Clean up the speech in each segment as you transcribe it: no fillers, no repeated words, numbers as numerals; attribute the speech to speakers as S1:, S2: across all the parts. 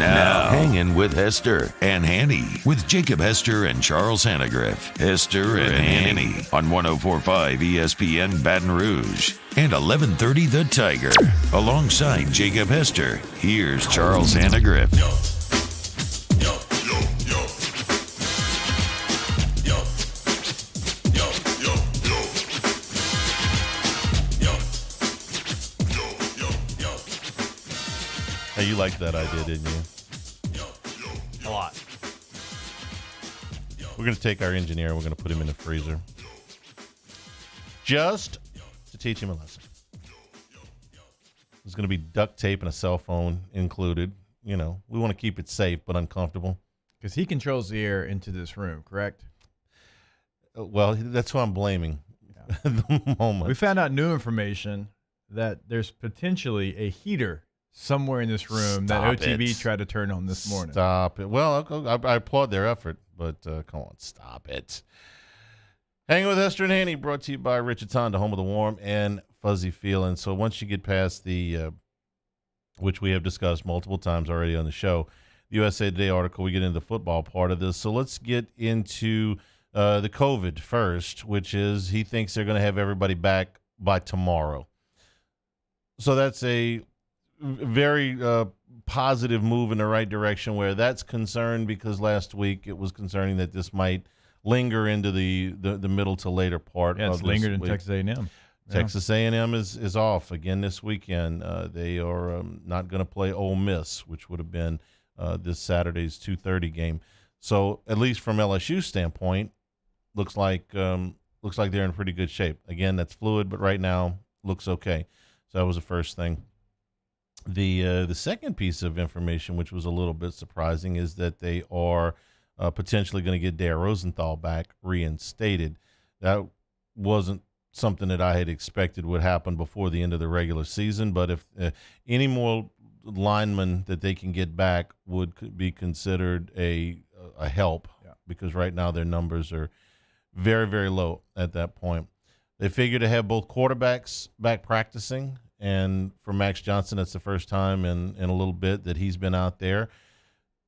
S1: Now, Hangin with Hester and Hanny with Jacob Hester and Charles Hannegriff. Hester and Hanny on 104.5 ESPN Baton Rouge and 1130 The Tiger. Alongside Jacob Hester, here's Charles Hannegriff.
S2: You liked that idea, didn't you?
S3: A lot.
S2: We're going to take our engineer and we're going to put him in the freezer. Just to teach him a lesson. There's going to be duct tape and a cell phone included. You know, we want to keep it safe but uncomfortable.
S3: Because he controls the air into this room, correct?
S2: Well, that's who I'm blaming at the moment.
S3: We found out new information that there's potentially a heater somewhere in this room that OTB tried to turn on this morning.
S2: Stop it. Well, I applaud their effort, but come on, stop it. Hanging with Hester and Hanny, brought to you by Richard Honda, home of the warm and fuzzy feeling. So once you get past the, which we have discussed multiple times already on the show, the USA Today article, we get into the football part of this. So let's get into the COVID first, which is he thinks they're going to have everybody back by tomorrow. So that's a very positive move in the right direction where that's concerned, because last week it was concerning that this might linger into the middle to later part.
S3: Yeah, it's lingered in Texas A&M.
S2: Texas A&M is off again this weekend. They are not going to play Ole Miss, which would have been this Saturday's 2:30 game. So at least from LSU's standpoint, looks like they're in pretty good shape. Again, that's fluid, but right now looks okay. So that was the first thing. The second piece of information, which was a little bit surprising, is that they are potentially going to get Dare Rosenthal back reinstated. That wasn't something that I had expected would happen before the end of the regular season, but if any more linemen that they can get back would be considered a help, because right now their numbers are very, very low at that point. They figure to have both quarterbacks back practicing. And for Max Johnson, that's the first time in a little bit that he's been out there.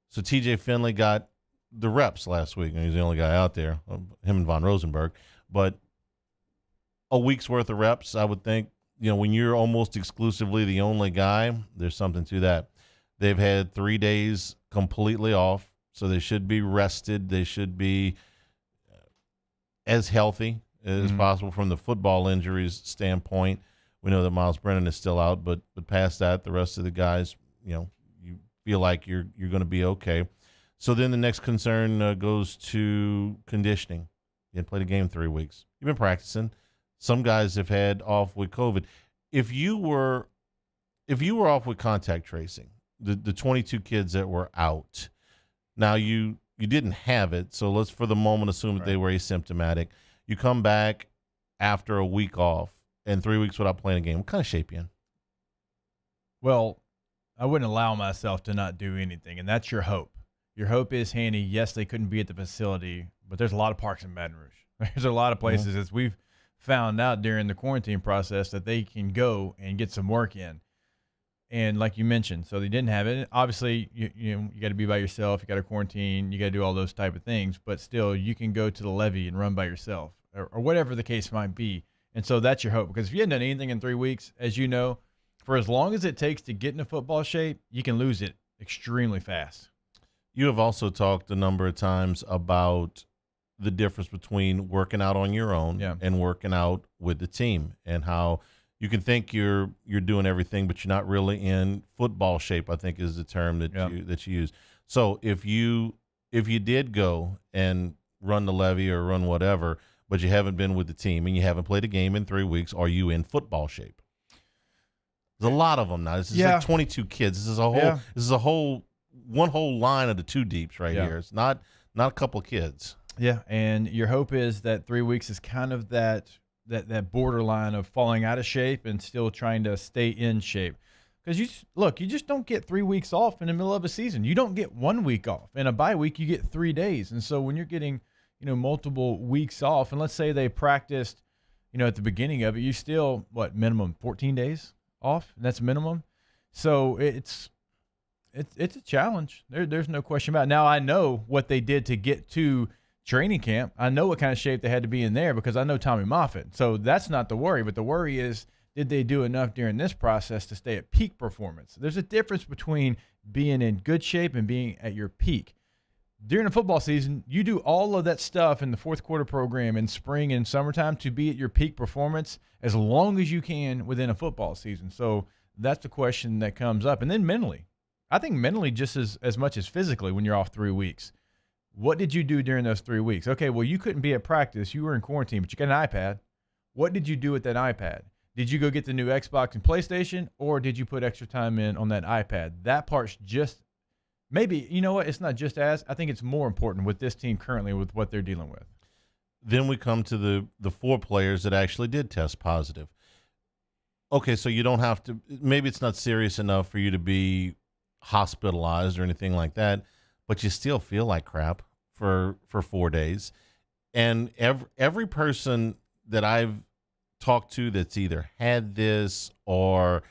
S2: So TJ Finley got the reps last week, and he's the only guy out there, him and Von Rosenberg. But a week's worth of reps, I would think, when you're almost exclusively the only guy, there's something to that. They've had 3 days completely off, so they should be rested. They should be as healthy as possible from the football injuries standpoint. We know that Miles Brennan is still out, but past that, the rest of the guys, you feel like you're going to be okay. So then the next concern goes to conditioning. You hadn't played a game in 3 weeks. You've been practicing. Some guys have had off with COVID. If you were off with contact tracing, the 22 kids that were out, now you didn't have it, so let's for the moment assume that they were asymptomatic. You come back after a week off and 3 weeks without playing a game. What kind of shape you in?
S3: Well, I wouldn't allow myself to not do anything, and that's your hope. Your hope is, Hanny, yes, they couldn't be at the facility, but there's a lot of parks in Baton Rouge. There's a lot of places, as we've found out during the quarantine process, that they can go and get some work in. And like you mentioned, so they didn't have it. Obviously, you got to be by yourself. You got to quarantine. You got to do all those type of things. But still, you can go to the levee and run by yourself, or whatever the case might be. And so that's your hope, because if you hadn't done anything in 3 weeks, as you know, for as long as it takes to get into football shape, you can lose it extremely fast.
S2: You have also talked a number of times about the difference between working out on your own and working out with the team, and how you can think you're doing everything, but you're not really in football shape, I think is the term that you use. So if you did go and run the levee or run whatever, but you haven't been with the team and you haven't played a game in 3 weeks, are you in football shape? There's a lot of them now. This is like 22 kids. This is a whole one whole line of the two deeps right here. It's not a couple of kids.
S3: Yeah, and your hope is that 3 weeks is kind of that borderline of falling out of shape and still trying to stay in shape. Because you just don't get 3 weeks off in the middle of a season. You don't get 1 week off. In a bye week, you get 3 days. And so when you're getting multiple weeks off, and let's say they practiced at the beginning of it, you still minimum 14 days off, and that's minimum. So it's It's a challenge. There's no question about it. Now I know what they did to get to training camp. I know what kind of shape they had to be in there because I know Tommy Moffitt. So that's not the worry. But the worry is, did they do enough during this process to stay at peak performance? There's a difference between being in good shape and being at your peak. During the football season, you do all of that stuff in the fourth quarter program in spring and summertime to be at your peak performance as long as you can within a football season. So that's the question that comes up. And then mentally, I think mentally just as much as physically when you're off 3 weeks. What did you do during those 3 weeks? Okay, well, you couldn't be at practice. You were in quarantine, but you got an iPad. What did you do with that iPad? Did you go get the new Xbox and PlayStation, or did you put extra time in on that iPad? That part's just maybe, you know what, it's not just as. I think it's more important with this team currently with what they're dealing with.
S2: Then we come to the 4 players that actually did test positive. Okay, so you don't have to – maybe it's not serious enough for you to be hospitalized or anything like that, but you still feel like crap for 4 days. And every person that I've talked to that's either had this or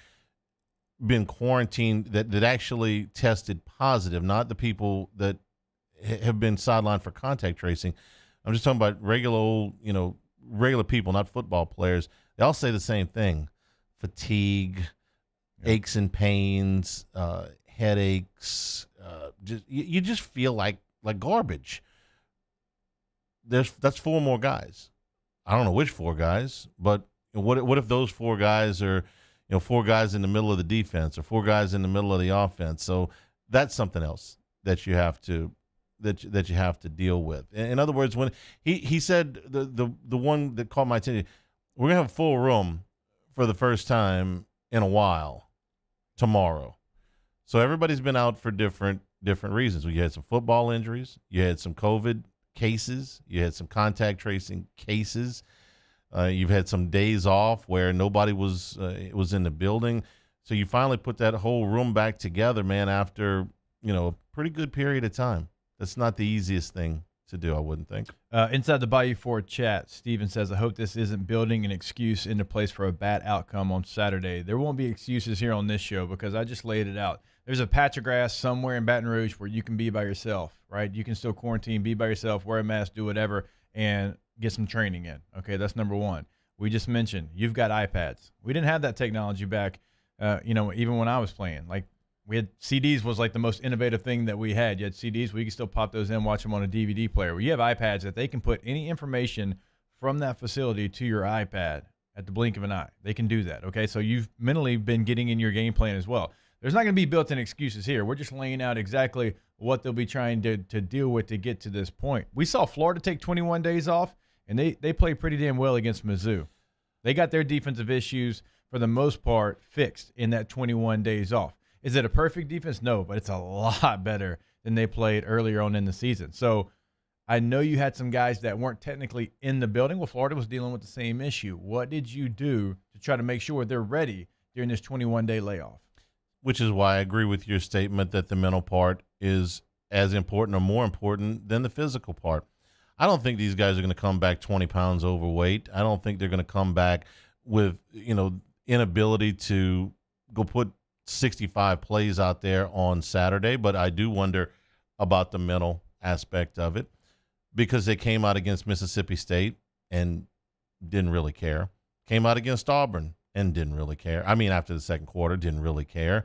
S2: been quarantined that actually tested positive, not the people that have been sidelined for contact tracing. I'm just talking about regular people, not football players. They all say the same thing: fatigue, aches and pains, headaches. You just feel like garbage. That's 4 more guys. I don't know which 4 guys, but what if those 4 guys are, 4 guys in the middle of the defense or 4 guys in the middle of the offense? So that's something else that you have to that you have to deal with. In other words, when he said the one that caught my attention, we're gonna have a full room for the first time in a while tomorrow. So everybody's been out for different reasons. You had some football injuries, you had some COVID cases, you had some contact tracing cases, you've had some days off where nobody was in the building. So you finally put that whole room back together, man, after a pretty good period of time. That's not the easiest thing to do, I wouldn't think.
S3: Inside the Bayou Ford chat, Steven says, I hope this isn't building an excuse into place for a bad outcome on Saturday. There won't be excuses here on this show because I just laid it out. There's a patch of grass somewhere in Baton Rouge where you can be by yourself, right? You can still quarantine, be by yourself, wear a mask, do whatever, and get some training in. Okay, that's number one. We just mentioned you've got iPads. We didn't have that technology back, even when I was playing. Like, we had CDs was like the most innovative thing that we had. You had CDs, we could still pop those in, watch them on a DVD player. Well, you have iPads that they can put any information from that facility to your iPad at the blink of an eye. They can do that, okay? So you've mentally been getting in your game plan as well. There's not going to be built-in excuses here. We're just laying out exactly what they'll be trying to deal with to get to this point. We saw Florida take 21 days off, and they played pretty damn well against Mizzou. They got their defensive issues, for the most part, fixed in that 21 days off. Is it a perfect defense? No, but it's a lot better than they played earlier on in the season. So I know you had some guys that weren't technically in the building. Well, Florida was dealing with the same issue. What did you do to try to make sure they're ready during this 21-day layoff?
S2: Which is why I agree with your statement that the mental part is as important or more important than the physical part. I don't think these guys are going to come back 20 pounds overweight. I don't think they're going to come back with, inability to go put 65 plays out there on Saturday, but I do wonder about the mental aspect of it because they came out against Mississippi State and didn't really care. Came out against Auburn and didn't really care. I mean, after the second quarter, didn't really care.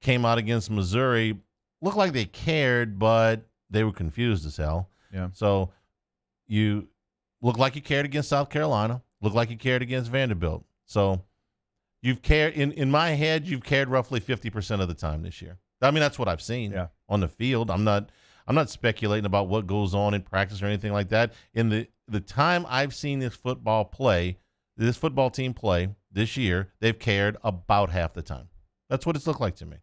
S2: Came out against Missouri, looked like they cared, but they were confused as hell.
S3: Yeah.
S2: So you look like you cared against South Carolina, look like you cared against Vanderbilt. So you've cared in my head. You've cared roughly 50% of the time this year. I mean, that's what I've seen on the field. I'm not speculating about what goes on in practice or anything like that. In the time I've seen this football team play this year, they've cared about half the time. That's what it's looked like to me.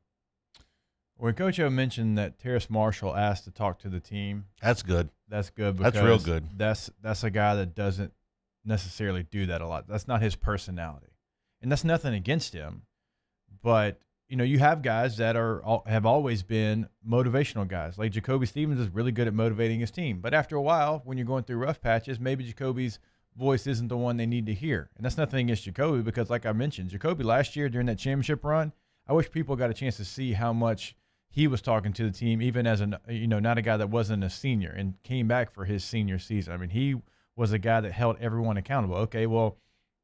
S3: When Coach O mentioned that Terrace Marshall asked to talk to the team,
S2: that's good.
S3: That's good. Because
S2: that's real good.
S3: That's a guy that doesn't necessarily do that a lot. That's not his personality. And that's nothing against him, but you have guys that have always been motivational guys. Like Jacoby Stevens is really good at motivating his team, but after a while, when you're going through rough patches, maybe Jacoby's voice isn't the one they need to hear. And that's nothing against Jacoby because, like I mentioned, Jacoby last year during that championship run, I wish people got a chance to see how much he was talking to the team, even as not a guy that wasn't a senior and came back for his senior season. I mean, he was a guy that held everyone accountable. Okay, well,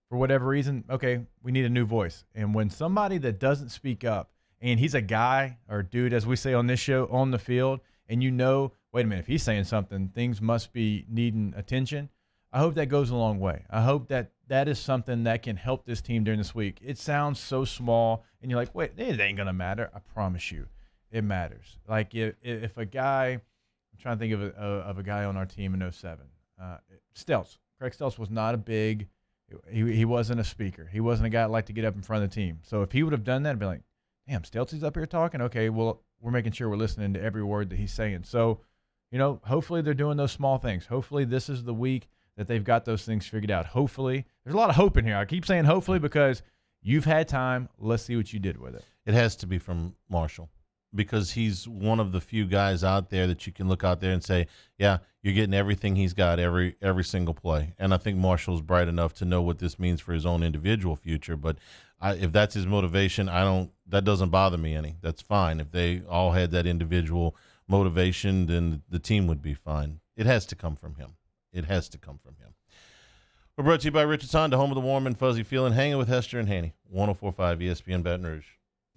S3: for whatever reason, okay, we need a new voice. And when somebody that doesn't speak up, and he's a guy or dude, as we say on this show, on the field, and wait a minute, if he's saying something, things must be needing attention. I hope that goes a long way. I hope that is something that can help this team during this week. It sounds so small, and you're like, wait, it ain't going to matter. I promise you, it matters. Like if a guy, I'm trying to think of a guy on our team in 07. Craig Stelz was not a big – he wasn't a speaker. He wasn't a guy that liked to get up in front of the team. So if he would have done that, I'd be like, damn, Stelz's up here talking? Okay, well, we're making sure we're listening to every word that he's saying. So, hopefully they're doing those small things. Hopefully this is the week that they've got those things figured out. Hopefully. There's a lot of hope in here. I keep saying hopefully because you've had time. Let's see what you did with it.
S2: It has to be from Marshall because he's one of the few guys out there that you can look out there and say, yeah, you're getting everything he's got every single play. And I think Marshall's bright enough to know what this means for his own individual future. But if that's his motivation, that doesn't bother me any. That's fine. If they all had that individual motivation, then the team would be fine. It has to come from him. It has to come from him. We're brought to you by Richard's Honda, home of the warm and fuzzy feeling. Hanging with Hester and Hanny, 104.5 ESPN Baton Rouge.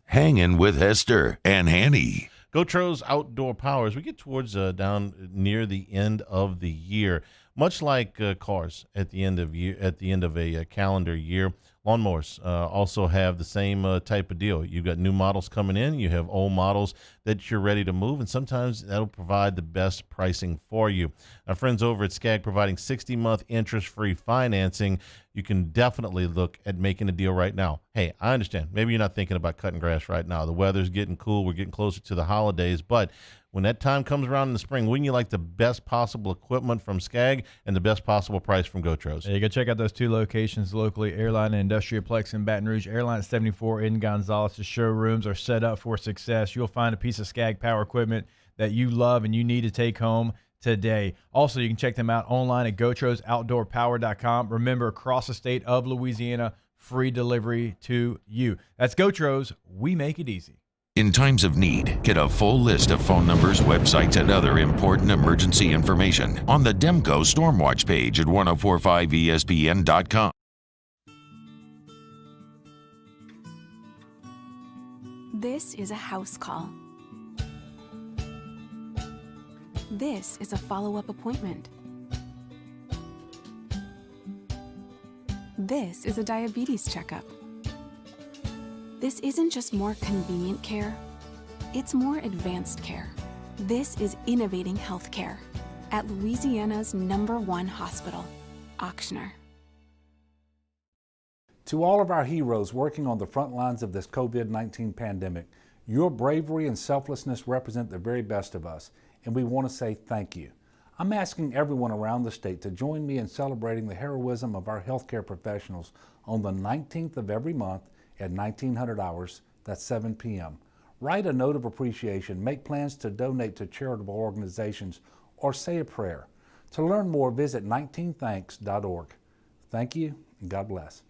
S1: Hangin' with Hester and Hanny.
S2: Gotros Outdoor Power. As we get towards down near the end of the year, much like cars at the end of a calendar year, lawnmowers also have the same type of deal. You've got new models coming in. You have old models that you're ready to move, and sometimes that'll provide the best pricing for you. Our friends over at Skag providing 60-month interest-free financing. You can definitely look at making a deal right now. Hey, I understand. Maybe you're not thinking about cutting grass right now. The weather's getting cool. We're getting closer to the holidays, but when that time comes around in the spring, wouldn't you like the best possible equipment from Skag and the best possible price from Gotros?
S3: Yeah, you go check out those two locations locally, Airline and Industrial Plex in Baton Rouge. Airline at 74 in Gonzales. The showrooms are set up for success. You'll find a piece of Skag power equipment that you love and you need to take home today. Also, you can check them out online at GotrosOutdoorPower.com. Remember, across the state of Louisiana, free delivery to you. That's Gotros. We make it easy.
S1: In times of need, get a full list of phone numbers, websites, and other important emergency information on the Demco Stormwatch page at 1045ESPN.com.
S4: This is a house call. This is a follow-up appointment. This is a diabetes checkup. This isn't just more convenient care, it's more advanced care. This is innovating healthcare at Louisiana's #1 hospital, Ochsner.
S5: To all of our heroes working on the front lines of this COVID-19 pandemic, your bravery and selflessness represent the very best of us, and we want to say thank you. I'm asking everyone around the state to join me in celebrating the heroism of our healthcare professionals on the 19th of every month at 1900 hours, that's 7 p.m. Write a note of appreciation, make plans to donate to charitable organizations, or say a prayer. To learn more, visit 19thanks.org. Thank you, and God bless.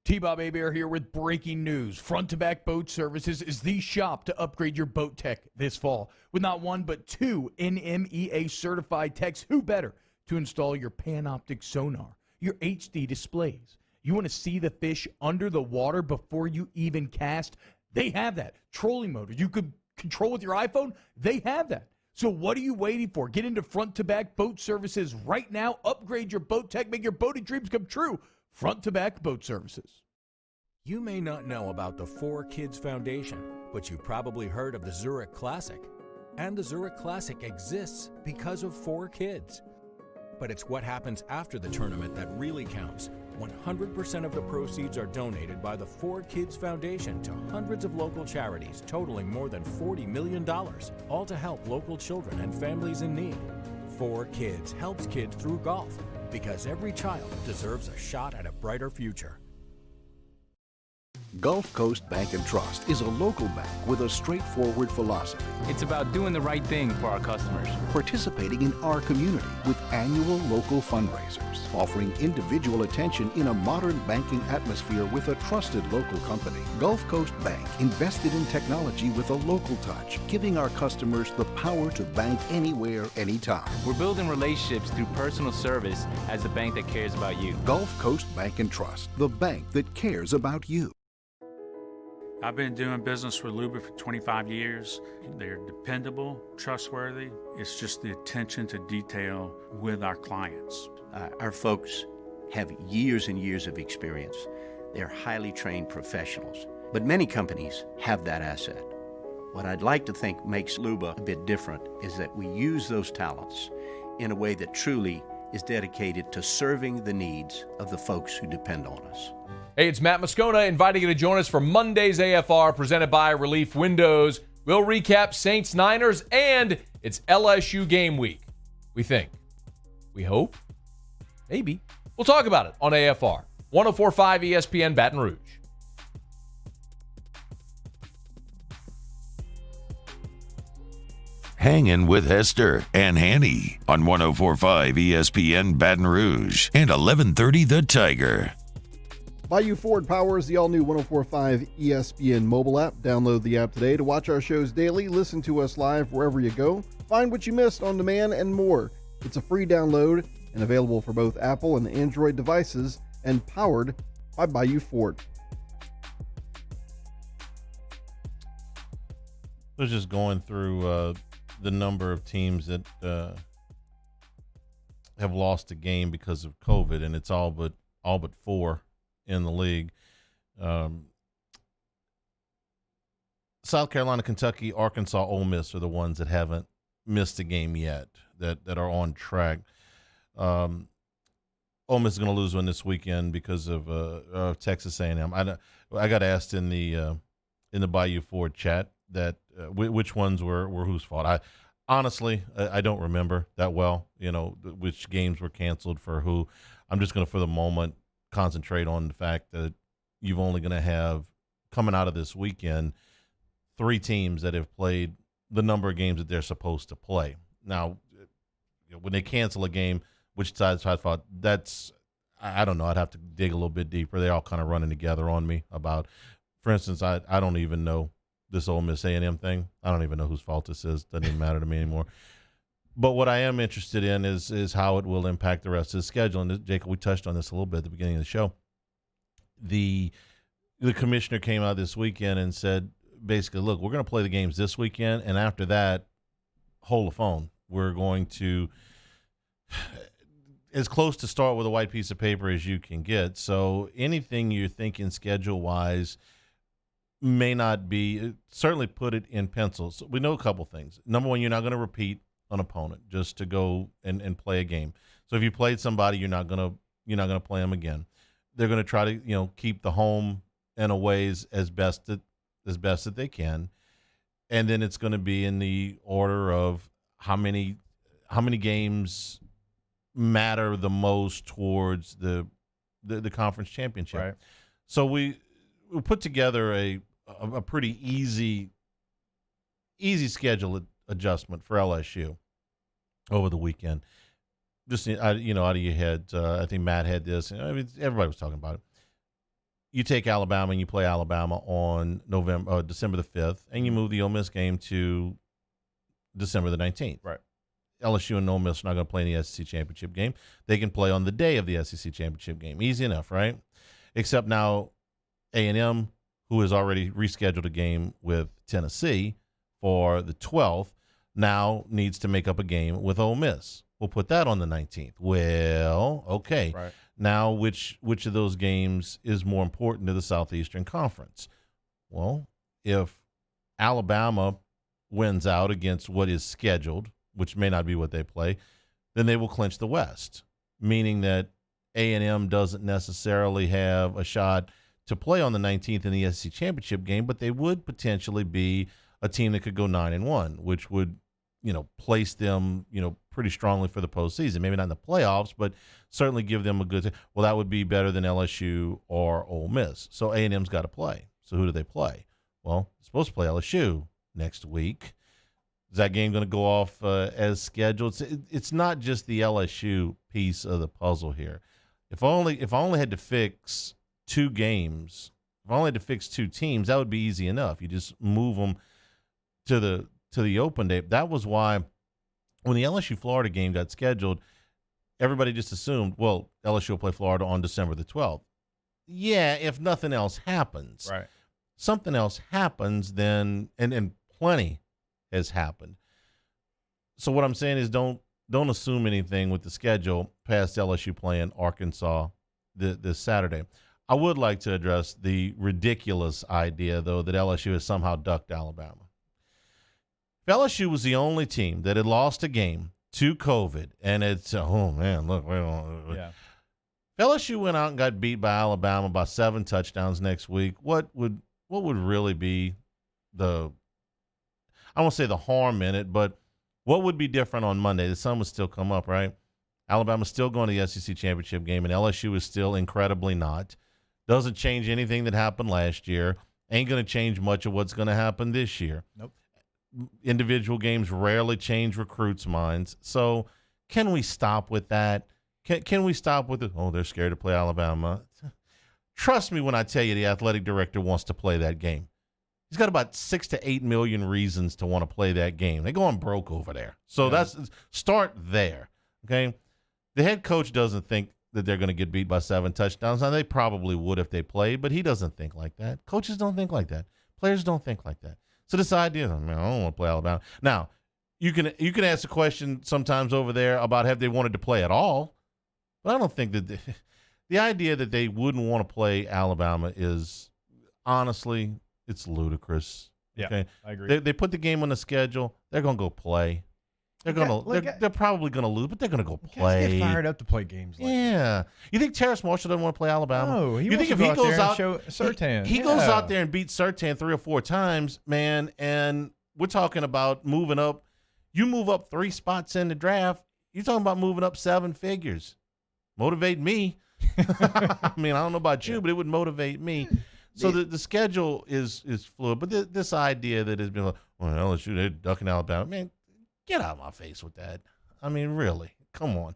S6: T-Bob Hebert here with breaking news. Front to Back Boat Services is the shop to upgrade your boat tech this fall. With not one but two NMEA certified techs, who better to install your Panoptic sonar, your HD displays. You want to see the fish under the water before you even cast? They have that. Trolling motor you could control with your iPhone? They have that. So what are you waiting for? Get into Front to Back Boat Services right now. Upgrade your boat tech. Make your boating dreams come true. Front to Back Boat Services.
S7: You may not know about the 4Kids Foundation, but you've probably heard of the Zurich Classic. And the Zurich Classic exists because of 4 kids. But it's what happens after the tournament that really counts. 100% of the proceeds are donated by the 4Kids Foundation to hundreds of local charities, totaling more than $40 million, all to help local children and families in need. 4Kids helps kids through golf, because every child deserves a shot at a brighter future.
S8: Gulf Coast Bank and Trust is a local bank with a straightforward philosophy,
S9: It's about doing the right thing for our customers.
S8: participating in our community with annual local fundraisers, offering individual attention in a modern banking atmosphere with a trusted local company. Gulf Coast Bank invested in technology with a local touch, giving our customers the power to bank anywhere, anytime.
S9: We're building relationships through personal service as the bank that cares about you.
S8: Gulf Coast Bank and Trust, the bank that cares about you.
S10: I've been doing business with Luba for 25 years. They're dependable, trustworthy. It's just the attention to detail with our clients.
S11: Our folks have years and years of experience. They're highly trained professionals, but many companies have that asset. What I'd like to think makes Luba a bit different is that we use those talents in a way that truly is dedicated to serving the needs of the folks who depend on us.
S12: Hey, it's Matt Moscona inviting you to join us for Monday's AFR presented by Relief Windows. We'll recap Saints Niners, and it's LSU game week. We think. We hope. Maybe. We'll talk about it on AFR. 104.5 ESPN Baton Rouge.
S1: Hangin with Hester and Hanny on 104.5 ESPN Baton Rouge and 1130 The Tiger.
S13: Bayou Ford powers the all-new 104.5 ESPN mobile app. Download the app today to watch our shows daily, listen to us live wherever you go, find what you missed on demand, and more. It's a free download and available for both Apple and Android devices and powered by Bayou Ford.
S2: I was just going through the number of teams that have lost a game because of COVID, and it's all but 4 in the league. South Carolina, Kentucky, Arkansas, Ole Miss are the ones that haven't missed a game yet, that are on track. Ole Miss is going to lose one this weekend because of Texas A&M. I got asked in the Bayou Ford chat that which ones were whose fault. Honestly, I don't remember that well, which games were canceled for who. I'm just going to, for the moment, concentrate on the fact that you've only going to have, coming out of this weekend, 3 teams that have played the number of games that they're supposed to play. Now, when they cancel a game, which side's fault, that's, I don't know. I'd have to dig a little bit deeper. They're all kind of running together on me about, for instance, I don't even know this Ole Miss A&M thing. I don't even know whose fault this is. Doesn't even matter to me anymore. But what I am interested in is how it will impact the rest of the schedule. And Jacob, we touched on this a little bit at the beginning of the show. The commissioner came out this weekend and said, basically, look, we're going to play the games this weekend, and after that, hold the phone. We're going to as close to start with a white piece of paper as you can get. So anything you're thinking schedule-wise may not be, certainly put it in pencil. So we know a couple things. Number one, you're not going to repeat an opponent just to go and play a game. So if you played somebody, you're not gonna play them again. They're gonna try to keep the home and aways as best that they can, and then it's going to be in the order of how many games matter the most towards the conference championship.
S3: Right.
S2: So we put together a pretty easy schedule adjustment for LSU over the weekend. Just out of your head, I think Matt had this. Everybody was talking about it. You take Alabama and you play Alabama on December the 5th, and you move the Ole Miss game to December the 19th.
S3: Right.
S2: LSU and Ole Miss are not going to play in the SEC championship game. They can play on the day of the SEC championship game. Easy enough, right? Except now A&M, who has already rescheduled a game with Tennessee for the 12th, now needs to make up a game with Ole Miss. We'll put that on the 19th. Well, okay.
S3: Right.
S2: Now, which of those games is more important to the Southeastern Conference? Well, if Alabama wins out against what is scheduled, which may not be what they play, then they will clinch the West, meaning that A&M doesn't necessarily have a shot to play on the 19th in the SEC championship game, but they would potentially be a team that could go 9-1, which would, place them, pretty strongly for the postseason. Maybe not in the playoffs, but certainly give them a good. Well, that would be better than LSU or Ole Miss. So A&M's got to play. So who do they play? Well, they're supposed to play LSU next week. Is that game going to go off as scheduled? It's not just the LSU piece of the puzzle here. If I only had to fix 2 games, if I only had to fix 2 teams, that would be easy enough. You just move them to the open day. That was why when the LSU Florida game got scheduled, everybody just assumed, well, LSU will play Florida on December the 12th. Yeah, if nothing else happens.
S3: Right.
S2: Something else happens, then and plenty has happened. So what I'm saying is don't assume anything with the schedule past LSU playing Arkansas this Saturday. I would like to address the ridiculous idea, though, that LSU has somehow ducked Alabama. If LSU was the only team that had lost a game to COVID, and it's, oh, man, look.
S3: Yeah.
S2: If LSU went out and got beat by Alabama by 7 touchdowns next week, what would really be I won't say the harm in it, but what would be different on Monday? The sun would still come up, right? Alabama's still going to the SEC championship game, and LSU is still incredibly not. Doesn't change anything that happened last year. Ain't going to change much of what's going to happen this year.
S3: Nope.
S2: Individual games rarely change recruits' minds. So can we stop with that? Can we stop with it? Oh, they're scared to play Alabama. Trust me when I tell you the athletic director wants to play that game. He's got about 6 to 8 million reasons to want to play that game. They're going broke over there. So start there, okay? The head coach doesn't think that they're going to get beat by 7 touchdowns. Now, they probably would if they played, but he doesn't think like that. Coaches don't think like that. Players don't think like that. So this idea, man, I don't want to play Alabama. Now, you can ask a question sometimes over there about have they wanted to play at all, but I don't think that the idea that they wouldn't want to play Alabama is honestly – it's ludicrous.
S3: Yeah,
S2: okay?
S3: I agree.
S2: They put the game on the schedule. They're going to go play. They're probably going to lose, but they're going to go play.
S3: Guys get fired up to play games like
S2: that. You think Terrace Marshall doesn't want to play Alabama?
S3: No, he
S2: you
S3: wants
S2: think
S3: to
S2: if
S3: go
S2: he goes
S3: out
S2: out
S3: there and show Surtain.
S2: He goes out there and beats Surtain 3 or 4 times, man, and we're talking about moving up. You move up 3 spots in the draft. You're talking about moving up 7 figures. Motivate me. I mean, I don't know about you, but it would motivate me. So the schedule is fluid, but this idea that has been like, well, LSU, they're ducking Alabama. Man, get out of my face with that. I mean, really, come on.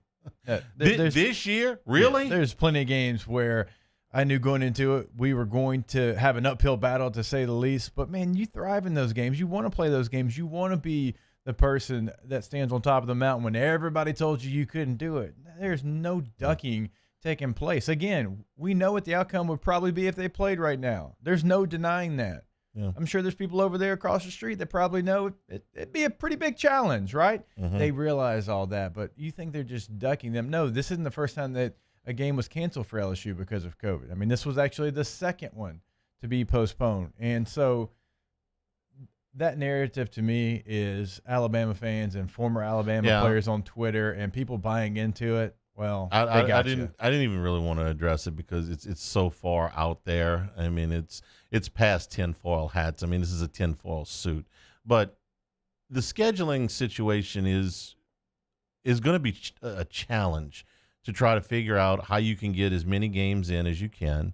S2: This year, really?
S3: Yeah, there's plenty of games where I knew going into it we were going to have an uphill battle, to say the least. But, man, you thrive in those games. You want to play those games. You want to be the person that stands on top of the mountain when everybody told you couldn't do it. There's no ducking taking place. Again, we know what the outcome would probably be if they played right now. There's no denying that.
S2: Yeah.
S3: I'm sure there's people over there across the street that probably know it'd be a pretty big challenge, right?
S2: Mm-hmm.
S3: They realize all that, but you think they're just ducking them. No, this isn't the first time that a game was canceled for LSU because of COVID. I mean, this was actually the second one to be postponed. And so that narrative to me is Alabama fans and former Alabama players on Twitter and people buying into it. Well, I
S2: didn't even really want to address it because it's so far out there. I mean, it's past tinfoil hats. I mean, this is a tinfoil suit. But the scheduling situation is going to be a challenge to try to figure out how you can get as many games in as you can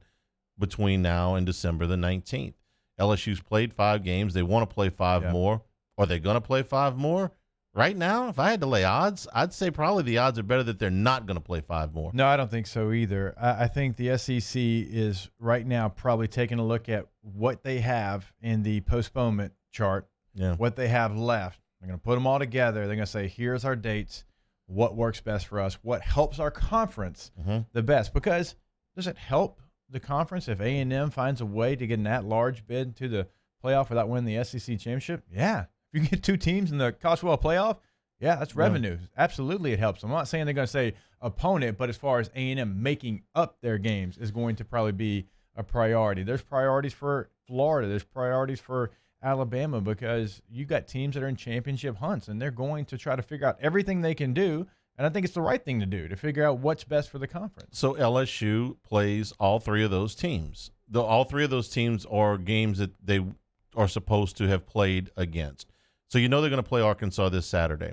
S2: between now and December the 19th. LSU's played 5 games. They want to play 5 more. Are they going to play 5 more? Right now, if I had to lay odds, I'd say probably the odds are better that they're not going to play 5 more.
S3: No, I don't think so either. I think the SEC is right now probably taking a look at what they have in the postponement chart, what they have left. They're going to put them all together. They're going to say, here's our dates, what works best for us, what helps our conference the best. Because does it help the conference if A&M finds a way to get an at-large bid to the playoff without winning the SEC championship? Yeah. If you get 2 teams in the college football playoff, that's revenue. Absolutely, it helps. I'm not saying they're going to say opponent, but as far as A&M making up their games is going to probably be a priority. There's priorities for Florida. There's priorities for Alabama because you got teams that are in championship hunts, and they're going to try to figure out everything they can do, and I think it's the right thing to do to figure out what's best for the conference.
S2: So LSU plays all 3 of those teams. All 3 of those teams are games that they are supposed to have played against. So you know they're going to play Arkansas this Saturday.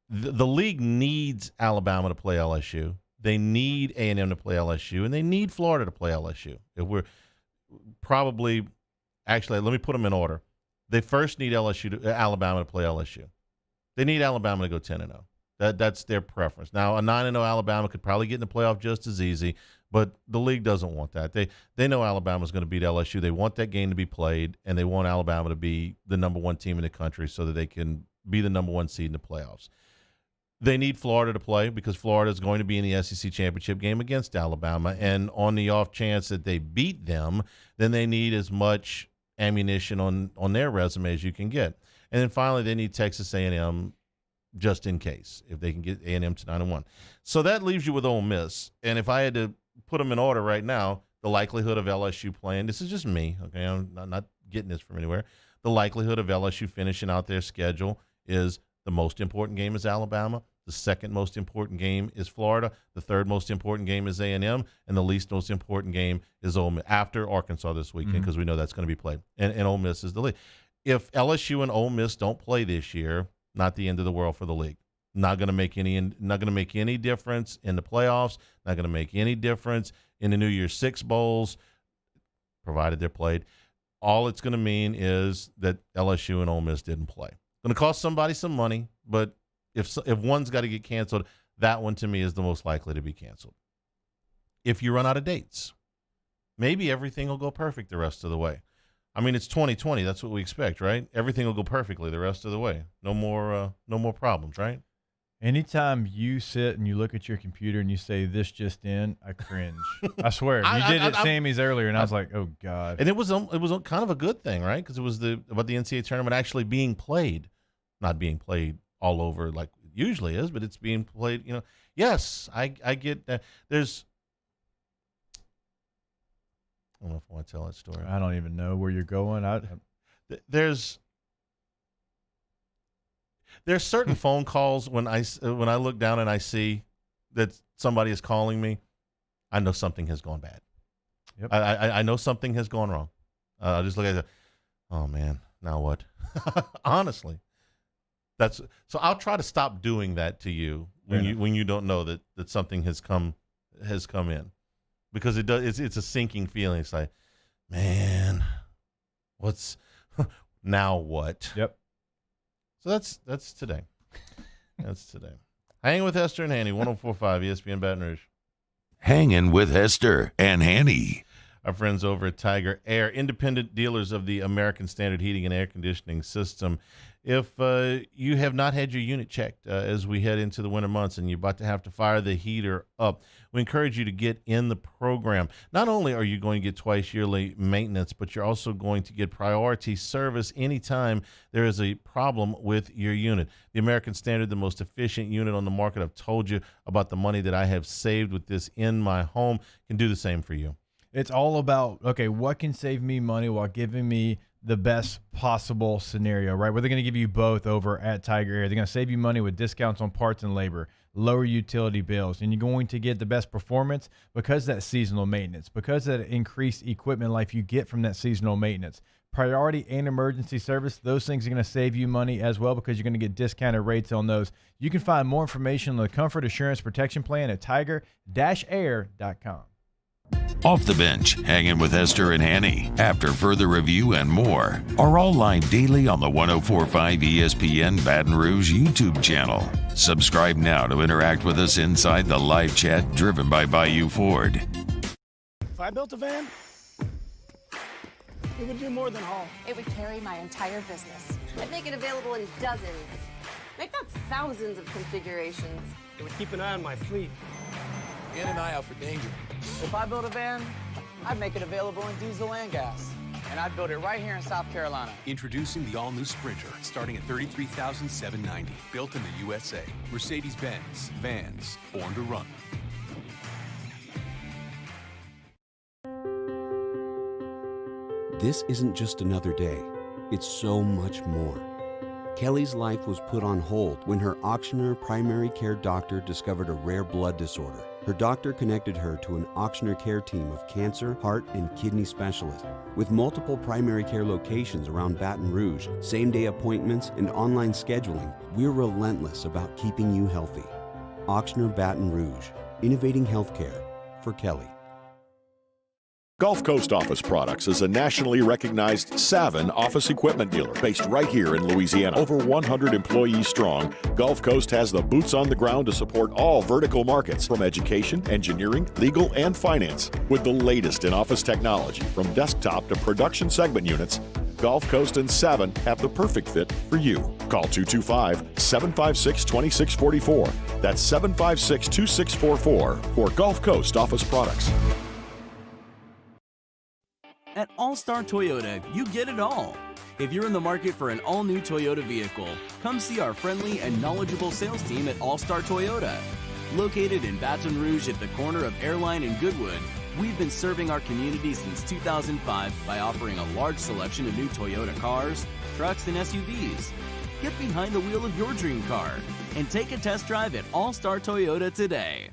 S2: the league needs Alabama to play LSU. They need A&M to play LSU, and they need Florida to play LSU. If we're probably – actually, let me put them in order. They first need Alabama to play LSU. They need Alabama to go 10-0. That's their preference. Now, a 9-0 Alabama could probably get in the playoff just as easy, but the league doesn't want that. They know Alabama's going to beat LSU. They want that game to be played, and they want Alabama to be the number one team in the country so that they can be the number one seed in the playoffs. They need Florida to play because Florida is going to be in the SEC championship game against Alabama, and on the off chance that they beat them, then they need as much ammunition on their resume as you can get. And then finally, they need Texas A&M just in case, if they can get A&M to 9-1. So that leaves you with Ole Miss. And if I had to put them in order right now, the likelihood of LSU playing, this is just me, okay, I'm not getting this from anywhere. The likelihood of LSU finishing out their schedule is the most important game is Alabama. The second most important game is Florida. The third most important game is A&M. And the least most important game is Ole Miss after Arkansas this weekend because we know that's going to be played. And Ole Miss is the lead. If LSU and Ole Miss don't play this year, not the end of the world for the league. Not going to make any difference in the playoffs. Not going to make any difference in the New Year's Six bowls, provided they're played. All it's going to mean is that LSU and Ole Miss didn't play. Going to cost somebody some money, but if one's got to get canceled, that one to me is the most likely to be canceled. If you run out of dates, maybe everything will go perfect the rest of the way. I mean, it's 2020. That's what we expect, right? Everything will go perfectly the rest of the way. No more problems, right?
S3: Anytime you sit and you look at your computer and you say, "This just in," I cringe. I swear. You did it at Sammy's earlier, and I was like, "Oh, God."
S2: And it was kind of a good thing, right? Because it was about the NCAA tournament actually being played. Not being played all over like it usually is, but it's being played, Yes, I get that. I don't know if I want to tell that story.
S3: I don't even know where you're going.
S2: There's certain phone calls when I look down and I see that somebody is calling me, I know something has gone bad. Yep. I know something has gone wrong. I just look at it. Oh man, now what? Honestly, so I'll try to stop doing that to you when you don't know that something has come in. Because it's a sinking feeling. It's like, man, what's now what?
S3: Yep.
S2: So that's today. That's today. Hanging with Hester and Hanny, 104.5 ESPN Baton Rouge.
S1: Hanging with Hester and Hanny.
S2: Our friends over at Tiger Air, independent dealers of the American Standard Heating and Air Conditioning System. If you have not had your unit checked as we head into the winter months and you're about to have to fire the heater up, we encourage you to get in the program. Not only are you going to get twice yearly maintenance, but you're also going to get priority service anytime there is a problem with your unit. The American Standard, the most efficient unit on the market. I've told you about the money that I have saved with this in my home. Can do the same for you.
S3: It's all about, okay, what can save me money while giving me the best possible scenario, right? Where they're going to give you both over at Tiger Air. They're going to save you money with discounts on parts and labor, lower utility bills, and you're going to get the best performance because of that seasonal maintenance, because of that increased equipment life you get from that seasonal maintenance. Priority and emergency service, those things are going to save you money as well because you're going to get discounted rates on those. You can find more information on the Comfort Assurance Protection Plan at tiger-air.com.
S1: Off the Bench, Hanging with Hester and Hanny, after further review and more, are all live daily on the 104.5 ESPN Baton Rouge YouTube channel. Subscribe now to interact with us inside the live chat driven by Bayou Ford.
S14: If I built a van, it would do more than haul.
S15: It would carry my entire business. I'd make it available in dozens, if not thousands of configurations.
S14: It would keep an eye on my fleet.
S16: And an eye out for danger.
S17: If I built a van, I'd make it available in diesel and gas. And I'd build it right here in South Carolina.
S18: Introducing the all-new Sprinter, starting at $33,790. Built in the USA. Mercedes-Benz. Vans. Born to run.
S19: This isn't just another day. It's so much more. Kelly's life was put on hold when her auctioneer primary care doctor discovered a rare blood disorder, Her doctor connected her to an Ochsner Care team of cancer, heart, and kidney specialists. With multiple primary care locations around Baton Rouge, same-day appointments, and online scheduling, we're relentless about keeping you healthy. Ochsner Baton Rouge, innovating healthcare for Kelly.
S20: Gulf Coast Office Products is a nationally recognized Savin office equipment dealer based right here in Louisiana. Over 100 employees strong, Gulf Coast has the boots on the ground to support all vertical markets, from education, engineering, legal, and finance. With the latest in office technology, from desktop to production segment units, Gulf Coast and Savin have the perfect fit for you. Call 225-756-2644. That's 756-2644 for Gulf Coast Office Products.
S21: At All-Star Toyota, you get it all. If you're in the market for an all-new Toyota vehicle, come see our friendly and knowledgeable sales team at All-Star Toyota. Located in Baton Rouge at the corner of Airline and Goodwood, we've been serving our community since 2005 by offering a large selection of new Toyota cars, trucks, and SUVs. Get behind the wheel of your dream car and take a test drive at All-Star Toyota today.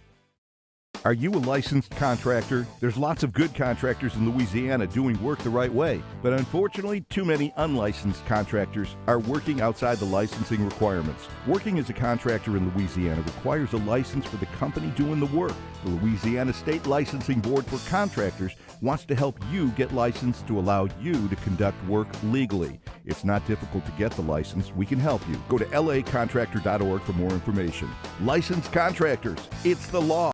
S22: Are you a licensed contractor? There's lots of good contractors in Louisiana doing work the right way, but unfortunately, too many unlicensed contractors are working outside the licensing requirements. Working as a contractor in Louisiana requires a license for the company doing the work. The Louisiana State Licensing Board for Contractors wants to help you get licensed to allow you to conduct work legally. It's not difficult to get the license. We can help you. Go to lacontractor.org for more information. Licensed contractors, it's the law.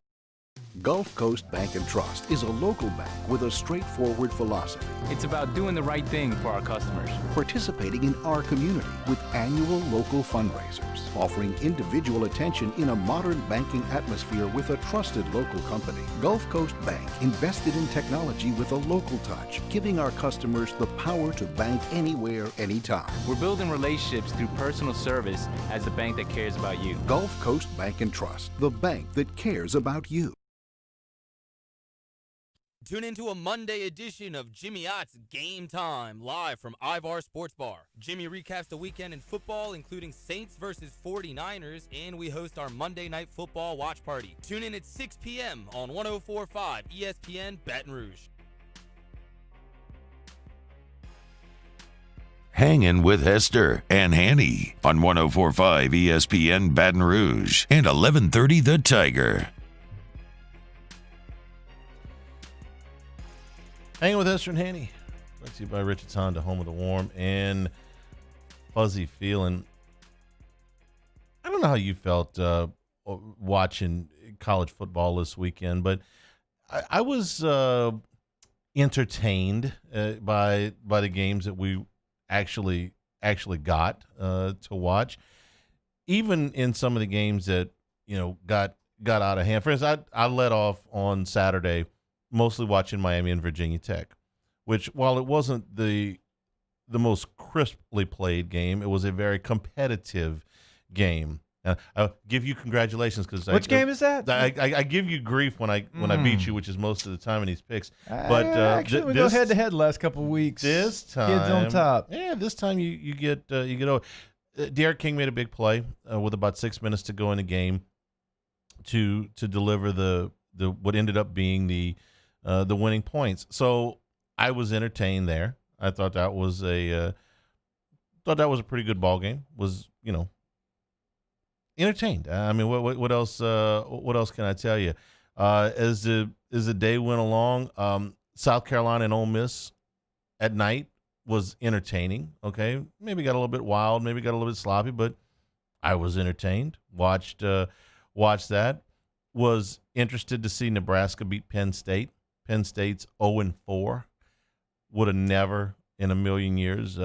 S8: Gulf Coast Bank and Trust is a local bank with a straightforward philosophy.
S9: It's about doing the right thing for our customers.
S8: Participating in our community with annual local fundraisers, offering individual attention in a modern banking atmosphere with a trusted local company. Gulf Coast Bank invested in technology with a local touch, giving our customers the power to bank anywhere, anytime.
S9: We're building relationships through personal service as the bank that cares about you.
S8: Gulf Coast Bank and Trust, the bank that cares about you.
S23: Tune into a Monday edition of Jimmy Ott's Game Time, live from Ivar Sports Bar. Jimmy recaps the weekend in football, including Saints versus 49ers, and we host our Monday Night Football watch party. Tune in at 6 p.m. on 104.5 ESPN Baton Rouge.
S1: Hangin with Hester and Hanny on 104.5 ESPN Baton Rouge and 1130 The Tiger.
S2: Hanging with Hester and Hanny. Brought to you by Richard's Honda, home of the warm and fuzzy feeling. I don't know how you felt watching college football this weekend, but I was entertained by the games that we actually got to watch. Even in some of the games that got out of hand. For instance, I led off on Saturday mostly watching Miami and Virginia Tech, which, while it wasn't the most crisply played game, it was a very competitive game. I'll give you congratulations because
S3: which game is that?
S2: I give you grief when I beat you, which is most of the time in these picks. But
S3: actually, we go head to head last couple of weeks.
S2: This time,
S3: kids on top.
S2: Yeah, this time you get over. Derek King made a big play with about 6 minutes to go in the game to deliver the what ended up being the winning points. So I was entertained there. I thought that was a pretty good ball game. Was entertained. I mean, what else? What else can I tell you? As the day went along, South Carolina and Ole Miss at night was entertaining. Okay, maybe got a little bit wild, maybe got a little bit sloppy, but I was entertained. Watched that. Was interested to see Nebraska beat Penn State. Penn State's 0-4. Would have never in a million years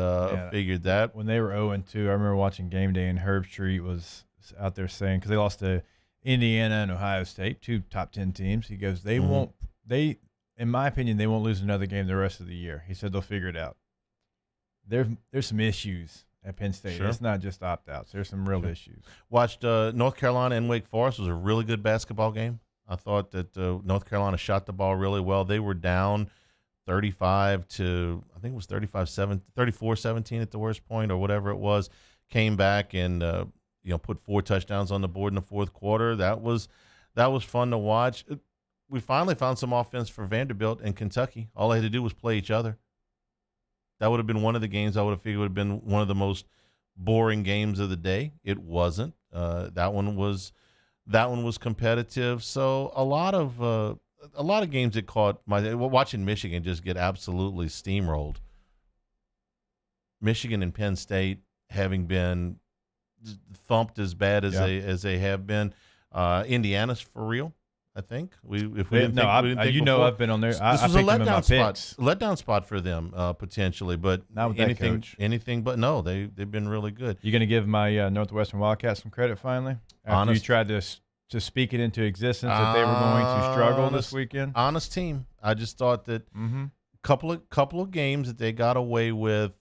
S2: figured that.
S3: When they were 0-2, I remember watching Game Day, and Herb Street was out there saying, because they lost to Indiana and Ohio State, two top 10 teams. He goes, in my opinion, they won't lose another game the rest of the year. He said they'll figure it out. There's some issues at Penn State.
S2: Sure.
S3: It's not just opt-outs. There's some real issues.
S2: Watched North Carolina and Wake Forest. It was a really good basketball game. I thought that North Carolina shot the ball really well. They were down 35 to, I think it was 34-17 at the worst point or whatever it was. Came back and put 4 touchdowns on the board in the fourth quarter. That was That was fun to watch. We finally found some offense for Vanderbilt and Kentucky. All they had to do was play each other. That would have been one of the games I would have figured would have been one of the most boring games of the day. It wasn't. That one was competitive. So a lot of games that caught watching Michigan just get absolutely steamrolled. Michigan and Penn State having been thumped as bad as they have been. Indiana's for real. I think I've been on there.
S3: This
S2: was a letdown spot for them potentially, but
S3: not with that coach.
S2: Anything but no, they've been really good.
S3: You going to give my Northwestern Wildcats some credit finly? After you tried to speak it into existence that they were going to struggle this weekend.
S2: Honest team. I just thought that couple of games that they got away with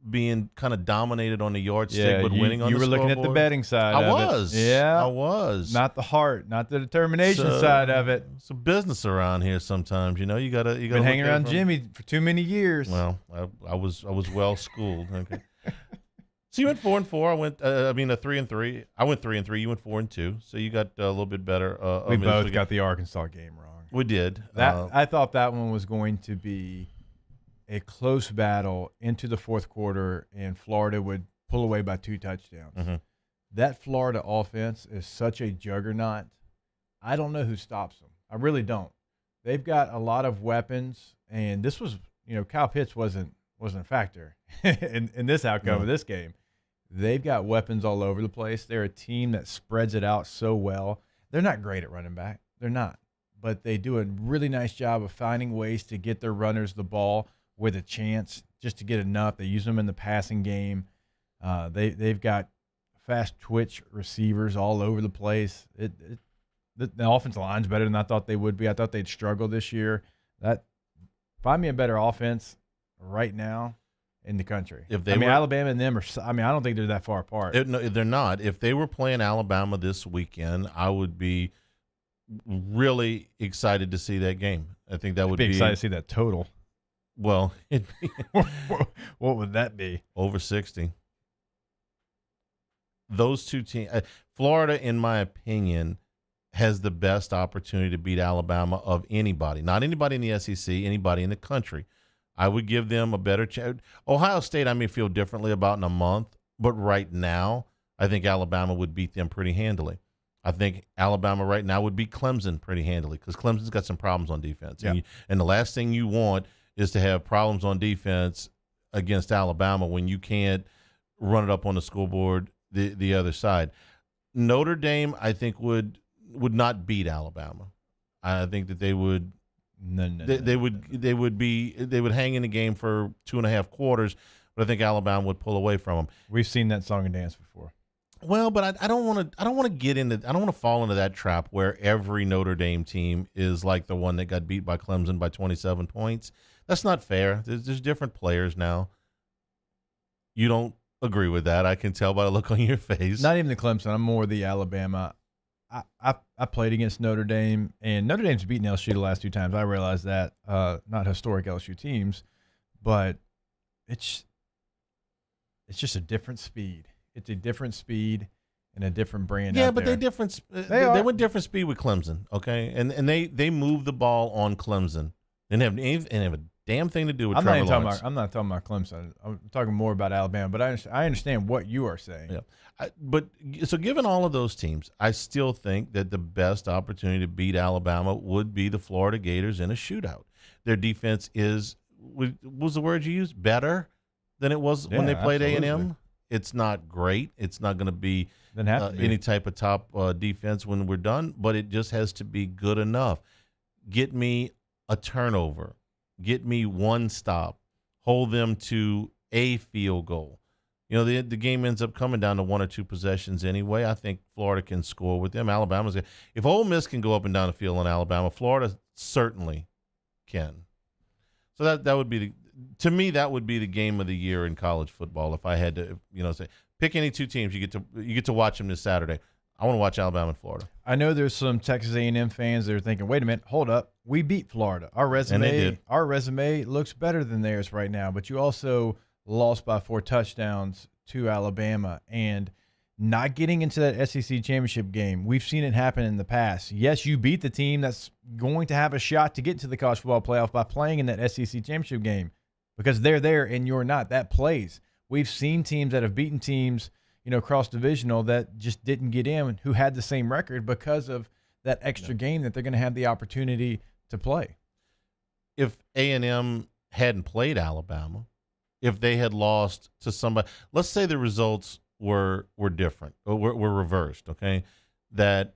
S2: being kind of dominated on the yardstick, but winning on the scoreboard.
S3: You were looking at the betting side
S2: I
S3: of
S2: was.
S3: it. Yeah.
S2: I was.
S3: Not the heart, not the determination side of it.
S2: It's a business around here sometimes. You gotta
S3: been hanging around Jimmy for too many years.
S2: Well, I was well schooled. Okay. So you went 4-4. I went 3-3. I went 3-3. You went 4-2. So you got a little bit better.
S3: We both got the Arkansas game wrong.
S2: We did.
S3: I thought that one was going to be a close battle into the fourth quarter, and Florida would pull away by 2 touchdowns.
S2: Mm-hmm.
S3: That Florida offense is such a juggernaut. I don't know who stops them. I really don't. They've got a lot of weapons, and this was, Kyle Pitts wasn't a factor in this outcome of this game. They've got weapons all over the place. They're a team that spreads it out so well. They're not great at running back. They're not. But they do a really nice job of finding ways to get their runners the ball with a chance just to get enough. They use them in the passing game. They've got fast twitch receivers all over the place. The offensive line's better than I thought they would be. I thought they'd struggle this year. Find me a better offense right now in the country. Alabama and them are. I don't think they're that far apart.
S2: No, they're not. If they were playing Alabama this weekend, I would be really excited to see that game. I think that would be
S3: excited to see that total.
S2: Well,
S3: what would that be?
S2: Over 60. Those two teams, Florida, in my opinion, has the best opportunity to beat Alabama of anybody. Not anybody in the SEC, anybody in the country. I would give them a better chance. Ohio State, I may feel differently about in a month, but right now, I think Alabama would beat them pretty handily. I think Alabama right now would beat Clemson pretty handily because Clemson's got some problems on defense.
S3: Yeah.
S2: And the last thing you want is to have problems on defense against Alabama when you can't run it up on the scoreboard the other side. Notre Dame, I think, would not beat Alabama. I think that they would they would hang in the game for 2.5 quarters, but I think Alabama would pull away from them.
S3: We've seen that song and dance before.
S2: Well, but I don't want to fall into that trap where every Notre Dame team is like the one that got beat by Clemson by 27 points. That's not fair. There's different players now. You don't agree with that. I can tell by the look on your face.
S3: Not even the Clemson. I'm more the Alabama. I played against Notre Dame, and Notre Dame's beaten LSU the last 2 times. I realize that. Not historic LSU teams, but it's just a different speed. It's a different speed and a different brand.
S2: Yeah,
S3: out
S2: but
S3: there.
S2: they went different speed with Clemson, okay? And they moved the ball on Clemson. Didn't have a damn thing to do with Trevor Lawrence.
S3: I'm not talking about Clemson. I'm talking more about Alabama. But I understand what you are saying.
S2: Yeah. So given all of those teams, I still think that the best opportunity to beat Alabama would be the Florida Gators in a shootout. Their defense is, what was the word you used? Better than it was when they played A&M. It's not great. It's not going to be any type of top defense when we're done, but it just has to be good enough. Get me a turnover. Get me one stop. Hold them to a field goal. The game ends up coming down to 1 or 2 possessions anyway. I think Florida can score with them. If Ole Miss can go up and down the field on Alabama, Florida certainly can. So that would be to me, that would be the game of the year in college football. If I had to, say, pick any 2 teams, you get to watch them this Saturday. I want to watch Alabama and Florida.
S3: I know there's some Texas A&M fans that are thinking, wait a minute, hold up. We beat Florida. Our resume looks better than theirs right now, but you also lost by 4 touchdowns to Alabama. And not getting into that SEC championship game. We've seen it happen in the past. Yes, you beat the team that's going to have a shot to get to the college football playoff by playing in that SEC championship game because they're there and you're not. That plays. We've seen teams that have beaten teams, cross-divisional that just didn't get in who had the same record because of that extra game that they're going to have the opportunity to play.
S2: If A&M hadn't played Alabama, if they had lost to somebody, let's say the results were different or were reversed, okay, that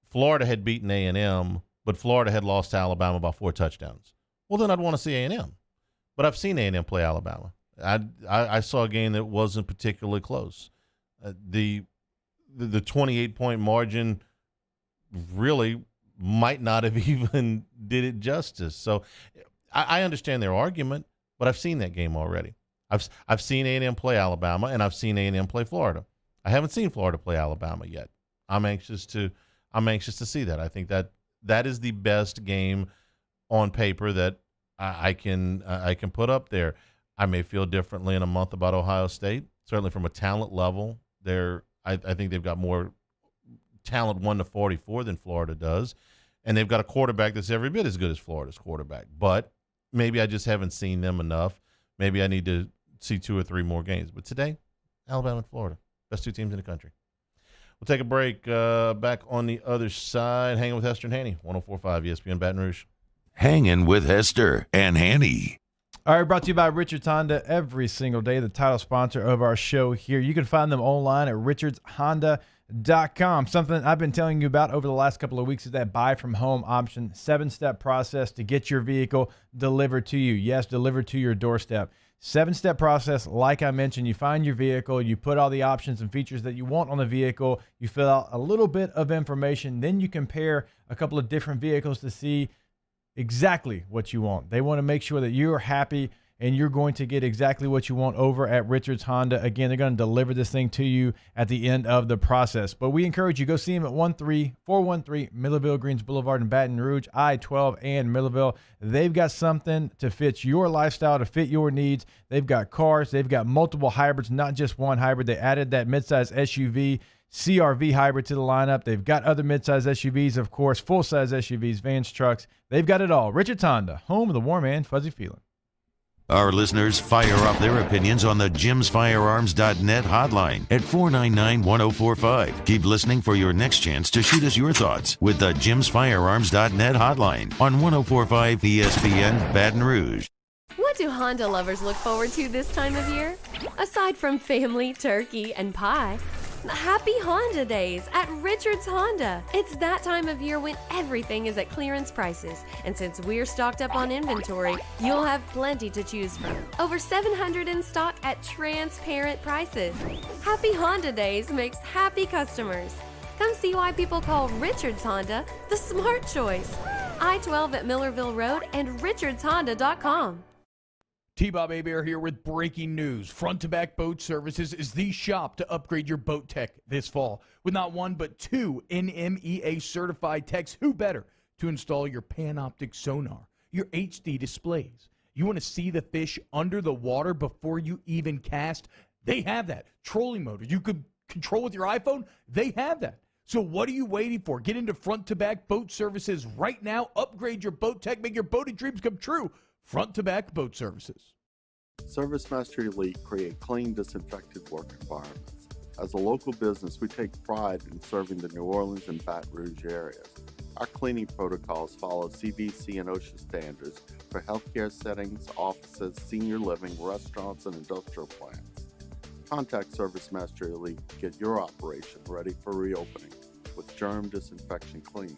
S2: Florida had beaten A&M, but Florida had lost to Alabama by 4 touchdowns. Well, then I'd want to see A&M. But I've seen A&M play Alabama. I saw a game that wasn't particularly close. The 28-point margin really might not have even did it justice. So I understand their argument, but I've seen that game already. I've seen A&M play Alabama, and I've seen A&M play Florida. I haven't seen Florida play Alabama yet. I'm anxious to see that. I think that is the best game on paper that I can put up there. I may feel differently in a month about Ohio State. Certainly from a talent level, I think they've got more talent 1 to 44 than Florida does, and they've got a quarterback that's every bit as good as Florida's quarterback. But maybe I just haven't seen them enough. Maybe I need to see 2 or 3 more games. But today, Alabama and Florida, best 2 teams in the country. We'll take a break. Back on the other side, hanging with Hester and Hanny, 104.5 ESPN Baton Rouge.
S1: Hanging with Hester and Hanny.
S3: All right, brought to you by Richards Honda every single day, the title sponsor of our show here. You can find them online at richardshonda.com. Something I've been telling you about over the last couple of weeks is that buy from home option, 7-step process to get your vehicle delivered to you. Yes, delivered to your doorstep. 7-step process, like I mentioned, you find your vehicle, you put all the options and features that you want on the vehicle, you fill out a little bit of information, then you compare a couple of different vehicles to see exactly what you want. They want to make sure that you're happy and you're going to get exactly what you want over at Richards Honda. Again, they're going to deliver this thing to you at the end of the process. But we encourage you, go see them at 13413 Millerville Greens Boulevard in Baton Rouge, I-12 and Millerville. They've got something to fit your lifestyle, to fit your needs. They've got cars. They've got multiple hybrids, not just one hybrid. They added that midsize SUV, CRV hybrid to the lineup. They've got other midsize SUVs, of course, full-size SUVs, vans, trucks. They've got it all. Richards Honda, home of the warm and fuzzy feeling.
S1: Our listeners fire off their opinions on the jimsfirearms.net hotline at 499-1045. Keep listening for your next chance to shoot us your thoughts with the jimsfirearms.net hotline on 104.5 ESPN Baton Rouge.
S4: What do Honda lovers look forward to this time of year? Aside from family, turkey, and pie, happy Honda Days at Richards Honda. It's that time of year when everything is at clearance prices. And since we're stocked up on inventory, you'll have plenty to choose from. Over 700 in stock at transparent prices. Happy Honda Days makes happy customers. Come see why people call Richards Honda the smart choice. I-12 at Millerville Road and richardshonda.com.
S5: T-Bob Hebert here with breaking news. Front to Back Boat Services is the shop to upgrade your boat tech this fall. With not 1 but 2 NMEA certified techs, who better to install your Panoptic sonar, your HD displays. You want to see the fish under the water before you even cast? They have that. Trolling motor you could control with your iPhone? They have that. So what are you waiting for? Get into Front to Back Boat Services right now. Upgrade your boat tech. Make your boating dreams come true. Front to Back Boat Services.
S6: ServiceMaster Elite create clean, disinfected work environments. As a local business, we take pride in serving the New Orleans and Baton Rouge areas. Our cleaning protocols follow CDC and OSHA standards for healthcare settings, offices, senior living, restaurants, and industrial plants. Contact ServiceMaster Elite to get your operation ready for reopening with germ disinfection cleaning.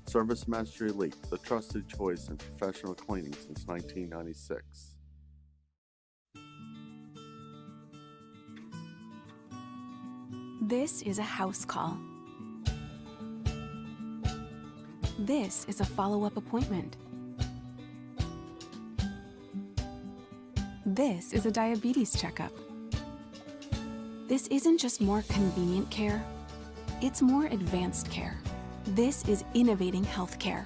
S6: ServiceMaster Elite, the trusted choice in professional cleaning since 1996.
S24: This is a house call. This is a follow-up appointment. This is a diabetes checkup. This isn't just more convenient care, it's more advanced care. This is innovating healthcare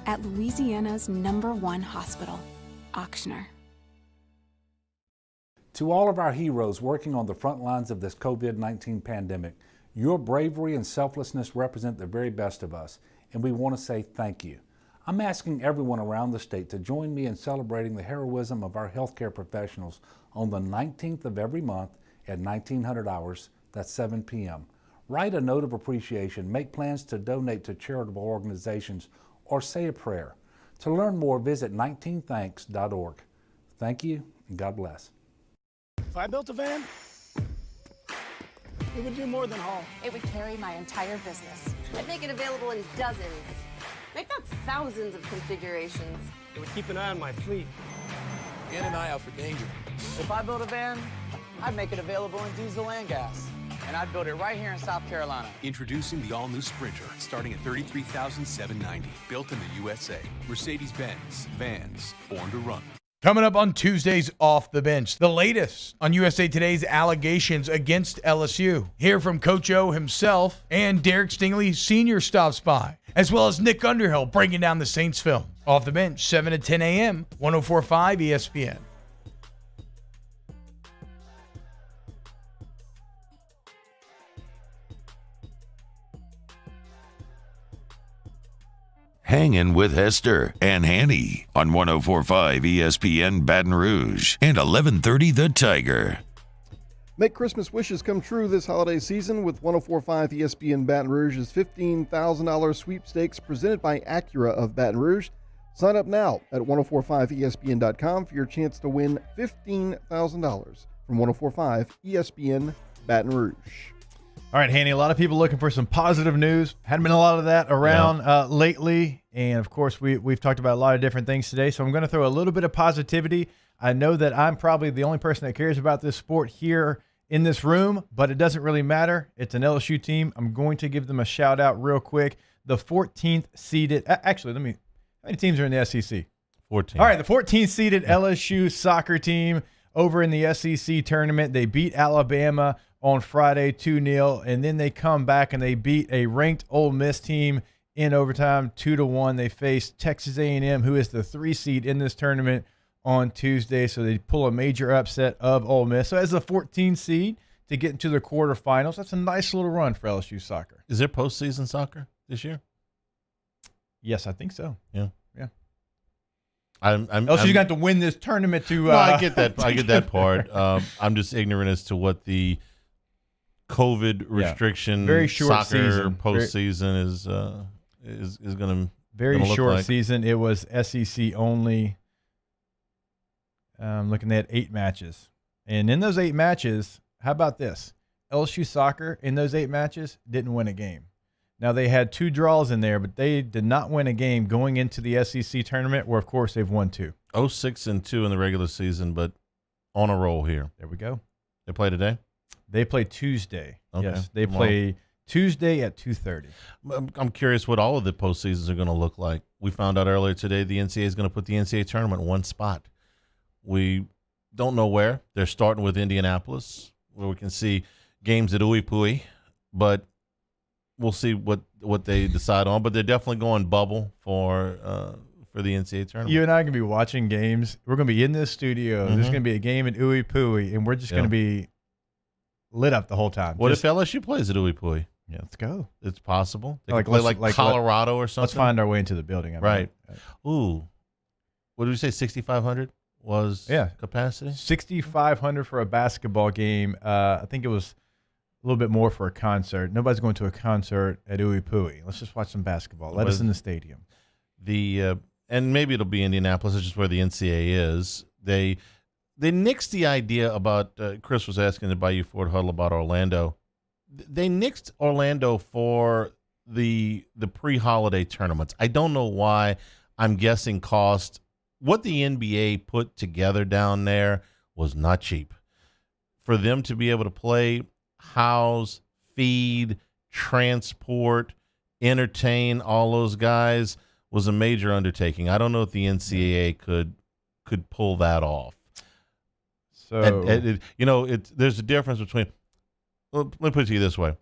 S24: at Louisiana's #1 hospital, Auctioner.
S7: To all of our heroes working on the front lines of this COVID-19 pandemic, your bravery and selflessness represent the very best of us, and we want to say thank you. I'm asking everyone around the state to join me in celebrating the heroism of our healthcare professionals on the 19th of every month at 1900 hours, that's 7 p.m. Write a note of appreciation, make plans to donate to charitable organizations, or say a prayer. To learn more, visit 19thanks.org. Thank you, and God bless.
S14: If I built a van, it would do more than haul.
S15: It would carry my entire business. I'd make it available in dozens, make not thousands of configurations.
S14: It would keep an eye on my fleet.
S16: And an eye out for danger.
S17: If I built a van, I'd make it available in diesel and gas. And I'd build it right here in South Carolina.
S18: Introducing the all-new Sprinter, starting at $33,790. Built in the USA. Mercedes-Benz. Vans. Born to run.
S5: Coming up on Tuesday's Off the Bench, the latest on USA Today's allegations against LSU. Hear from Coach O himself, and Derek Stingley Sr. stops by, as well as Nick Underhill breaking down the Saints film. Off the Bench, 7 to 10 a.m., 104.5 ESPN.
S1: Hangin with Hester and Hanny on 104.5 ESPN Baton Rouge and 1130 The Tiger.
S13: Make Christmas wishes come true this holiday season with 104.5 ESPN Baton Rouge's $15,000 sweepstakes presented by Acura of Baton Rouge. Sign up now at 1045ESPN.com for your chance to win $15,000 from 104.5 ESPN Baton Rouge.
S3: All right, Hanny, a lot of people looking for some positive news. Hadn't been a lot of that around lately. And, of course, we've talked about a lot of different things today. So I'm going to throw a little bit of positivity. I know that I'm probably the only person that cares about this sport here in this room, but it doesn't really matter. It's an LSU team. I'm going to give them a shout-out real quick. The 14th seeded – actually, how many teams are in the SEC?
S2: 14.
S3: All right, the 14th seeded LSU soccer team over in the SEC tournament. They beat Alabama on Friday 2-0, and then they come back and they beat a ranked Ole Miss team in overtime 2-1. They faced Texas A&M, who is the 3 seed in this tournament, on Tuesday, so they pull a major upset of Ole Miss. So as a 14 seed to get into the quarterfinals, that's a nice little run for LSU soccer.
S2: Is there postseason soccer this year?
S3: Yes, I think so.
S2: Yeah.
S3: LSU's got to win this tournament to.
S2: No, I get that. I get that part. I'm just ignorant as to what the COVID restriction
S3: very short
S2: soccer
S3: season.
S2: postseason is going to
S3: very
S2: look
S3: short
S2: like.
S3: season. It was SEC only. Looking at 8 matches, and in those 8 matches, how about this? LSU soccer in those 8 matches didn't win a game. Now, they had 2 draws in there, but they did not win a game going into the SEC tournament, where, of course, they've won 2.
S2: 0-6-2 in the regular season, but on a roll here.
S3: There we go.
S2: They play today?
S3: They play Tuesday.
S2: Okay.
S3: Yes, they play Tuesday at 2:30.
S2: I'm curious what all of the postseasons are going to look like. We found out earlier today the NCAA is going to put the NCAA tournament in one spot. We don't know where. They're starting with Indianapolis, where we can see games at Uipui, but we'll see what they decide on. But they're definitely going bubble for the NCAA tournament.
S3: You and I are going to be watching games. We're going to be in this studio. There's going to be a game at Uipui, and we're just going to be lit up the whole time.
S2: What if LSU plays at Uipui?
S3: Yeah, let's go.
S2: It's possible. They could play like Colorado or something.
S3: Let's find our way into the building.
S2: Right. Ooh. What did we say, 6,500 was capacity?
S3: 6,500 for a basketball game. I think it was a little bit more for a concert. Nobody's going to a concert at Uipui. Let's just watch some basketball. Let us in the stadium.
S2: And maybe it'll be Indianapolis. It's just where the NCAA is. They nixed the idea about Chris was asking the Bayou Ford Huddle about Orlando. They nixed Orlando for the pre-holiday tournaments. I don't know why. I'm guessing cost. What the NBA put together down there was not cheap. For them to be able to play, house, feed, transport, entertain all those guys was a major undertaking. I don't know if the NCAA could pull that off.
S3: So
S2: there's a difference between. Let me put it to you this way: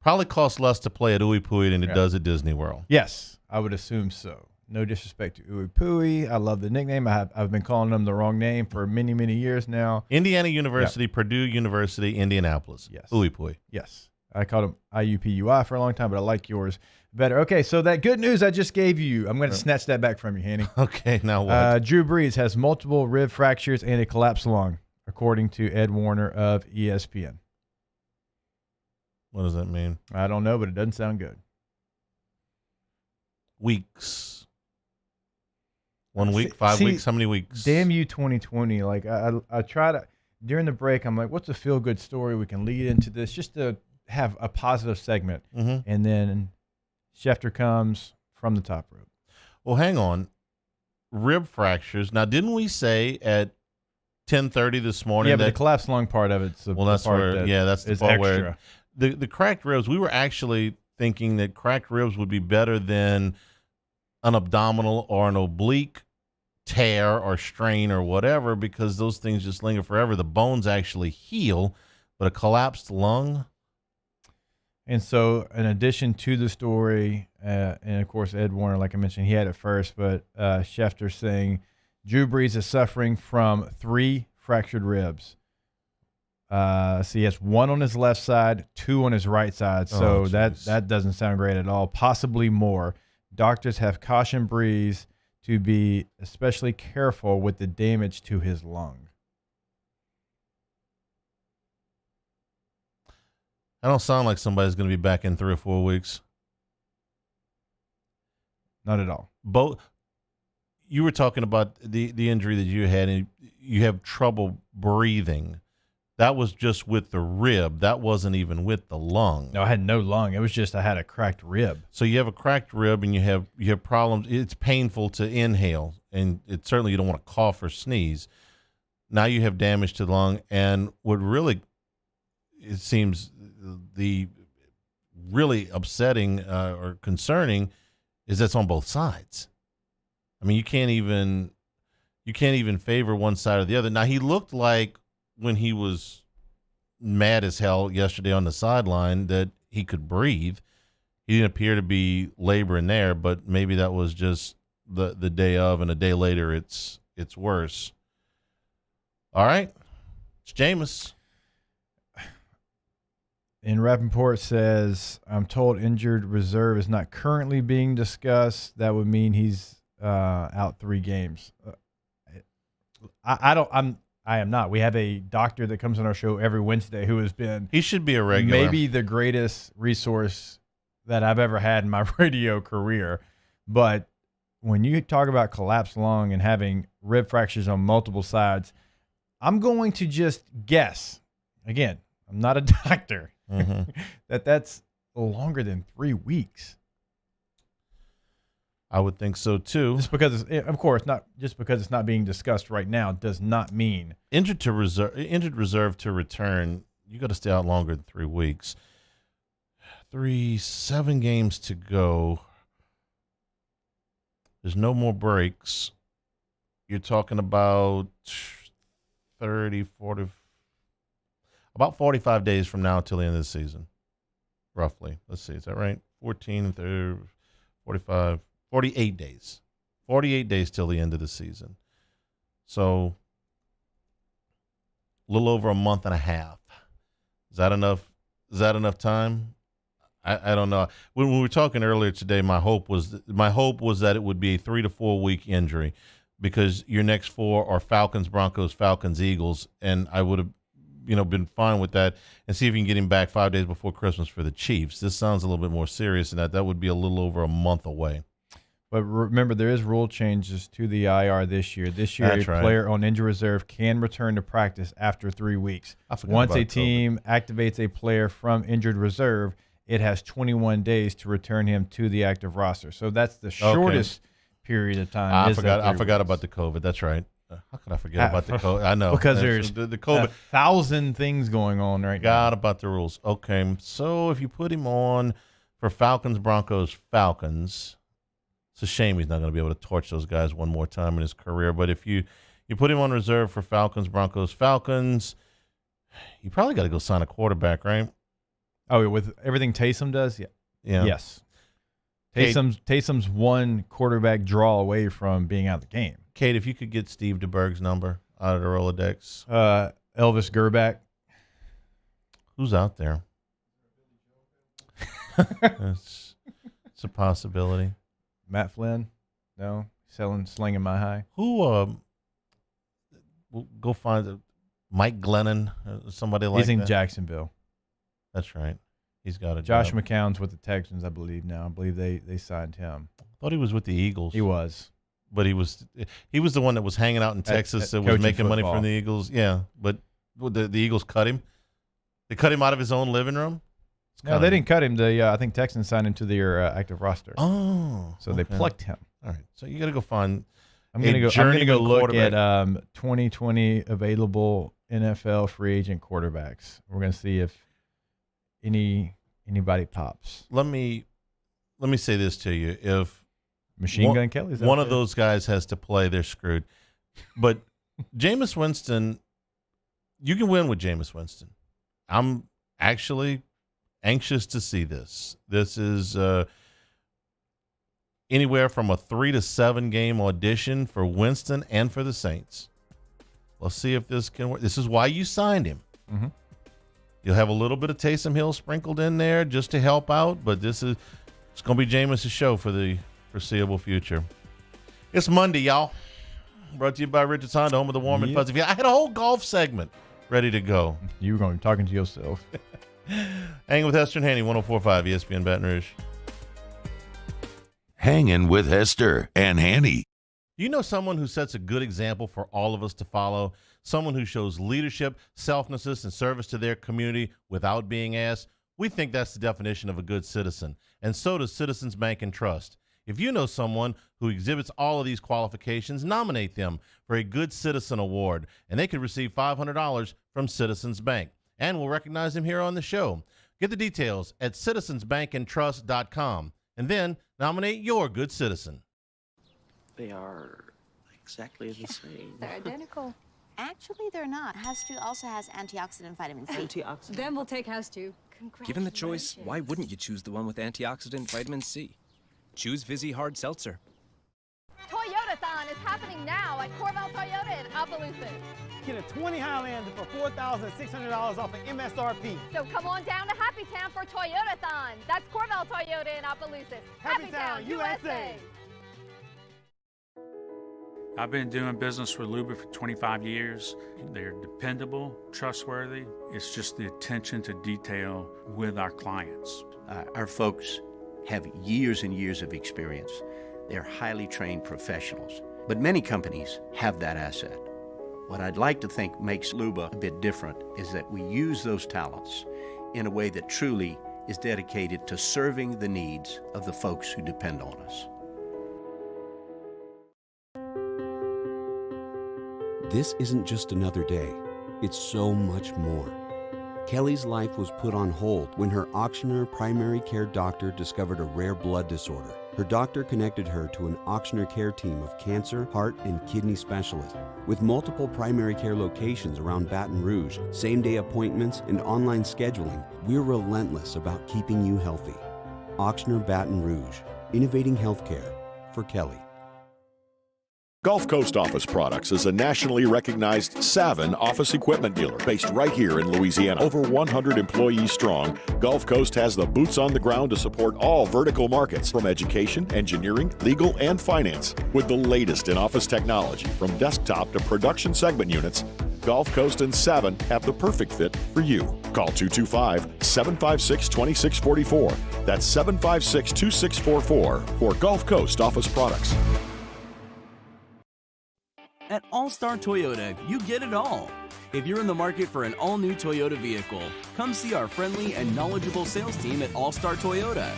S2: probably costs less to play at Uipui than it does at Disney World.
S3: Yes, I would assume so. No disrespect to Ooey Pooey. I love the nickname. I've been calling them the wrong name for many, many years now.
S2: Indiana University, Purdue University, Indianapolis.
S3: Yes.
S2: Ooey Pooey.
S3: Yes. I called him IUPUI for a long time, but I like yours better. Okay, so that good news I just gave you, I'm going to snatch that back from you, Hanny.
S2: Okay, now what?
S3: Drew Brees has multiple rib fractures and a collapsed lung, according to Ed Warner of ESPN.
S2: What does that mean?
S3: I don't know, but it doesn't sound good.
S2: Weeks. 1 week, 5 weeks, how many weeks?
S3: Damn you, 2020. Like, I try to, during the break, I'm like, what's a feel-good story we can lead into this just to have a positive segment.
S2: Mm-hmm.
S3: And then Schefter comes from the top rope.
S2: Well, hang on. Rib fractures. Now, didn't we say at 10:30 this morning?
S3: Yeah, but the collapsed lung part of it's
S2: well, that's
S3: part
S2: where. That's the part
S3: extra.
S2: where the cracked ribs. We were actually thinking that cracked ribs would be better than an abdominal or an oblique tear or strain or whatever, because those things just linger forever. The bones actually heal, but a collapsed lung.
S3: And so, in addition to the story, and of course, Ed Warner, like I mentioned, he had it first, but Schefter saying Drew Brees is suffering from 3 fractured ribs. So he has 1 on his left side, 2 on his right side. So that doesn't sound great at all. Possibly more. Doctors have cautioned Brees to be especially careful with the damage to his lung.
S2: I don't sound like somebody's going to be back in 3 or 4 weeks.
S3: Not at all.
S2: Both. You were talking about the injury that you had, and you have trouble breathing. That was just with the rib. That wasn't even with the lung.
S3: No, I had no lung. It was just I had a cracked rib.
S2: So you have a cracked rib, and you have problems. It's painful to inhale, and it certainly you don't want to cough or sneeze. Now you have damage to the lung, and what really it seems the really upsetting or concerning is that's on both sides. I mean, you can't even favor one side or the other. Now he looked like when he was mad as hell yesterday on the sideline that he could breathe. He didn't appear to be laboring there, but maybe that was just the day of, and a day later it's worse. All right, it's Jameis.
S3: And Rappaport says, I'm told injured reserve is not currently being discussed. That would mean he's out 3 games. I am not. We have a doctor that comes on our show every Wednesday who has been.
S2: He should be a regular.
S3: Maybe the greatest resource that I've ever had in my radio career. But when you talk about collapsed lung and having rib fractures on multiple sides, I'm going to just guess. Again, I'm not a doctor.
S2: Mm-hmm.
S3: that's longer than 3 weeks.
S2: I would think so too.
S3: Just because, of course, not just because it's not being discussed right now does not mean
S2: injured reserve to return. You got to stay out longer than 3 weeks. 7 games to go. There's no more breaks. You're talking about 30, 40, about 45 days from now till the end of the season, roughly. Let's see, is that right? 14, 30, 45. 48 days. 48 days till the end of the season. So a little over a month and a half. Is that enough? Is that enough time? I don't know. When we were talking earlier today, my hope was that it would be a 3 to 4 week injury, because your next 4 are Falcons, Broncos, Falcons, Eagles, and I would have been fine with that, and see if you can get him back 5 days before Christmas for the Chiefs. This sounds a little bit more serious than that. That would be a little over a month away.
S3: But remember, there is rule changes to the IR this year. This year,
S2: That's
S3: a
S2: right.
S3: player on injured reserve can return to practice after 3 weeks. Once a team activates a player from injured reserve, it has 21 days to return him to the active roster. So that's the shortest period of time.
S2: I forgot about the COVID. That's right. How could I forget about the COVID? I know.
S3: Because there's
S2: the COVID.
S3: 1,000 things going on right now.
S2: Forgot about the rules. Okay, so if you put him on for Falcons, Broncos, Falcons, it's a shame he's not going to be able to torch those guys one more time in his career. But if you put him on reserve for Falcons, Broncos, Falcons, you probably got to go sign a quarterback, right?
S3: Oh, with everything Taysom does? Yeah.
S2: Yeah.
S3: Yes. Taysom's one quarterback draw away from being out of the game.
S2: Kate, if you could get Steve DeBerg's number out of the Rolodex.
S3: Elvis Gerback.
S2: Who's out there? It's a possibility.
S3: Matt Flynn? No. Slinging my high.
S2: Who, we'll go find Mike Glennon, somebody like that.
S3: He's in Jacksonville.
S2: That's right. He's got a
S3: Josh
S2: job.
S3: McCown's with the Texans, I believe now. I believe they signed him.
S2: I thought he was with the Eagles.
S3: He was.
S2: But he was the one that was hanging out in Texas that was making money from the Eagles. Yeah, but the Eagles cut him. They cut him out of his own living room.
S3: No, they didn't cut him. I think Texans signed him to their active roster.
S2: Oh,
S3: so they plucked him.
S2: All right, so you got to go find.
S3: I'm gonna go look at 2020 available NFL free agent quarterbacks. We're gonna see if anybody pops.
S2: Let me say this to you: if
S3: Machine Gun Kelly's
S2: one of those guys has to play, they're screwed. But Jameis Winston, you can win with Jameis Winston. I'm actually anxious to see this. This is anywhere from a 3 to 7 game audition for Winston and for the Saints. Let's see if this can work. This is why you signed him.
S3: Mm-hmm.
S2: You'll have a little bit of Taysom Hill sprinkled in there just to help out, but it's going to be Jameis' show for the foreseeable future. It's Monday, y'all. Brought to you by Richard's Honda, home of the warm and fuzzy. I had a whole golf segment ready to go.
S3: You were going to be talking to yourself.
S2: Hanging with Hester and Hanny, 104.5 ESPN Baton Rouge.
S1: Hangin' with Hester and Hanny.
S2: You know someone who sets a good example for all of us to follow? Someone who shows leadership, selflessness, and service to their community without being asked? We think that's the definition of a good citizen, and so does Citizens Bank and Trust. If you know someone who exhibits all of these qualifications, nominate them for a Good Citizen Award, and they could receive $500 from Citizens Bank. And we'll recognize them here on the show. Get the details at citizensbankandtrust.com, and then nominate your good citizen.
S10: They are exactly the same.
S11: They're identical. Actually, they're not. Hester also has antioxidant vitamin C.
S10: Antioxidant?
S11: Then we'll take Hester.
S12: Given the choice, why wouldn't you choose the one with antioxidant vitamin C? Choose Vizzy Hard Seltzer.
S19: Toyotathon is happening now at Corval Toyota in Opelousas.
S14: Get a 20 Highlander for $4,600 off of MSRP.
S19: So come on down to Happy Town for Toyotathon. That's Corval Toyota in Opelousas.
S14: Happy Town, USA.
S25: I've been doing business with Luba for 25 years. They're dependable, trustworthy. It's just the attention to detail with our clients.
S26: Our folks have years and years of experience. They're highly trained professionals, but many companies have that asset. What I'd like to think makes Luba a bit different is that we use those talents in a way that truly is dedicated to serving the needs of the folks who depend on us.
S27: This isn't just another day. It's so much more. Kelly's life was put on hold when her Auctioner primary care doctor discovered a rare blood disorder. Her doctor connected her to an Auctioner care team of cancer, heart, and kidney specialists. With multiple primary care locations around Baton Rouge, same-day appointments, and online scheduling, we're relentless about keeping you healthy. Auctioner Baton Rouge, innovating healthcare for Kelly.
S20: Gulf Coast Office Products is a nationally recognized Savin office equipment dealer based right here in Louisiana. Over 100 employees strong, Gulf Coast has the boots on the ground to support all vertical markets, from education, engineering, legal, and finance. With the latest in office technology, from desktop to production segment units, Gulf Coast and Savin have the perfect fit for you. Call 225-756-2644. That's 756-2644 for Gulf Coast Office Products.
S21: At All-Star Toyota, you get it all. If you're in the market for an all-new Toyota vehicle, come see our friendly and knowledgeable sales team at All-Star Toyota.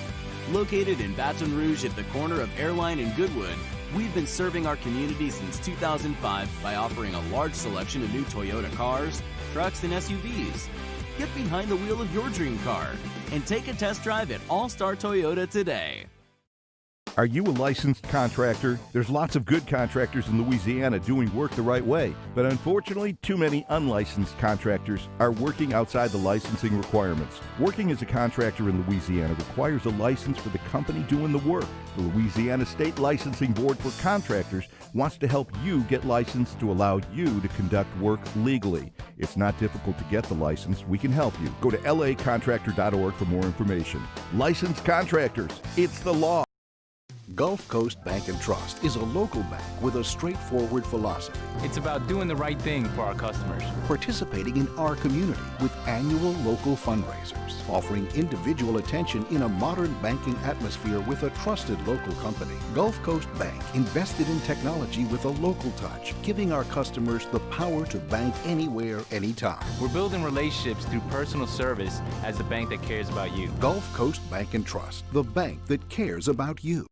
S21: Located in Baton Rouge at the corner of Airline and Goodwood, we've been serving our community since 2005 by offering a large selection of new Toyota cars, trucks, and SUVs. Get behind the wheel of your dream car and take a test drive at All-Star Toyota today.
S4: Are you a licensed contractor? There's lots of good contractors in Louisiana doing work the right way, but unfortunately, too many unlicensed contractors are working outside the licensing requirements. Working as a contractor in Louisiana requires a license for the company doing the work. The Louisiana State Licensing Board for Contractors wants to help you get licensed to allow you to conduct work legally. It's not difficult to get the license. We can help you. Go to lacontractor.org for more information. Licensed contractors, it's the law.
S6: Gulf Coast Bank and Trust is a local bank with a straightforward philosophy.
S8: It's about doing the right thing for our customers.
S6: Participating in our community with annual local fundraisers. Offering individual attention in a modern banking atmosphere with a trusted local company. Gulf Coast Bank invested in technology with a local touch, giving our customers the power to bank anywhere, anytime.
S8: We're building relationships through personal service as the bank that cares about you.
S6: Gulf Coast Bank and Trust, the bank that cares about you.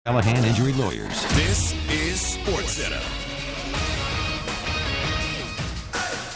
S1: Callahan Injury Lawyers.
S9: This is SportsCenter.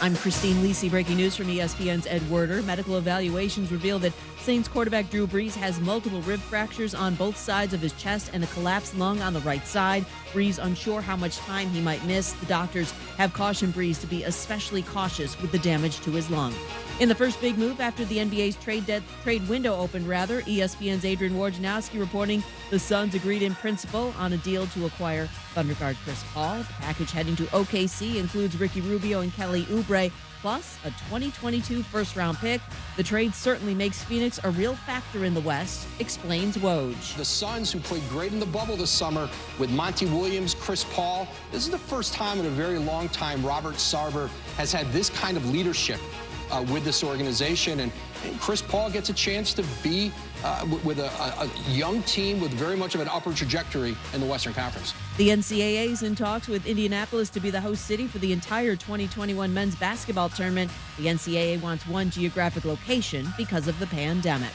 S22: I'm Christine Lisi. Breaking news from ESPN's Ed Werder. Medical evaluations reveal that Saints quarterback Drew Brees has multiple rib fractures on both sides of his chest and a collapsed lung on the right side. Brees unsure how much time he might miss. The doctors have cautioned Brees to be especially cautious with the damage to his lung. In the first big move after the NBA's trade window opened, ESPN's Adrian Wojnarowski reporting the Suns agreed in principle on a deal to acquire Thunder guard Chris Paul. The package heading to OKC includes Ricky Rubio and Kelly Oubre, plus a 2022 first-round pick. The trade certainly makes Phoenix a real factor in the West, explains Woj.
S23: The Suns, who played great in the bubble this summer with Monty Williams, Chris Paul, this is the first time in a very long time Robert Sarver has had this kind of leadership with this organization, and Chris Paul gets a chance to be with a young team with very much of an upward trajectory in the Western Conference.
S22: The NCAA is in talks with Indianapolis to be the host city for the entire 2021 men's basketball tournament. The NCAA wants one geographic location because of the pandemic.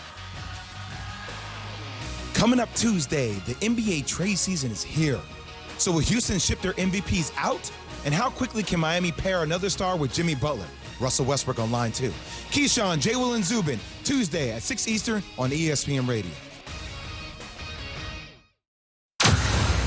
S24: Coming up Tuesday, the NBA trade season is here. So will Houston ship their MVPs out? And how quickly can Miami pair another star with Jimmy Butler? Russell Westbrook on line 2. Keyshawn, J. Will, and Zubin, Tuesday at 6 Eastern on ESPN Radio.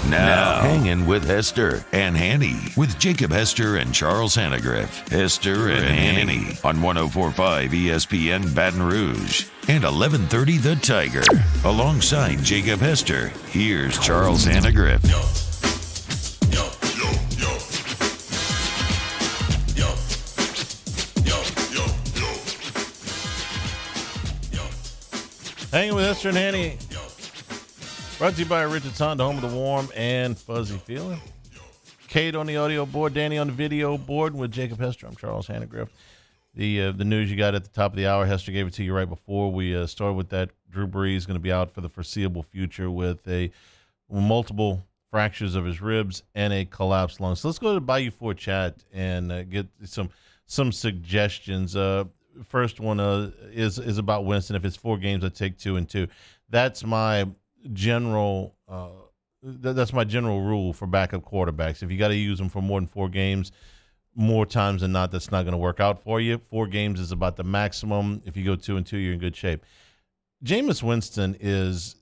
S1: Now, Hangin with Hester and Hanny with Jacob Hester and Charles Hannegriff. Hester and Hanny on 104.5 ESPN Baton Rouge and 1130 The Tiger. Alongside Jacob Hester, here's Charles Hannegriff.
S2: Hanging with Hester and Hanny. Brought to you by Richard's Honda, home of the warm and fuzzy feeling. Kate on the audio board, Danny on the video board with Jacob Hester. I'm Charles Hannegriff. The news you got at the top of the hour, Hester gave it to you right before we started with that. Drew Brees going to be out for the foreseeable future with multiple fractures of his ribs and a collapsed lung. So let's go to Bayou Ford Chat and get some suggestions. First one is about Winston. If it's 4 games, I take 2 and 2. That's my general rule for backup quarterbacks. If you got to use them for more than 4 games, more times than not, that's not going to work out for you. 4 games is about the maximum. If you go 2 and 2, you're in good shape. Jameis Winston is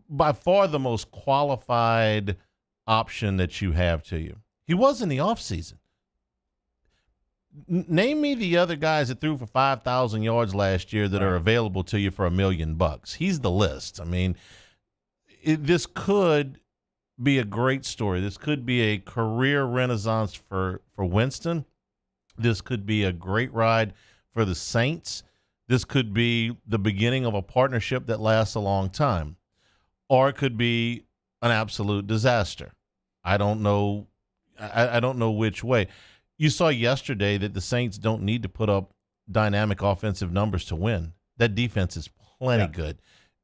S2: by far the most qualified option that you have to you. He was in the offseason. Name me the other guys that threw for 5,000 yards last year that are available to you for $1 million. He's the list. I mean, this could be a great story. This could be a career renaissance for Winston. This could be a great ride for the Saints. This could be the beginning of a partnership that lasts a long time. Or it could be an absolute disaster. I don't know. I don't know which way. You saw yesterday that the Saints don't need to put up dynamic offensive numbers to win. That defense is plenty good,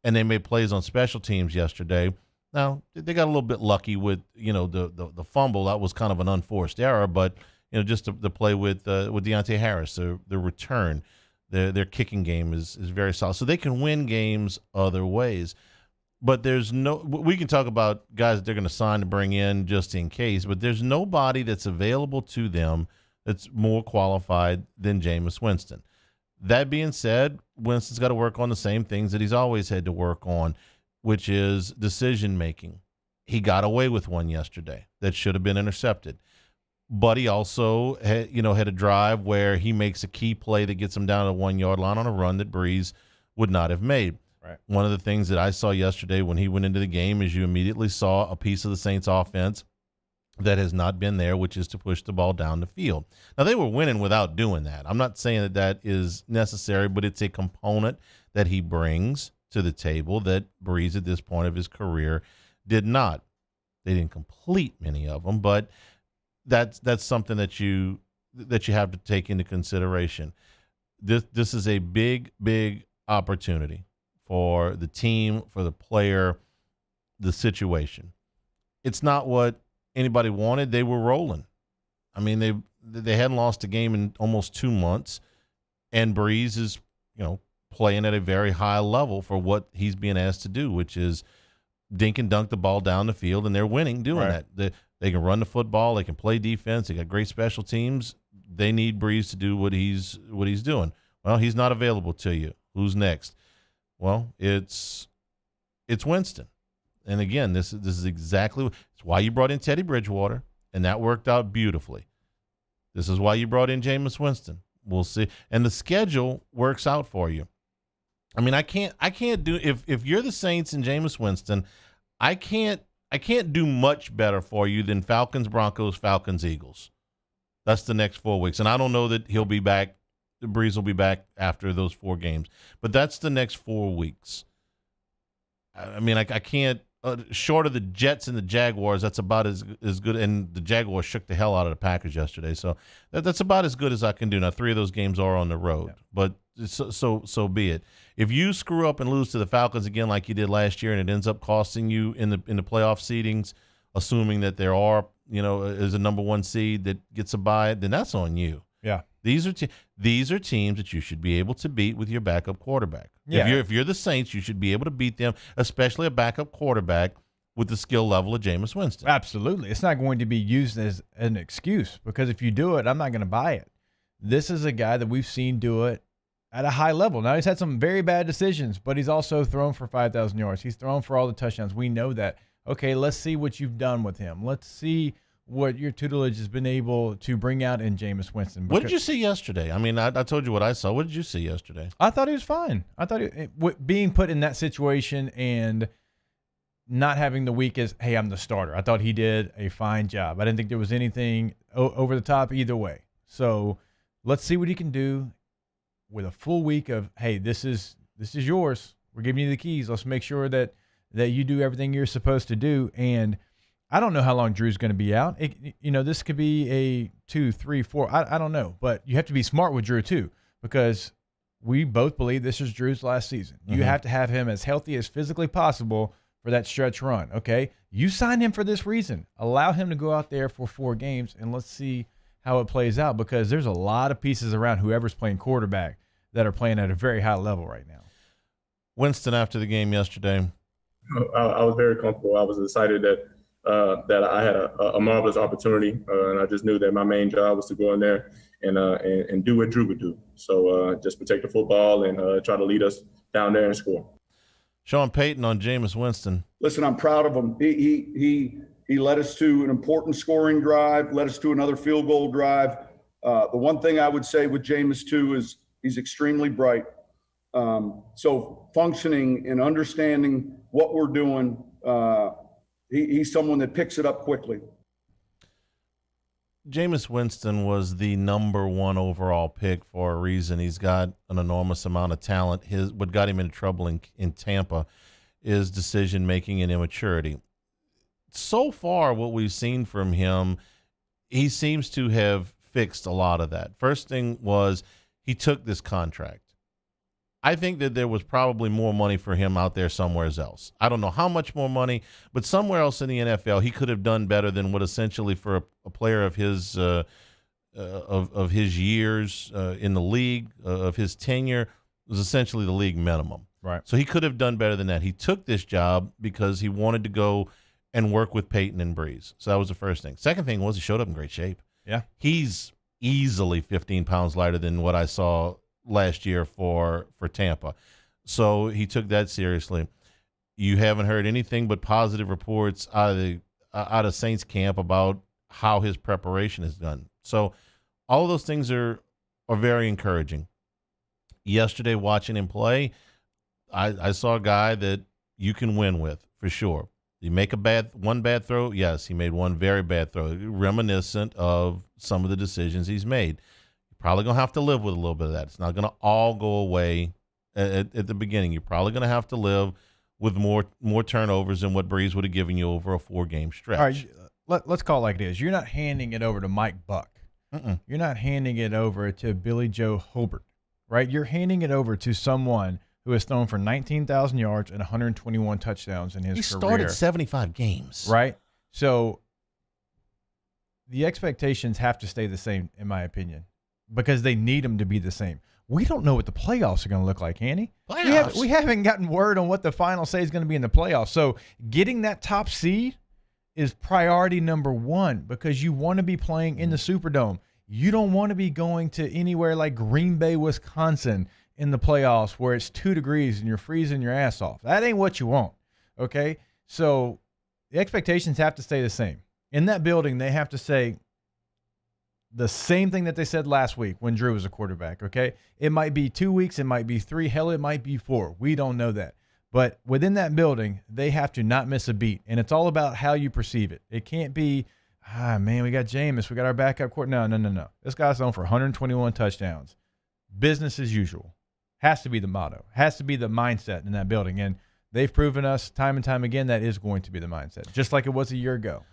S2: and they made plays on special teams yesterday. Now they got a little bit lucky with the fumble. That was kind of an unforced error, but just the play with Deontay Harris, the return, their kicking game is very solid, so they can win games other ways. But we can talk about guys that they're going to sign to bring in just in case, but there's nobody that's available to them that's more qualified than Jameis Winston. That being said, Winston's got to work on the same things that he's always had to work on, which is decision-making. He got away with one yesterday that should have been intercepted. But he also had a drive where he makes a key play that gets him down to the 1 yard line on a run that Brees would not have made.
S3: Right.
S2: One of the things that I saw yesterday when he went into the game is you immediately saw a piece of the Saints offense that has not been there, which is to push the ball down the field. Now, they were winning without doing that. I'm not saying that is necessary, but it's a component that he brings to the table that Brees at this point of his career did not. They didn't complete many of them, but that's something that you have to take into consideration. This is a big opportunity for the team, for the player, the situation. It's not what anybody wanted. They were rolling. I mean, they hadn't lost a game in almost 2 months, and Brees is, playing at a very high level for what he's being asked to do, which is dink and dunk the ball down the field, and they're winning doing
S3: Right.
S2: that. They can run the football. They can play defense. They got great special teams. They need Brees to do what he's doing. Well, he's not available to you. Who's next? Well, it's Winston. And again, this is exactly it's why you brought in Teddy Bridgewater, and that worked out beautifully. This is why you brought in Jameis Winston. We'll see. And the schedule works out for you. I mean, I can't do if you're the Saints and Jameis Winston, I can't do much better for you than Falcons, Broncos, Falcons, Eagles. That's the next 4 weeks. And I don't know that he'll be back. Brees will be back after those 4 games. But that's the next 4 weeks. I mean, I can't short of the Jets and the Jaguars, that's about as good. And the Jaguars shook the hell out of the Packers yesterday. So that's about as good as I can do. Now, 3 of those games are on the road. Yeah. But so be it. If you screw up and lose to the Falcons again like you did last year and it ends up costing you in the playoff seedings, assuming that there are, is a number 1 seed that gets a bye, then that's on you.
S3: Yeah.
S2: These are teams that you should be able to beat with your backup quarterback.
S3: Yeah.
S2: If you're the Saints, you should be able to beat them, especially a backup quarterback with the skill level of Jameis Winston.
S3: Absolutely. It's not going to be used as an excuse because if you do it, I'm not going to buy it. This is a guy that we've seen do it at a high level. Now, he's had some very bad decisions, but he's also thrown for 5,000 yards. He's thrown for all the touchdowns. We know that. Okay, let's see what you've done with him. Let's see what your tutelage has been able to bring out in Jameis Winston.
S2: What did you see yesterday? I mean, I told you what I saw. What did you see yesterday?
S3: I thought he was fine. I thought being put in that situation and not having the week as, hey, I'm the starter. I thought he did a fine job. I didn't think there was anything over the top either way. So let's see what he can do with a full week of, hey, this is yours. We're giving you the keys. Let's make sure that you do everything you're supposed to do. And I don't know how long Drew's going to be out. This could be a 2, 3, 4. I don't know. But you have to be smart with Drew, too, because we both believe this is Drew's last season. Mm-hmm. You have to have him as healthy as physically possible for that stretch run, okay? You signed him for this reason. Allow him to go out there for 4 games, and let's see how it plays out because there's a lot of pieces around whoever's playing quarterback that are playing at a very high level right now.
S2: Winston, after the game yesterday.
S5: I was very comfortable. I was excited that I had a marvelous opportunity, and I just knew that my main job was to go in there and do what Drew would do. So just protect the football and try to lead us down there and score.
S2: Sean Payton on Jameis Winston.
S7: Listen, I'm proud of him. He led us to an important scoring drive, led us to another field goal drive. The one thing I would say with Jameis, too, is he's extremely bright. So functioning and understanding what we're doing, he's someone that picks it up quickly.
S2: Jameis Winston was the number 1 overall pick for a reason. He's got an enormous amount of talent. What got him into trouble in Tampa is decision-making and immaturity. So far, what we've seen from him, he seems to have fixed a lot of that. First thing was he took this contract. I think that there was probably more money for him out there somewhere else. I don't know how much more money, but somewhere else in the NFL, he could have done better than what essentially for a player of his years in the league, of his tenure, was essentially the league minimum.
S3: Right.
S2: So he could have done better than that. He took this job because he wanted to go and work with Payton and Brees. So that was the first thing. Second thing was he showed up in great shape.
S3: Yeah.
S2: He's easily 15 pounds lighter than what I saw last year for Tampa. So he took that seriously. You haven't heard anything but positive reports out of Saints camp about how his preparation is done. So all of those things are very encouraging. Yesterday, watching him play, I saw a guy that you can win with for sure. You make one bad throw? Yes, he made one very bad throw, reminiscent of some of the decisions he's made. You're probably going to have to live with a little bit of that. It's not going to all go away at the beginning. You're probably going to have to live with more turnovers than what Brees would have given you over a 4-game stretch.
S3: All right, let's call it like it is. You're not handing it over to Mike Buck. You're not handing it over to Billy Joe Hobart, right? You're handing it over to someone who has thrown for 19,000 yards and 121 touchdowns in his career.
S2: He started 75 games.
S3: Right? So the expectations have to stay the same, in my opinion, because they need them to be the same. We don't know what the playoffs are going to look like, Hanny. We haven't gotten word on what the final say is going to be in the playoffs. So getting that top seed is priority number one because you want to be playing in the Superdome. You don't want to be going to anywhere like Green Bay, Wisconsin in the playoffs where it's 2 degrees and you're freezing your ass off. That ain't what you want, okay? So the expectations have to stay the same. In that building, they have to say the same thing that they said last week when Drew was a quarterback, okay? It might be 2 weeks, it might be 3, hell, it might be 4. We don't know that. But within that building, they have to not miss a beat, and it's all about how you perceive it. It can't be, man, we got Jameis, we got our backup quarterback. No. This guy's on for 121 touchdowns. Business as usual. Has to be the motto. Has to be the mindset in that building. And they've proven us time and time again that is going to be the mindset, just like it was a year ago.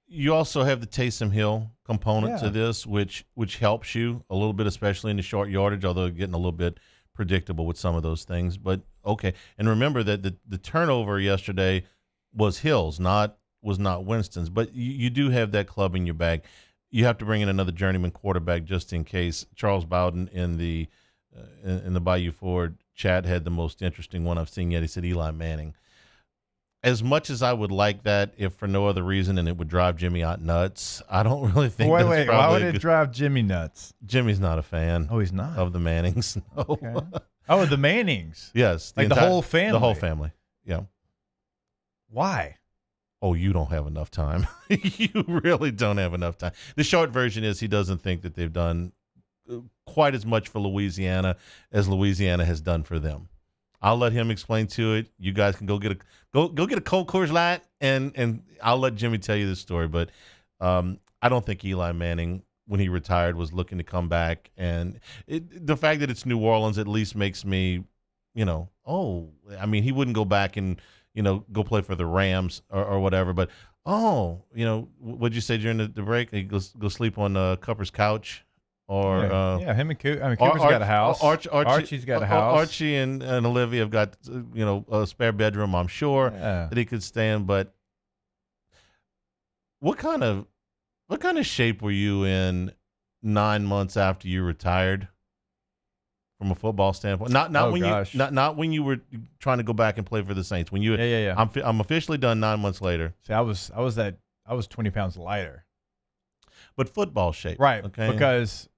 S2: You also have the Taysom Hill component to this, which helps you a little bit, especially in the short yardage, although getting a little bit predictable with some of those things. But, okay. And remember that the turnover yesterday was Hill's, was not Winston's. But you do have that club in your bag. You have to bring in another journeyman quarterback just in case. Charles Bowden in the Bayou Ford chat had the most interesting one I've seen yet. He said Eli Manning. As much as I would like that, if for no other reason, and it would drive Jimmy out nuts, I don't really think that's
S3: wait. Why would it drive Jimmy nuts?
S2: Jimmy's not a fan.
S3: Oh, he's not?
S2: Of the Mannings. No.
S3: Okay. Oh, the Mannings.
S2: Yes.
S3: The whole family.
S2: The whole family, yeah.
S3: Why?
S2: Oh, you don't have enough time. You really don't have enough time. The short version is he doesn't think that they've done quite as much for Louisiana as Louisiana has done for them. I'll let him explain to it. You guys can go get a Cold Coors Light, and I'll let Jimmy tell you the story. But I don't think Eli Manning, when he retired, was looking to come back. And the fact that it's New Orleans at least makes me, he wouldn't go back and, go play for the Rams or whatever. But, what'd you say during the break? He go sleep on Cupper's couch? Or
S3: him and Cooper's got a house. Archie's got a house.
S2: Archie and Olivia have got a spare bedroom, I'm sure, that he could stay in. But what kind of shape were you in 9 months after you retired, from a football standpoint? Not when you were trying to go back and play for the Saints. When you I'm officially done 9 months later.
S3: See, I was 20 pounds lighter.
S2: But football shape,
S3: right?
S2: Okay,
S3: because.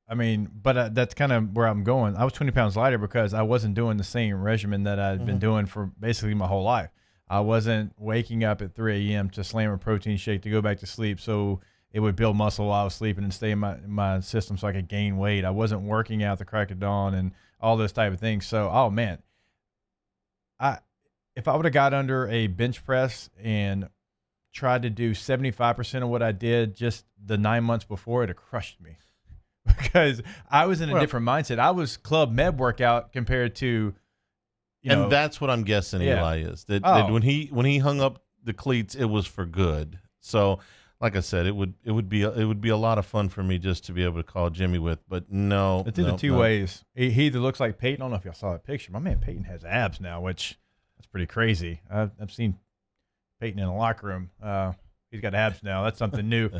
S3: But that's kind of where I'm going. I was 20 pounds lighter because I wasn't doing the same regimen that I'd been doing for basically my whole life. I wasn't waking up at 3 a.m. to slam a protein shake to go back to sleep so it would build muscle while I was sleeping and stay in my system so I could gain weight. I wasn't working out the crack of dawn and all those type of things. So, oh, man, if I would have got under a bench press and tried to do 75% of what I did just the 9 months before, it would have crushed me. Because I was in a different mindset. I was Club Med workout compared to,
S2: and that's what I'm guessing Eli is. That when he hung up the cleats, it was for good. So, like I said, it would be a lot of fun for me just to be able to call Jimmy with. But no,
S3: it's either two ways. He either looks like Payton. I don't know if y'all saw that picture. My man Payton has abs now, which that's pretty crazy. I've seen Payton in the locker room. He's got abs now. That's something new.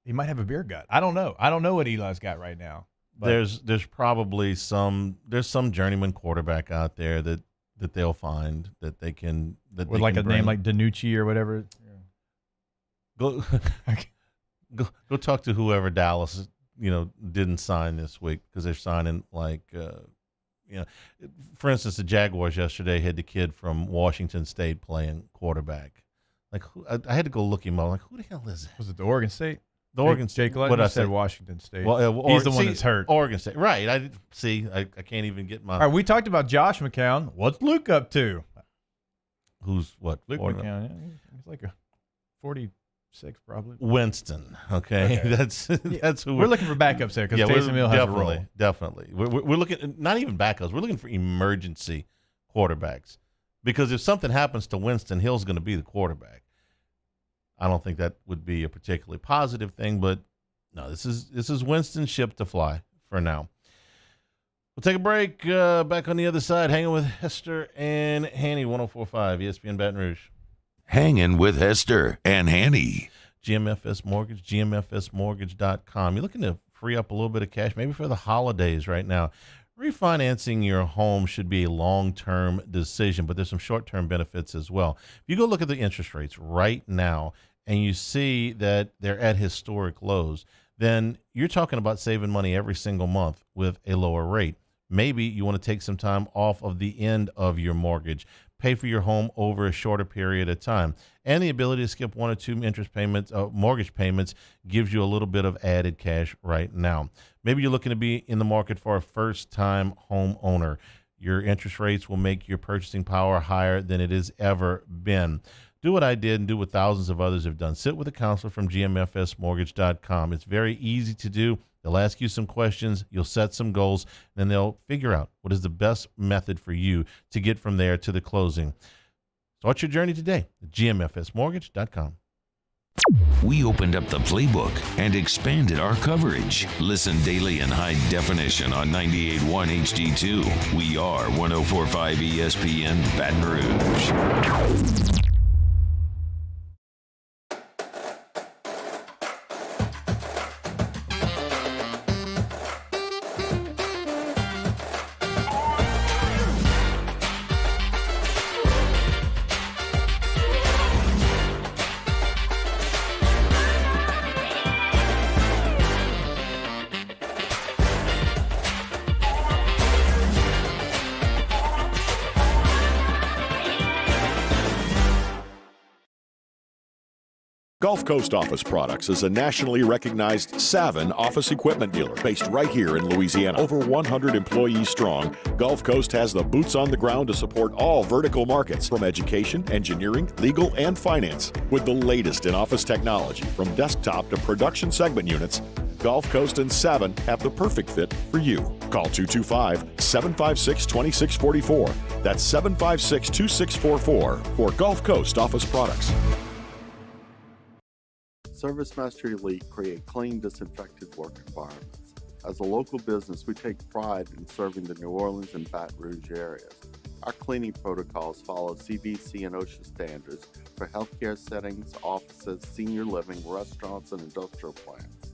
S3: He might have a beer gut. I don't know. I don't know what Eli's got right now.
S2: There's probably some journeyman quarterback out there that they'll find that they can
S3: with like a name like DiNucci or whatever.
S2: Go talk to whoever Dallas didn't sign this week, because they're signing for instance, the Jaguars yesterday had the kid from Washington State playing quarterback. Like, I had to go look him up. Like, who the hell is that?
S3: Was it the Oregon State?
S2: The Oregon State.
S3: Jake Lutton said Washington State. Well, he's the one that's hurt.
S2: Oregon State, right? I can't even get my.
S3: All right, we talked about Josh McCown. What's Luke up to?
S2: Who's what?
S3: Luke McCown. Yeah, he's like a 46 probably.
S2: Winston. Okay. That's who
S3: we're looking for backups there, because Taysom Hill has a role.
S2: Definitely. We're looking, not even backups. We're looking for emergency quarterbacks, because if something happens to Winston, Hill's going to be the quarterback. I don't think that would be a particularly positive thing, but no, this is Winston's ship to fly for now. We'll take a break. Back on the other side, hanging with Hester and Hanny, 104.5 ESPN Baton Rouge.
S1: Hanging with Hester and Hanny.
S2: GMFS Mortgage, GMFSmortgage.com. You're looking to free up a little bit of cash, maybe for the holidays right now. Refinancing your home should be a long-term decision, but there's some short-term benefits as well. If you go look at the interest rates right now and you see that they're at historic lows, then you're talking about saving money every single month with a lower rate. Maybe you want to take some time off of the end of your mortgage, pay for your home over a shorter period of time. And the ability to skip one or two mortgage payments gives you a little bit of added cash right now. Maybe you're looking to be in the market for a first-time home owner. Your interest rates will make your purchasing power higher than it has ever been. Do what I did and do what thousands of others have done. Sit with a counselor from GMFSmortgage.com. It's very easy to do. They'll ask you some questions. You'll set some goals, and then they'll figure out what is the best method for you to get from there to the closing. Start your journey today at GMFSmortgage.com.
S1: We opened up the playbook and expanded our coverage. Listen daily in high definition on 98.1 HD2. We are 104.5 ESPN Baton Rouge.
S20: Gulf Coast Office Products is a nationally recognized Savin office equipment dealer based right here in Louisiana. Over 100 employees strong, Gulf Coast has the boots on the ground to support all vertical markets, from education, engineering, legal, and finance. With the latest in office technology, from desktop to production segment units, Gulf Coast and Savin have the perfect fit for you. Call 225-756-2644. That's 756-2644 for Gulf Coast Office Products.
S10: ServiceMaster Elite create clean, disinfected work environments. As a local business, we take pride in serving the New Orleans and Baton Rouge areas. Our cleaning protocols follow CDC and OSHA standards for healthcare settings, offices, senior living, restaurants, and industrial plants.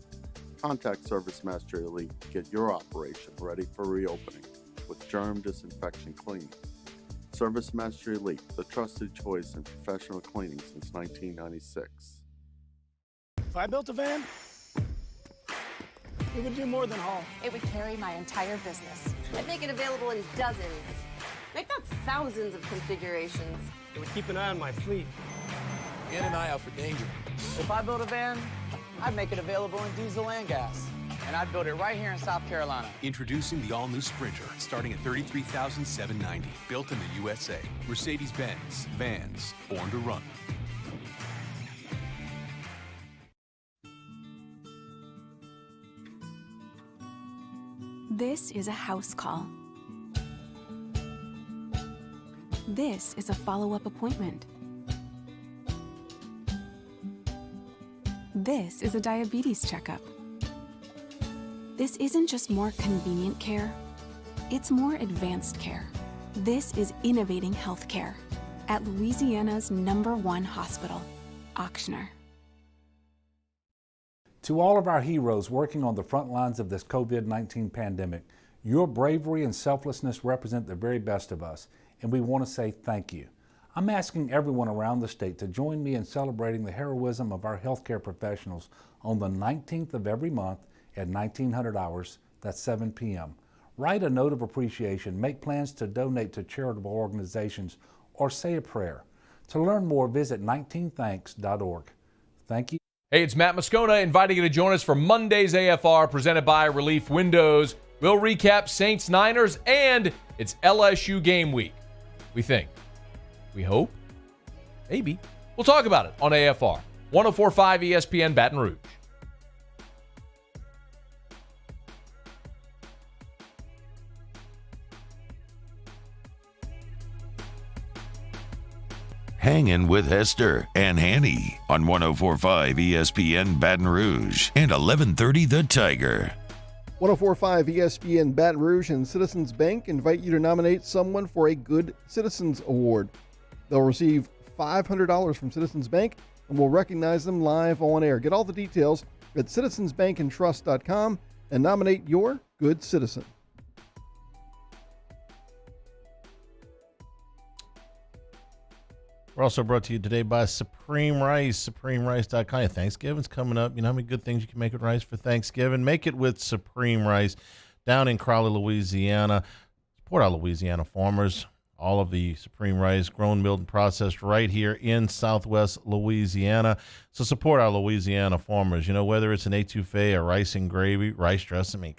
S10: Contact ServiceMaster Elite to get your operation ready for reopening with germ disinfection cleaning. ServiceMaster Elite, the trusted choice in professional cleaning since 1996.
S14: If I built a van, it would do more than haul.
S19: It would carry my entire business. I'd make it available in dozens, if not thousands of configurations.
S14: It would keep an eye on my fleet.
S11: And an eye out for danger.
S13: If I built a van, I'd make it available in diesel and gas. And I'd build it right here in South Carolina.
S9: Introducing the all-new Sprinter, starting at $33,790. Built in the USA. Mercedes-Benz. Vans. Born to run.
S15: This is a house call. This is a follow-up appointment. This is a diabetes checkup. This isn't just more convenient care, it's more advanced care. This is innovating healthcare at Louisiana's #1 hospital, Ochsner.
S12: To all of our heroes working on the front lines of this COVID-19 pandemic, your bravery and selflessness represent the very best of us, and we want to say thank you. I'm asking everyone around the state to join me in celebrating the heroism of our healthcare professionals on the 19th of every month at 1900 hours, that's 7 p.m. Write a note of appreciation, make plans to donate to charitable organizations, or say a prayer. To learn more, visit 19thanks.org. Thank you.
S16: Hey, it's Matt Moscona inviting you to join us for Monday's AFR presented by Relief Windows. We'll recap Saints-Niners, and it's LSU game week. We think. We hope. Maybe. We'll talk about it on AFR. 104.5 ESPN Baton Rouge.
S1: Hangin with Hester and Hanny on 104.5 ESPN Baton Rouge and 1130 The Tiger.
S17: 104.5 ESPN Baton Rouge and Citizens Bank invite you to nominate someone for a Good Citizens Award. They'll receive $500 from Citizens Bank and we'll recognize them live on air. Get all the details at citizensbankandtrust.com and nominate your good citizen.
S2: We're also brought to you today by Supreme Rice, SupremeRice.com. Thanksgiving's coming up. You know how many good things you can make with rice for Thanksgiving? Make it with Supreme Rice down in Crowley, Louisiana. Support our Louisiana farmers. All of the Supreme Rice grown, milled, and processed right here in Southwest Louisiana. So support our Louisiana farmers. You know, whether it's an etouffee, a rice and gravy, rice dressing. I mean,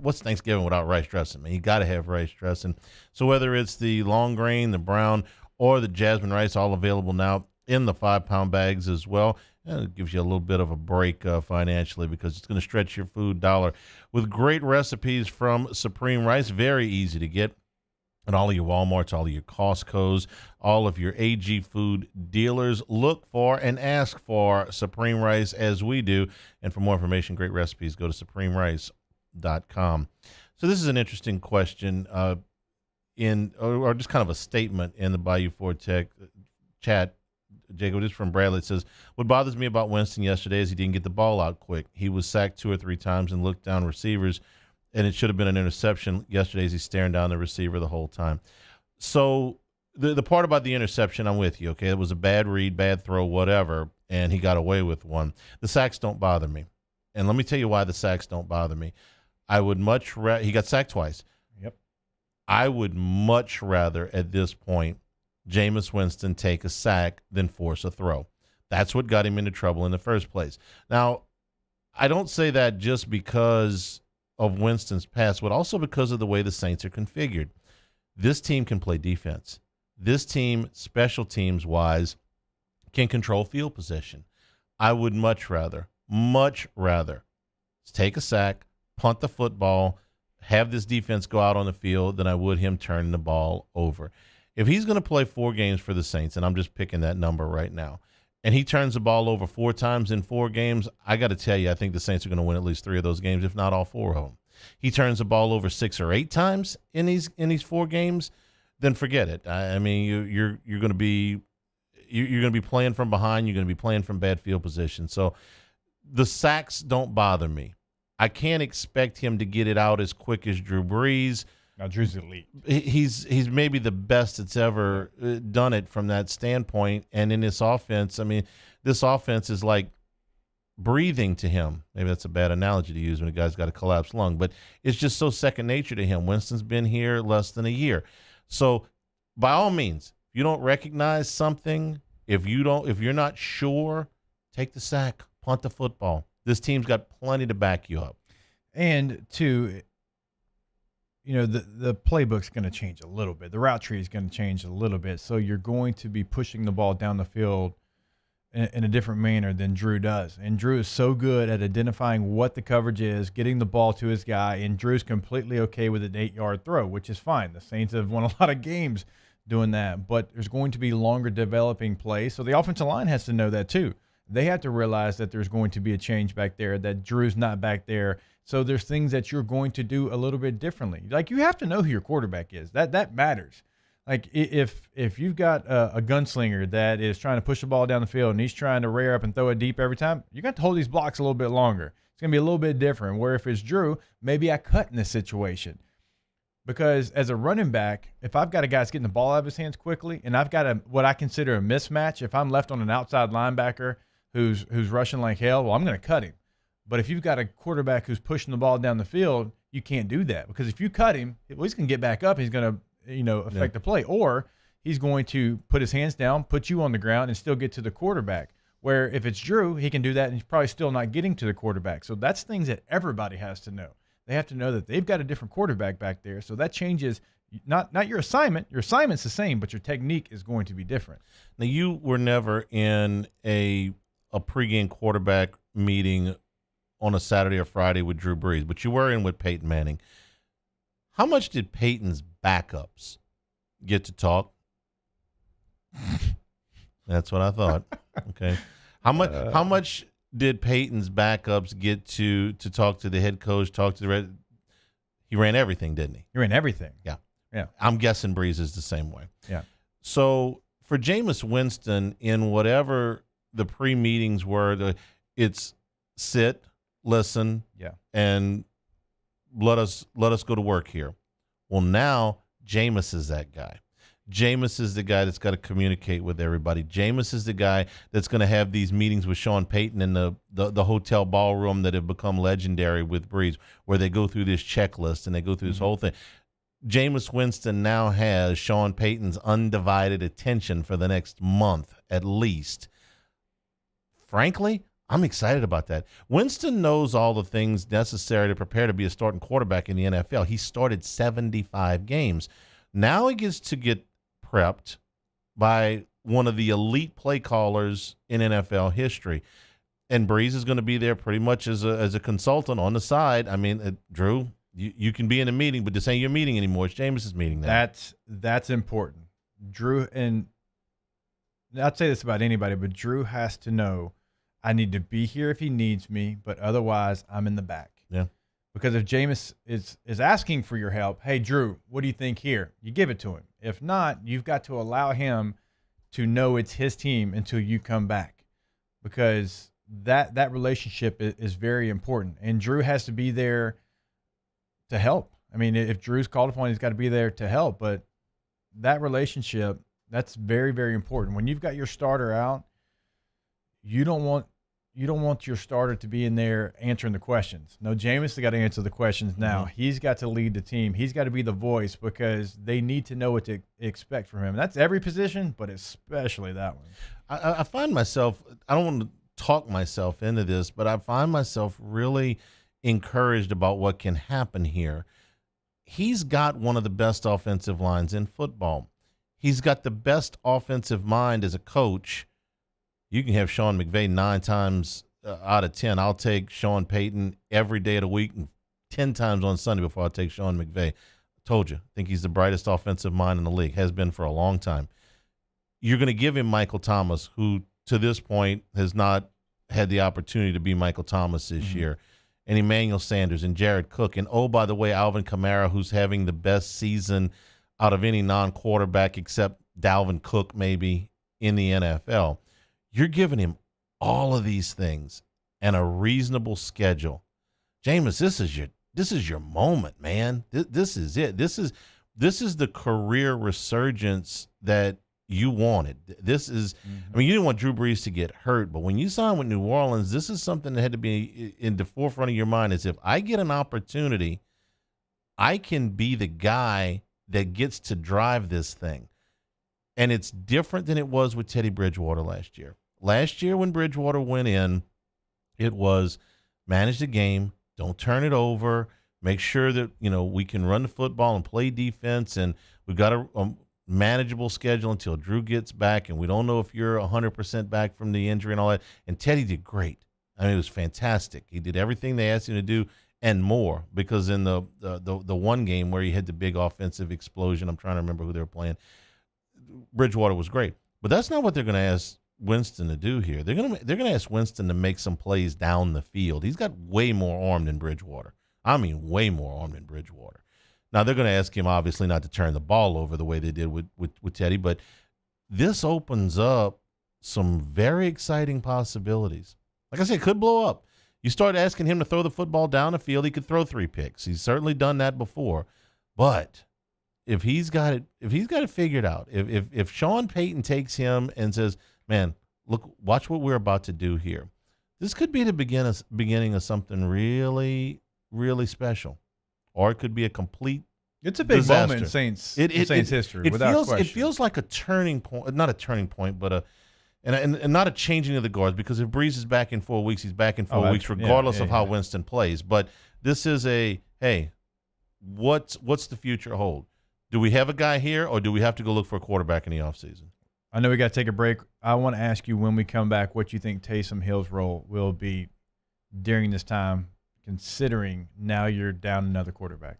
S2: what's Thanksgiving without rice dressing? I mean, you got to have rice dressing. So whether it's the long grain, the brown, or the jasmine rice, all available now in the 5-pound bags as well. And it gives you a little bit of a break financially because it's going to stretch your food dollar. With great recipes from Supreme Rice, very easy to get at all of your Walmarts, all of your Costco's, all of your AG food dealers. Look for and ask for Supreme Rice as we do. And for more information, great recipes, go to SupremeRice.com. So this is an interesting question. Or just kind of a statement in the Bayou Ford Tech chat, Jacob. This is from Bradley. It says, what bothers me about Winston yesterday is he didn't get the ball out quick. He was sacked 2 or 3 times and looked down receivers, and it should have been an interception. Yesterday, he's staring down the receiver the whole time. So the part about the interception, I'm with you, okay? It was a bad read, bad throw, whatever, and he got away with one. The sacks don't bother me. And let me tell you why the sacks don't bother me. I would much rather – he got sacked twice. I would much rather, at this point, Jameis Winston take a sack than force a throw. That's what got him into trouble in the first place. Now, I don't say that just because of Winston's past, but also because of the way the Saints are configured. This team can play defense. This team, special teams-wise, can control field position. I would much rather take a sack, punt the football, have this defense go out on the field than I would him turning the ball over. If he's going to play 4 games for the Saints, and I'm just picking that number right now, and he turns the ball over 4 times in 4 games, I got to tell you, I think the Saints are going to win at least 3 of those games, if not all 4 of them. He turns the ball over 6 or 8 times in these 4 games, then forget it. I mean, you're going to be playing from behind. You're going to be playing from bad field position. So the sacks don't bother me. I can't expect him to get it out as quick as Drew Brees.
S3: Now, Drew's elite.
S2: He's maybe the best that's ever done it from that standpoint. And in this offense, I mean, this offense is like breathing to him. Maybe that's a bad analogy to use when a guy's got a collapsed lung, but it's just so second nature to him. Winston's been here less than a year. So by all means, if you don't recognize something, if you're not sure, take the sack, punt the football. This team's got plenty to back you up.
S3: And two, you know, the playbook's going to change a little bit. The route tree is going to change a little bit. So you're going to be pushing the ball down the field in a different manner than Drew does. And Drew is so good at identifying what the coverage is, getting the ball to his guy, and Drew's completely okay with an 8-yard throw, which is fine. The Saints have won a lot of games doing that. But there's going to be longer developing plays. So the offensive line has to know that too. They have to realize that there's going to be a change back there, that Drew's not back there. So there's things that you're going to do a little bit differently. Like, you have to know who your quarterback is. That matters. Like if you've got a gunslinger that is trying to push the ball down the field and he's trying to rear up and throw it deep every time, you got to hold these blocks a little bit longer. It's going to be a little bit different. Where if it's Drew, maybe I cut in this situation. Because as a running back, if I've got a guy that's getting the ball out of his hands quickly and I've got what I consider a mismatch, if I'm left on an outside linebacker who's rushing like hell, well, I'm going to cut him. But if you've got a quarterback who's pushing the ball down the field, you can't do that. Because if you cut him, well, he's going to get back up. He's going to affect the play, or he's going to put his hands down, put you on the ground, and still get to the quarterback. Where if it's Drew, he can do that, and he's probably still not getting to the quarterback. So that's things that everybody has to know. They have to know that they've got a different quarterback back there. So that changes not your assignment. Your assignment's the same, but your technique is going to be different.
S2: Now, you were never in a pregame quarterback meeting on a Saturday or Friday with Drew Brees, but you were in with Payton Manning. How much did Payton's backups get to talk? That's what I thought. Okay. How much did Payton's backups get to talk to the head coach, talk to the he ran everything, didn't he?
S3: He ran everything.
S2: Yeah.
S3: Yeah.
S2: I'm guessing Brees is the same way.
S3: Yeah.
S2: So for Jameis Winston, in whatever the pre-meetings were, it's sit, listen, and let us go to work here. Well, now Jameis is that guy. Jameis is the guy that's got to communicate with everybody. Jameis is the guy that's going to have these meetings with Sean Payton in the hotel ballroom that have become legendary with Brees, where they go through this checklist and they go through this whole thing. Jameis Winston now has Sean Payton's undivided attention for the next month at least. Frankly, I'm excited about that. Winston knows all the things necessary to prepare to be a starting quarterback in the NFL. He started 75 games. Now he gets to get prepped by one of the elite play callers in NFL history. And Brees is going to be there pretty much as a consultant on the side. I mean, Drew, you can be in a meeting, but this ain't your meeting anymore. It's Jameis's meeting now.
S3: That's important. Drew, and I'd say this about anybody, but Drew has to know I need to be here if he needs me, but otherwise I'm in the back.
S2: Yeah.
S3: Because if Jameis is asking for your help, hey, Drew, what do you think here? You give it to him. If not, you've got to allow him to know it's his team until you come back, because that relationship is very important. And Drew has to be there to help. I mean, if Drew's called upon, he's got to be there to help. But that relationship, that's very, very important. When you've got your starter out, you don't want your starter to be in there answering the questions. No, Jameis has got to answer the questions now. Mm-hmm. He's got to lead the team. He's got to be the voice, because they need to know what to expect from him. That's every position, but especially that one.
S2: I find myself, I don't want to talk myself into this, but I find myself really encouraged about what can happen here. He's got one of the best offensive lines in football. He's got the best offensive mind as a coach. You can have Sean McVay 9 times out of 10. I'll take Sean Payton every day of the week, and 10 times on Sunday before I take Sean McVay. I told you, I think he's the brightest offensive mind in the league, has been for a long time. You're going to give him Michael Thomas, who to this point has not had the opportunity to be Michael Thomas this year, and Emmanuel Sanders and Jared Cook. And, oh, by the way, Alvin Kamara, who's having the best season out of any non-quarterback except Dalvin Cook maybe in the NFL. You're giving him all of these things and a reasonable schedule. Jameis, this is your moment, man. This is it. This is the career resurgence that you wanted. This is, I mean, you didn't want Drew Brees to get hurt, but when you signed with New Orleans, this is something that had to be in the forefront of your mind. Is if I get an opportunity, I can be the guy that gets to drive this thing. And it's different than it was with Teddy Bridgewater last year. Last year when Bridgewater went in, it was manage the game, don't turn it over, make sure that, we can run the football and play defense, and we've got a manageable schedule until Drew gets back, and we don't know if you're 100% back from the injury and all that. And Teddy did great. I mean, it was fantastic. He did everything they asked him to do and more, because in the one game where he had the big offensive explosion, I'm trying to remember who they were playing, Bridgewater was great. But that's not what they're going to ask Winston to do here. They're going to ask Winston to make some plays down the field. He's got way more arm than Bridgewater. I mean, way more arm than Bridgewater. Now, they're going to ask him, obviously, not to turn the ball over the way they did with Teddy, but this opens up some very exciting possibilities. Like I said, it could blow up. You start asking him to throw the football down the field, he could throw 3 picks. He's certainly done that before. But if he's got it figured out, if Sean Payton takes him and says, man, look, watch what we're about to do here, this could be the beginning of something really, really special. Or it could be a complete
S3: It's a big
S2: disaster.
S3: moment in Saints history, without question.
S2: It feels like a turning point, not a turning point, but and not a changing of the guards, because if Brees is back in 4 weeks, he's back in 4 weeks, regardless of how Winston plays. But this is hey, what's the future hold? Do we have a guy here, or do we have to go look for a quarterback in the offseason?
S3: I know we got to take a break. I want to ask you when we come back what you think Taysom Hill's role will be during this time, considering now you're down another quarterback.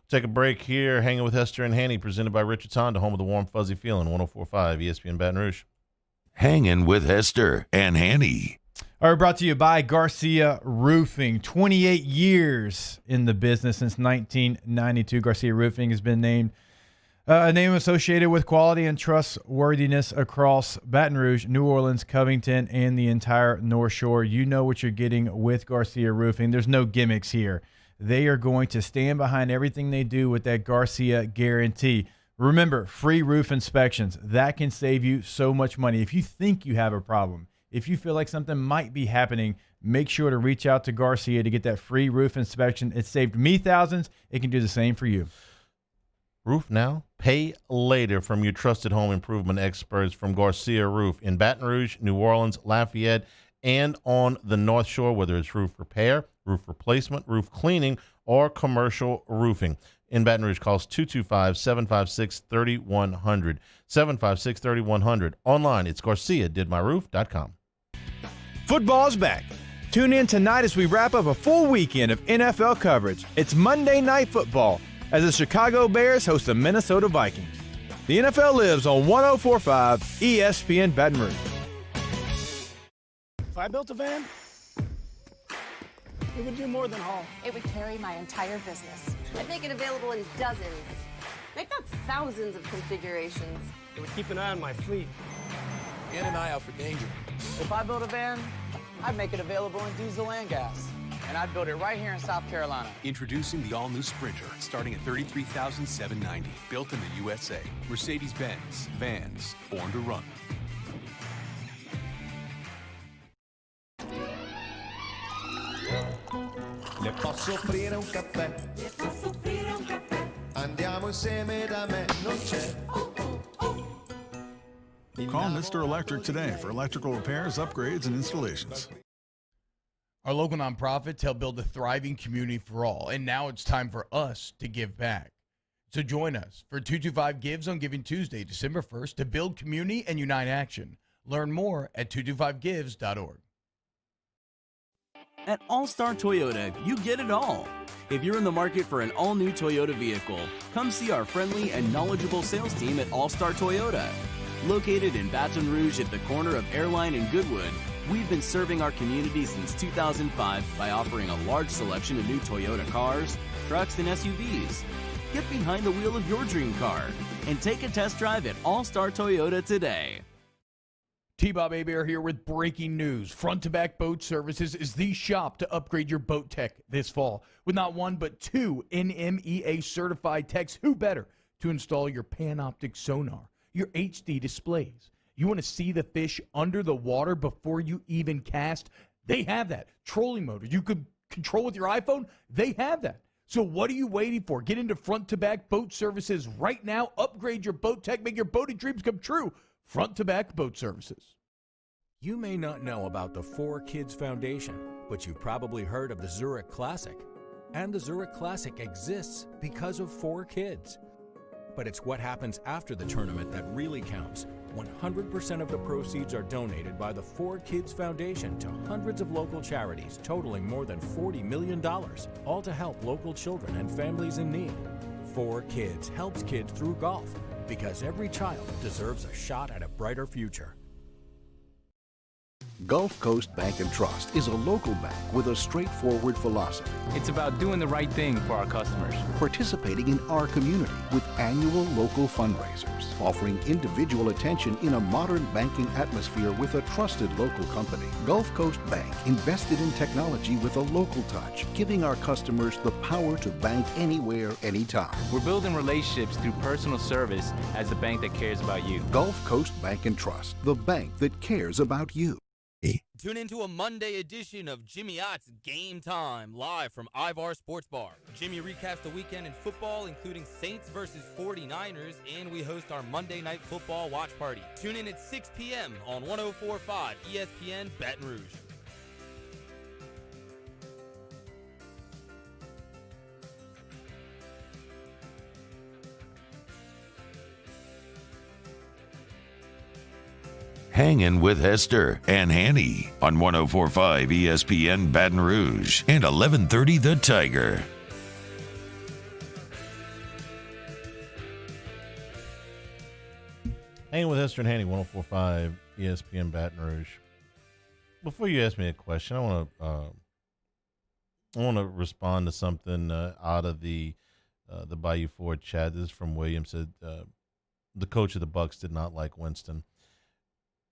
S2: Take a break here. Hanging with Hester and Hanny, presented by Richard Honda, home of the warm, fuzzy feeling, 104.5 ESPN Baton Rouge.
S1: Hanging with Hester and Hanny.
S3: All right, brought to you by Garcia Roofing. 28 years in the business, since 1992. Garcia Roofing has been named a name associated with quality and trustworthiness across Baton Rouge, New Orleans, Covington, and the entire North Shore. You know what you're getting with Garcia Roofing. There's no gimmicks here. They are going to stand behind everything they do with that Garcia guarantee. Remember, free roof inspections. That can save you so much money. If you think you have a problem, if you feel like something might be happening, make sure to reach out to Garcia to get that free roof inspection. It saved me thousands. It can do the same for you.
S2: Roof now, pay later from your trusted home improvement experts from Garcia Roof in Baton Rouge, New Orleans, Lafayette, and on the North Shore, whether it's roof repair, roof replacement, roof cleaning, or commercial roofing. In Baton Rouge, calls 225-756-3100. 756-3100. Online, it's GarciaDidMyRoof.com.
S4: Football's back. Tune in tonight as we wrap up a full weekend of NFL coverage. It's Monday Night Football as the Chicago Bears host the Minnesota Vikings. The NFL lives on 104.5 ESPN Baton Rouge.
S14: If I built a van, it would do more than haul.
S19: It would carry my entire business. I'd make it available in dozens. Make that thousands of configurations.
S14: It would keep an eye on my fleet.
S11: And an eye out for danger.
S13: If I built a van, I'd make it available in diesel and gas. And I'd build it right here in South Carolina.
S9: Introducing the all-new Sprinter, starting at $33,790. Built in the USA. Mercedes-Benz. Vans. Born to run.
S8: Le posso offrire un caffè? Le posso offrire un caffè? Andiamo insieme da me, non c'è.
S18: Call Mr. Electric today for electrical repairs, upgrades, and installations.
S21: Our local nonprofits help build a thriving community for all, and now it's time for us to give back. So join us for 225 Gives on Giving Tuesday, December 1st, to build community and unite action. Learn more at 225gives.org.
S25: At All-Star Toyota, you get it all. If you're in the market for an all-new Toyota vehicle, come see our friendly and knowledgeable sales team at All-Star Toyota. Located in Baton Rouge at the corner of Airline and Goodwood, we've been serving our community since 2005 by offering a large selection of new Toyota cars, trucks, and SUVs. Get behind the wheel of your dream car and take a test drive at All-Star Toyota today.
S21: T-Bob Hebert here with breaking news. Front to Back Boat Services is the shop to upgrade your boat tech this fall. With not one but two NMEA certified techs, who better to install your Panoptic sonar, your HD displays. You want to see the fish under the water before you even cast? They have that. Trolling motor you could control with your iPhone? They have that. So what are you waiting for? Get into Front to Back Boat Services right now. Upgrade your boat tech. Make your boating dreams come true. Front to Back Boat Services.
S26: You may not know about the 4Kids Foundation, but you've probably heard of the Zurich Classic. And the Zurich Classic exists because of 4 kids. But it's what happens after the tournament that really counts. 100% of the proceeds are donated by the 4Kids Foundation to hundreds of local charities, totaling more than $40 million, all to help local children and families in need. 4Kids helps kids through golf, because every child deserves a shot at a brighter future.
S5: Gulf Coast Bank and Trust is a local bank with a straightforward philosophy.
S6: It's about doing the right thing for our customers.
S5: Participating in our community with annual local fundraisers. Offering individual attention in a modern banking atmosphere with a trusted local company. Gulf Coast Bank invested in technology with a local touch, giving our customers the power to bank anywhere, anytime.
S6: We're building relationships through personal service as the bank that cares about you.
S5: Gulf Coast Bank and Trust, the bank that cares about you.
S7: Tune into a Monday edition of Jimmy Ott's Game Time, live from Ivar Sports Bar. Jimmy recaps the weekend in football, including Saints versus 49ers, and we host our Monday Night Football watch party. Tune in at 6 p.m. on 104.5 ESPN Baton Rouge.
S1: Hangin with Hester and Hanny on 104.5 ESPN Baton Rouge and 1130 The Tiger.
S2: Hanging with Hester and Hanny, 104.5 ESPN Baton Rouge. Before you ask me a question, I want to respond to something out of the Bayou Ford chat. This is from William. Said the coach of the Bucs did not like Winston.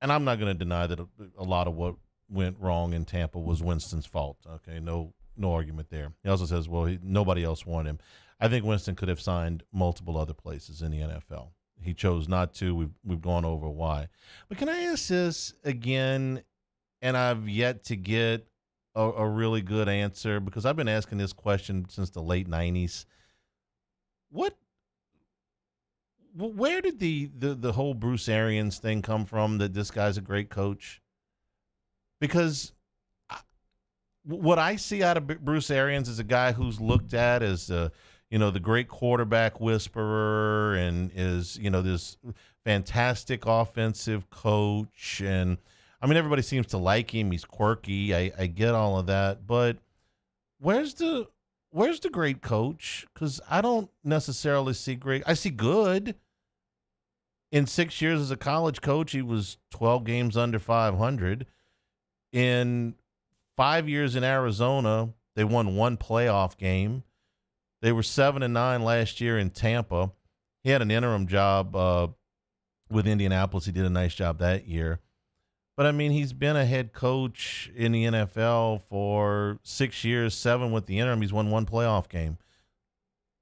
S2: And I'm not going to deny that a lot of what went wrong in Tampa was Winston's fault. Okay, no argument there. He also says, well, nobody else wanted him. I think Winston could have signed multiple other places in the NFL. He chose not to. We've gone over why. But can I ask this again? And I've yet to get a really good answer because I've been asking this question since the late 90s. Where did the whole Bruce Arians thing come from, that this guy's a great coach? Because what I see out of Bruce Arians is a guy who's looked at as the great quarterback whisperer and is, this fantastic offensive coach. And I mean, everybody seems to like him. He's quirky. I get all of that. But where's the great coach? Because I don't necessarily see great. I see good. In 6 years as a college coach, he was 12 games under 500. In 5 years in Arizona, they won one playoff game. They were 7-9 last year in Tampa. He had an interim job with Indianapolis. He did a nice job that year. But, I mean, he's been a head coach in the NFL for 6 years, 7 with the interim. He's won one playoff game.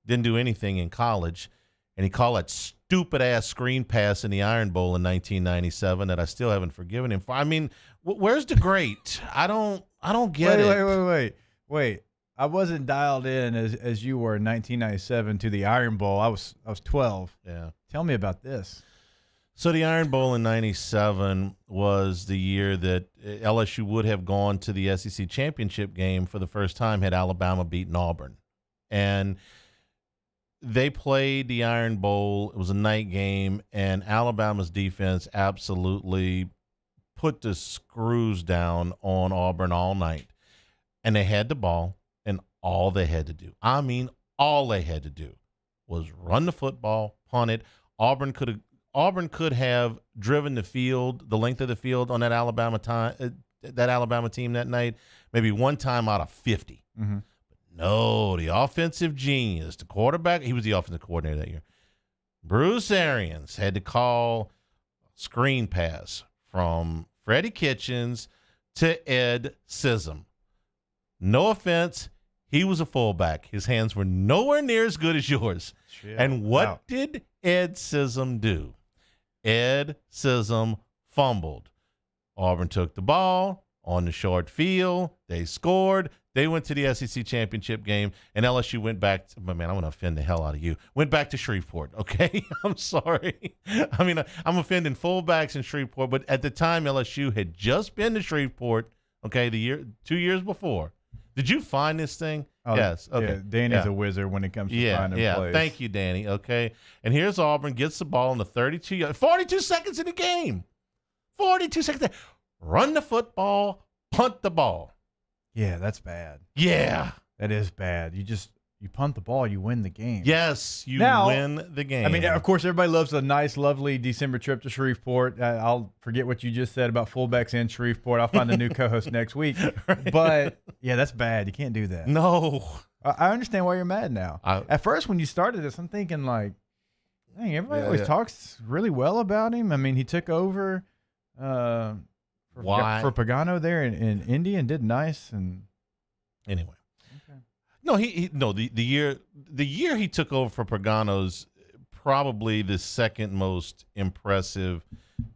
S2: Didn't do anything in college. And he called that stupid-ass screen pass in the Iron Bowl in 1997 that I still haven't forgiven him for. I mean, where's the great? I don't get it.
S3: Wait. I wasn't dialed in as you were in 1997 to the Iron Bowl. I was 12.
S2: Yeah.
S3: Tell me about this.
S2: So the Iron Bowl in 97 was the year that LSU would have gone to the SEC championship game for the first time had Alabama beaten Auburn. And they played the Iron Bowl. It was a night game, and Alabama's defense absolutely put the screws down on Auburn all night. And they had the ball, and all they had to do, all they had to do was run the football, punt it. Auburn could have driven the field, the length of the field on that Alabama team that night, maybe one time out of 50.
S3: Mm-hmm.
S2: No, the offensive genius, the quarterback, he was the offensive coordinator that year. Bruce Arians had to call a screen pass from Freddie Kitchens to Ed Sissom. No offense, he was a fullback. His hands were nowhere near as good as yours. And what did Ed Sissom do? Ed Sissom fumbled. Auburn took the ball on the short field. They scored. They went to the SEC championship game, and LSU went back. I'm going to offend the hell out of you. Went back to Shreveport, okay? I'm sorry. I mean, I'm offending fullbacks in Shreveport, but at the time, LSU had just been to Shreveport, okay, 2 years before. Did you find this thing?
S3: Oh,
S2: yes. Okay.
S3: Yeah, Danny's a wizard when it comes to finding plays.
S2: Thank you, Danny. Okay. And here's Auburn, gets the ball in the 42 seconds in the game. 42 seconds. Run the football, punt the ball.
S3: Yeah, that's bad.
S2: Yeah.
S3: That is bad. you punt the ball, you win the game.
S2: Yes, you win the game.
S3: I mean, of course, everybody loves a nice, lovely December trip to Shreveport. I'll forget what you just said about fullbacks in Shreveport. I'll find a new co-host next week. Right. But, yeah, that's bad. You can't do that.
S2: No.
S3: I understand why you're mad now. At first, when you started this, I'm thinking, like, dang, everybody always talks really well about him. I mean, he took over for Pagano there in Indy and did nice. And
S2: anyway. No, the year he took over for Pagano's probably the second most impressive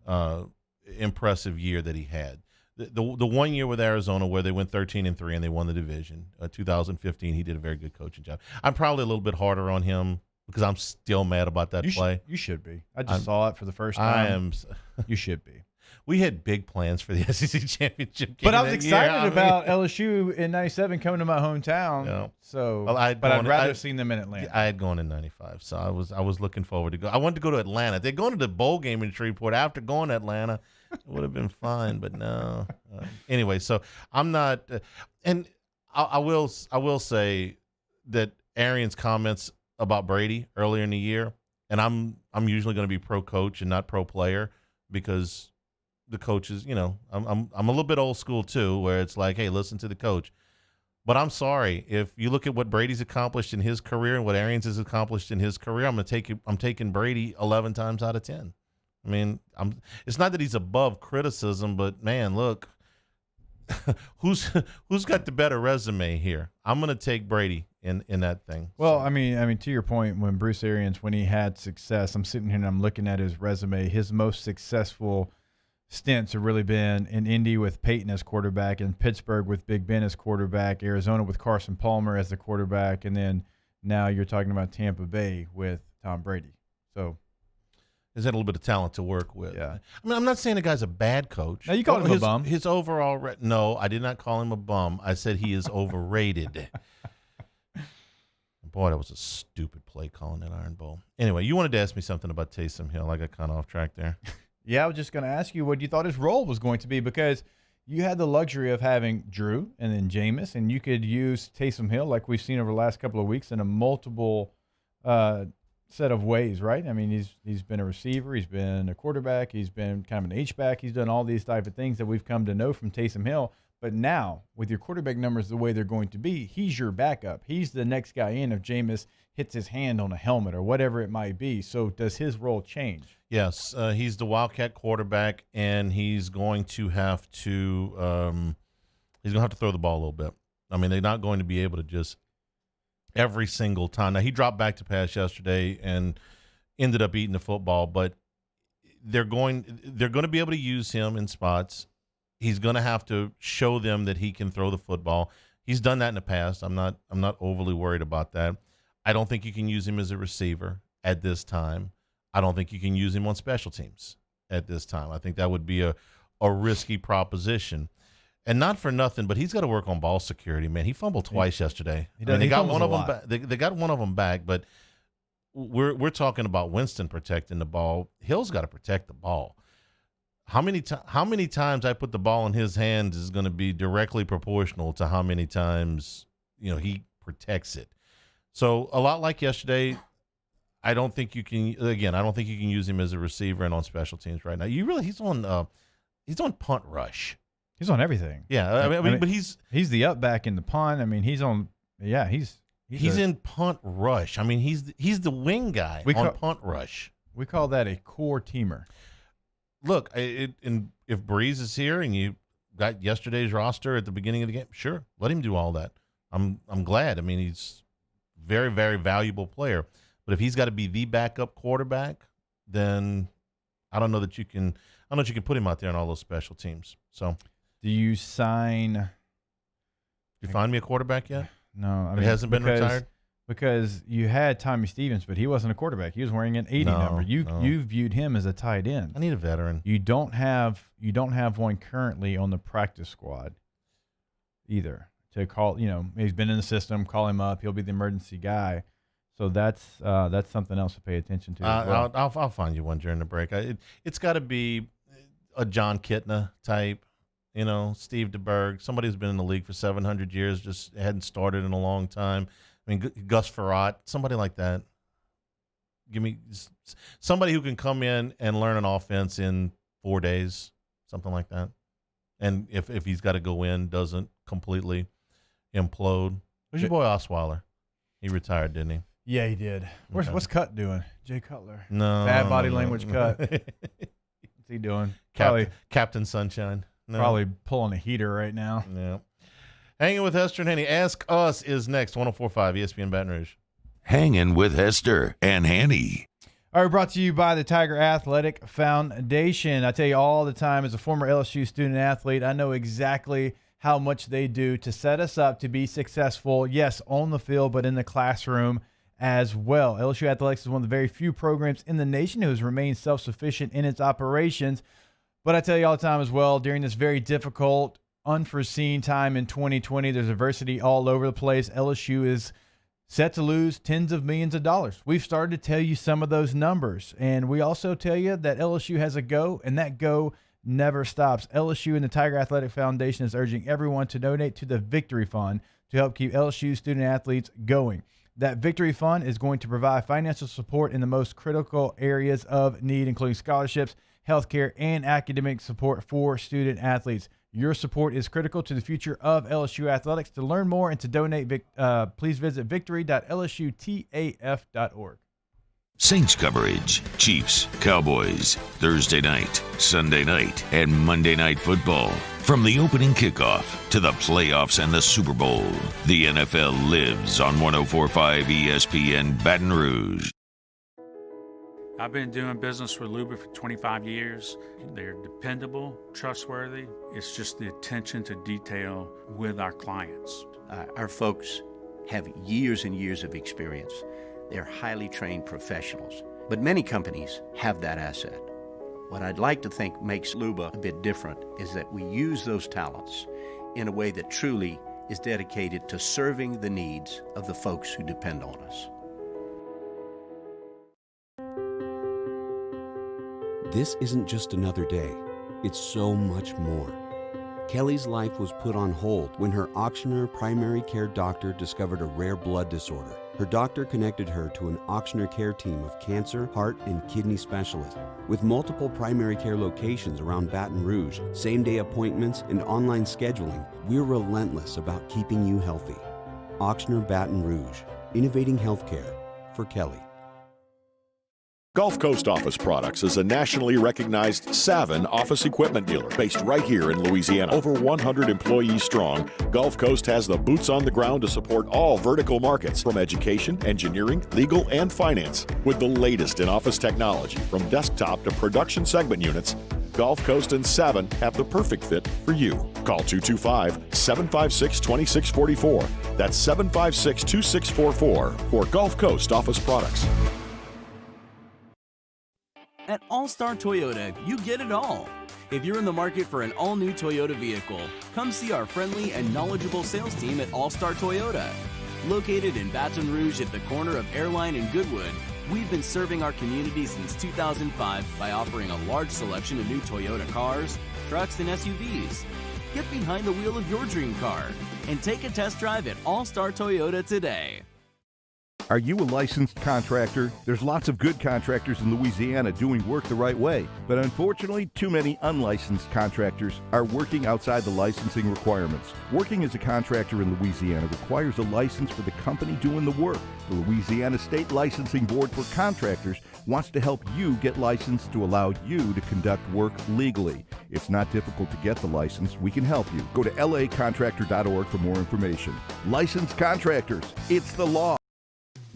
S2: year that he had. The 1 year with Arizona where they went 13-3 and they won the division. 2015, he did a very good coaching job. I'm probably a little bit harder on him because I'm still mad about that play.
S3: You should be. I just saw it for the first time. You should be.
S2: We had big plans for the SEC championship game.
S3: But I was excited about LSU in '97 coming to my hometown. Yeah. So, I'd rather have seen them in Atlanta.
S2: I had gone in '95, so I was looking forward to go. I wanted to go to Atlanta. They're going to the bowl game in Shreveport after going to Atlanta. It would have been fine, but no. Anyway, so I'm not, and I will say that Arian's comments about Brady earlier in the year, and I'm usually going to be pro coach and not pro player because the coaches, I'm a little bit old school too, where it's like, hey, listen to the coach. But I'm sorry, if you look at what Brady's accomplished in his career and what Arians has accomplished in his career, I'm taking Brady 11 times out of 10. I mean, it's not that he's above criticism, but man, look, who's got the better resume here? I'm going to take Brady in that thing.
S3: Well, I mean, to your point, when Bruce Arians, when he had success, I'm sitting here and I'm looking at his resume. His most successful stints have really been in Indy with Payton as quarterback, in Pittsburgh with Big Ben as quarterback, Arizona with Carson Palmer as the quarterback, and then now you're talking about Tampa Bay with Tom Brady. So
S2: is that a little bit of talent to work with?
S3: Yeah.
S2: I mean, I'm not saying the guy's a bad coach.
S3: Now, you called him a bum.
S2: His overall no, I did not call him a bum. I said he is overrated. Boy, that was a stupid play calling that Iron Bowl. Anyway, you wanted to ask me something about Taysom Hill. I got kind of off track there.
S3: Yeah, I was just going to ask you what you thought his role was going to be because you had the luxury of having Drew and then Jameis, and you could use Taysom Hill like we've seen over the last couple of weeks in a multiple set of ways, right? I mean, he's been a receiver, he's been a quarterback, he's been kind of an H-back, he's done all these type of things that we've come to know from Taysom Hill. But now, with your quarterback numbers the way they're going to be, he's your backup. He's the next guy in if Jameis hits his hand on a helmet or whatever it might be. So does his role change?
S2: Yes, he's the Wildcat quarterback, and he's going to have to throw the ball a little bit. I mean, they're not going to be able to just every single time. Now, he dropped back to pass yesterday and ended up eating the football, but they're going to be able to use him in spots. He's going to have to show them that he can throw the football. He's done that in the past. I'm not overly worried about that. I don't think you can use him as a receiver at this time. I don't think you can use him on special teams at this time. I think that would be a risky proposition. And not for nothing, but he's got to work on ball security, man. He fumbled twice yesterday.
S3: They got one of them
S2: back. They got one of them back, but we're talking about Winston protecting the ball. Hill's got to protect the ball. How many times I put the ball in his hands is going to be directly proportional to how many times he protects it. So a lot like yesterday, I don't think you can use him as a receiver and on special teams right now. He's on punt rush.
S3: He's on everything.
S2: Yeah, I mean, but he's
S3: the up back in the punt. I mean, he's in
S2: punt rush. I mean, he's the wing guy on punt rush.
S3: We call that a core teamer.
S2: Look, if Brees is here and you got yesterday's roster at the beginning of the game, sure, let him do all that. I'm glad. I mean, he's a very, very valuable player. But if he's got to be the backup quarterback, then I don't know that you can put him out there on all those special teams. So,
S3: do you sign?
S2: Did you find me a quarterback yet?
S3: No, I mean,
S2: it hasn't been retired.
S3: Because you had Tommy Stevens, but he wasn't a quarterback. He was wearing an 80 number. You viewed him as a tight end.
S2: I need a veteran.
S3: You don't have one currently on the practice squad either to call. He's been in the system. Call him up. He'll be the emergency guy. So that's something else to pay attention to.
S2: I'll find you one during the break. It's got to be a John Kitna type. Steve DeBerg, somebody who's been in the league for 700 years, just hadn't started in a long time. I mean, Gus Frerotte, somebody like that. Give me somebody who can come in and learn an offense in 4 days, something like that. And if he's got to go in, doesn't completely implode. Where's your boy Osweiler? He retired, didn't he?
S3: Yeah, he did. What's Cut doing? Jay Cutler.
S2: No.
S3: Bad body language Cut. What's he doing?
S2: Captain Sunshine. No.
S3: Probably pulling a heater right now.
S2: Yeah. Hanging with Hester and Hanny. Ask Us is next. 104.5 ESPN Baton Rouge.
S1: Hanging with Hester and Hanny.
S3: All right, brought to you by the Tiger Athletic Foundation. I tell you all the time, as a former LSU student athlete, I know exactly how much they do to set us up to be successful, yes, on the field, but in the classroom as well. LSU Athletics is one of the very few programs in the nation who has remained self-sufficient in its operations. But I tell you all the time as well, during this very difficult, unforeseen time in 2020, there's adversity all over the place. LSU is set to lose tens of millions of dollars. We've started to tell you some of those numbers. And we also tell you that LSU has a go, and that go never stops. LSU and the Tiger Athletic Foundation is urging everyone to donate to the Victory Fund to help keep LSU student athletes going. That Victory Fund is going to provide financial support in the most critical areas of need, including scholarships, healthcare, and academic support for student athletes. Your support is critical to the future of LSU athletics. To learn more and to donate, please visit victory.lsutaf.org.
S1: Saints coverage, Chiefs, Cowboys, Thursday night, Sunday night, and Monday Night Football. From the opening kickoff to the playoffs and the Super Bowl, the NFL lives on 104.5 ESPN Baton Rouge.
S10: I've been doing business with Luba for 25 years. They're dependable, trustworthy. It's just the attention to detail with our clients.
S15: Our folks have years and years of experience. They're highly trained professionals, but many companies have that asset. What I'd like to think makes Luba a bit different is that we use those talents in a way that truly is dedicated to serving the needs of the folks who depend on us.
S20: This isn't just another day. It's so much more. Kelly's life was put on hold when her auctioneer primary care doctor discovered a rare blood disorder. Her doctor connected her to an auctioneer care team of cancer, heart, and kidney specialists. With multiple primary care locations around Baton Rouge, same-day appointments, and online scheduling, we're relentless about keeping you healthy. Auctioneer Baton Rouge, innovating healthcare for Kelly.
S22: Gulf Coast Office Products is a nationally recognized Savin office equipment dealer based right here in Louisiana. Over 100 employees strong, Gulf Coast has the boots on the ground to support all vertical markets, from education, engineering, legal, and finance. With the latest in office technology, from desktop to production segment units, Gulf Coast and Savin have the perfect fit for you. Call 225-756-2644. That's 756-2644 for Gulf Coast Office Products.
S25: At All-Star Toyota, you get it all. If you're in the market for an all-new Toyota vehicle, come see our friendly and knowledgeable sales team at All-Star Toyota. Located in Baton Rouge at the corner of Airline and Goodwood, we've been serving our community since 2005 by offering a large selection of new Toyota cars, trucks, and SUVs. Get behind the wheel of your dream car and take a test drive at All-Star Toyota today.
S23: Are you a licensed contractor? There's lots of good contractors in Louisiana doing work the right way, but unfortunately, too many unlicensed contractors are working outside the licensing requirements. Working as a contractor in Louisiana requires a license for the company doing the work. The Louisiana State Licensing Board for Contractors wants to help you get licensed to allow you to conduct work legally. It's not difficult to get the license. We can help you. Go to lacontractor.org for more information. Licensed contractors, it's the law.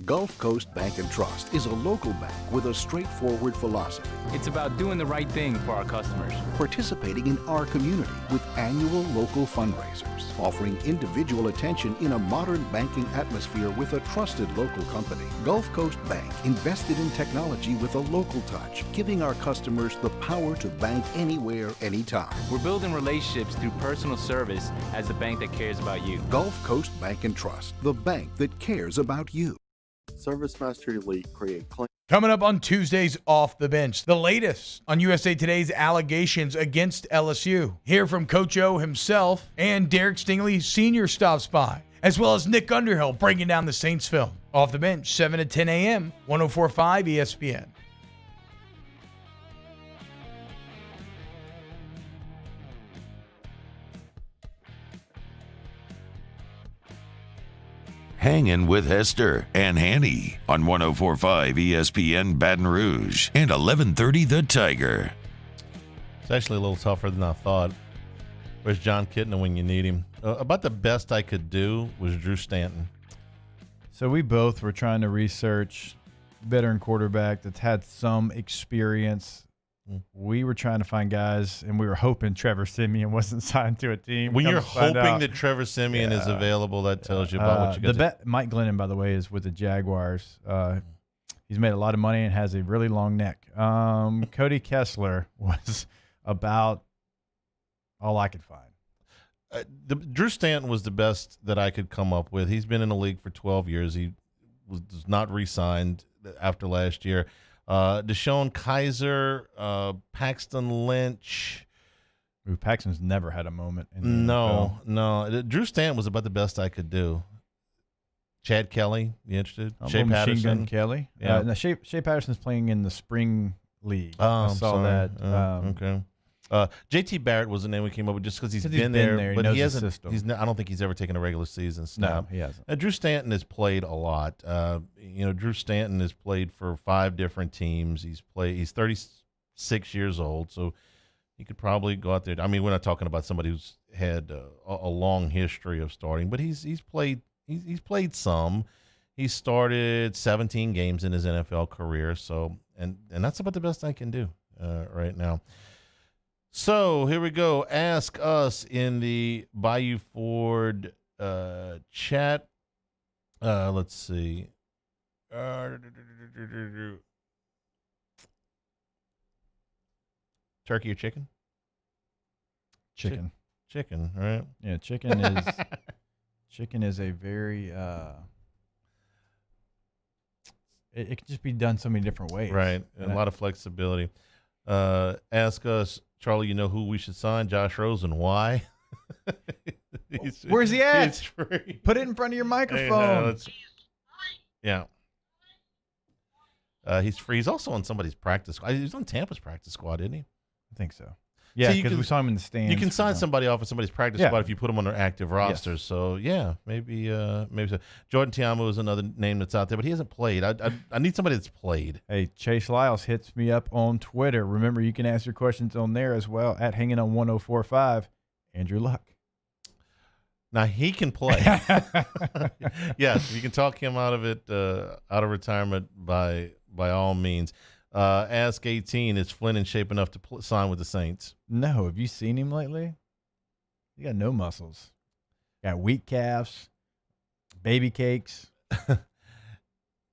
S5: Gulf Coast Bank and Trust is a local bank with a straightforward philosophy.
S6: It's about doing the right thing for our customers.
S5: Participating in our community with annual local fundraisers. Offering individual attention in a modern banking atmosphere with a trusted local company. Gulf Coast Bank invested in technology with a local touch, giving our customers the power to bank anywhere, anytime.
S6: We're building relationships through personal service as the bank that cares about you.
S5: Gulf Coast Bank and Trust, the bank that cares about you.
S24: Service Master Elite create claims.
S21: Coming up on Tuesday's Off the Bench, the latest on USA Today's allegations against LSU. Hear from Coach O himself, and Derek Stingley Sr. stops by as well as Nick Underhill breaking down the Saints film. Off the bench, 7 to 10 a.m., 104.5 ESPN.
S1: Hangin' with Hester and Hanny on 104.5 ESPN Baton Rouge and 1130 The Tiger.
S2: It's actually a little tougher than I thought. Where's John Kitna when you need him? About the best I could do was Drew Stanton.
S3: So we both were trying to research veteran quarterback that's had some experience. We were trying to find guys, and we were hoping Trevor Siemian wasn't signed to a team.
S2: When you're hoping that Trevor Siemian is available, that tells you about what you got.
S3: Mike Glennon, by the way, is with the Jaguars. He's made a lot of money and has a really long neck. Cody Kessler was about all I could find.
S2: Drew Stanton was the best that I could come up with. He's been in the league for 12 years. He was not re-signed after last year. Deshaun Kaiser, Paxton Lynch.
S3: Paxton's never had a moment.
S2: No. Drew Stanton was about the best I could do. Chad Kelly, you interested? Shea Patterson.
S3: Machine Gun Kelly.
S2: Yeah.
S3: Shea Patterson's playing in the spring league.
S2: Oh,
S3: I saw that.
S2: Okay. JT Barrett was the name we came up with just because he's been there, but he hasn't. I don't think he's ever taken a regular season snap.
S3: No, he hasn't.
S2: Drew Stanton has played a lot. Drew Stanton has played for 5 different teams. He's 36 years old, so he could probably go out there. I mean, we're not talking about somebody who's had a long history of starting, but he's played some. He started 17 games in his NFL career, so and that's about the best I can do right now. So here we go. Ask us in the Bayou Ford chat. Let's see. Turkey or chicken?
S3: Chicken.
S2: Chicken, right?
S3: Yeah, chicken is a very it can just be done so many different ways.
S2: Right. And a lot of flexibility. Ask us, Charlie, you know who we should sign? Josh Rosen. Why?
S3: Where's he at?
S2: He's free.
S3: Put it in front of your microphone.
S2: Yeah. He's free. He's also on somebody's practice squad. He's on Tampa's practice squad, isn't he?
S3: I think so. Yeah, because we saw him in the stands.
S2: You can sign somebody off of somebody's practice squad if you put them on their active roster. Yes. So, yeah, maybe so. Jordan Tiamo is another name that's out there, but he hasn't played. I need somebody that's played.
S3: Hey, Chase Lyles hits me up on Twitter. Remember, you can ask your questions on there as well, at Hangin' on 104.5. Andrew Luck.
S2: Now, he can play. Yes, you can talk him out of it, out of retirement by all means. Ask 18, is Flynn in shape enough to sign with the Saints?
S3: No. Have you seen him lately? He got no muscles. Got weak calves, baby cakes.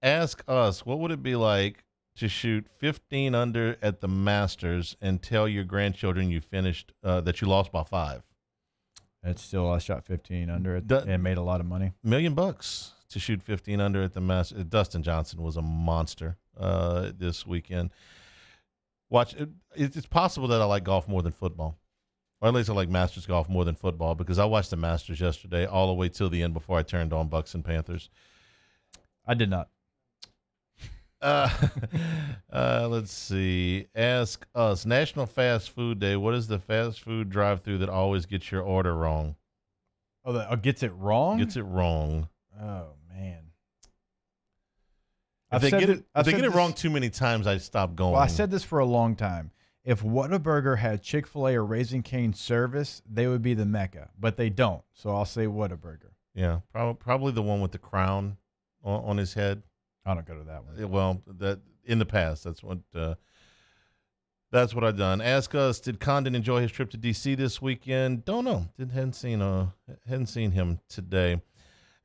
S2: Ask us, what would it be like to shoot 15 under at the Masters and tell your grandchildren you finished, that you lost by 5?
S3: That's still, I shot 15 under and made a lot of money.
S2: $1 million to shoot 15 under at the Masters. Dustin Johnson was a monster this weekend. It's possible that I like golf more than football, or at least I like Masters golf more than football, because I watched the Masters yesterday all the way till the end before I turned on Bucks and Panthers.
S3: I did not.
S2: Let's see. Ask us. National Fast Food Day. What is the fast food drive-thru that always gets your order wrong?
S3: Oh, that gets it wrong?
S2: Gets it wrong.
S3: Oh, man.
S2: If they get it wrong too many times, I stop going.
S3: Well, I said this for a long time. If Whataburger had Chick-fil-A or Raising Cane service, they would be the Mecca, but they don't. So I'll say Whataburger.
S2: Yeah, probably the one with the crown on his head.
S3: I don't go to that one.
S2: Well, that in the past, that's what I've done. Ask us, did Condon enjoy his trip to D.C. this weekend? Don't know. Hadn't seen him today.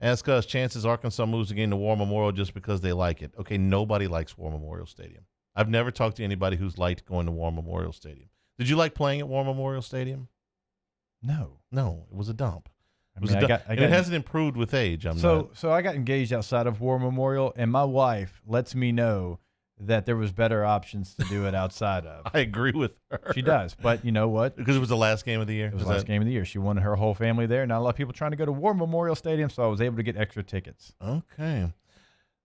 S2: Ask us, chances Arkansas moves the game to War Memorial just because they like it. Okay, nobody likes War Memorial Stadium. I've never talked to anybody who's liked going to War Memorial Stadium. Did you like playing at War Memorial Stadium?
S3: No,
S2: it was a dump.
S3: It
S2: hasn't improved with age.
S3: So I got engaged outside of War Memorial, and my wife lets me know that there was better options to do it outside of.
S2: I agree with her.
S3: She does, but you know what?
S2: Because it was the last game of the year.
S3: It was the last game of the year. She wanted her whole family there. Not a lot of people trying to go to War Memorial Stadium, so I was able to get extra tickets.
S2: Okay.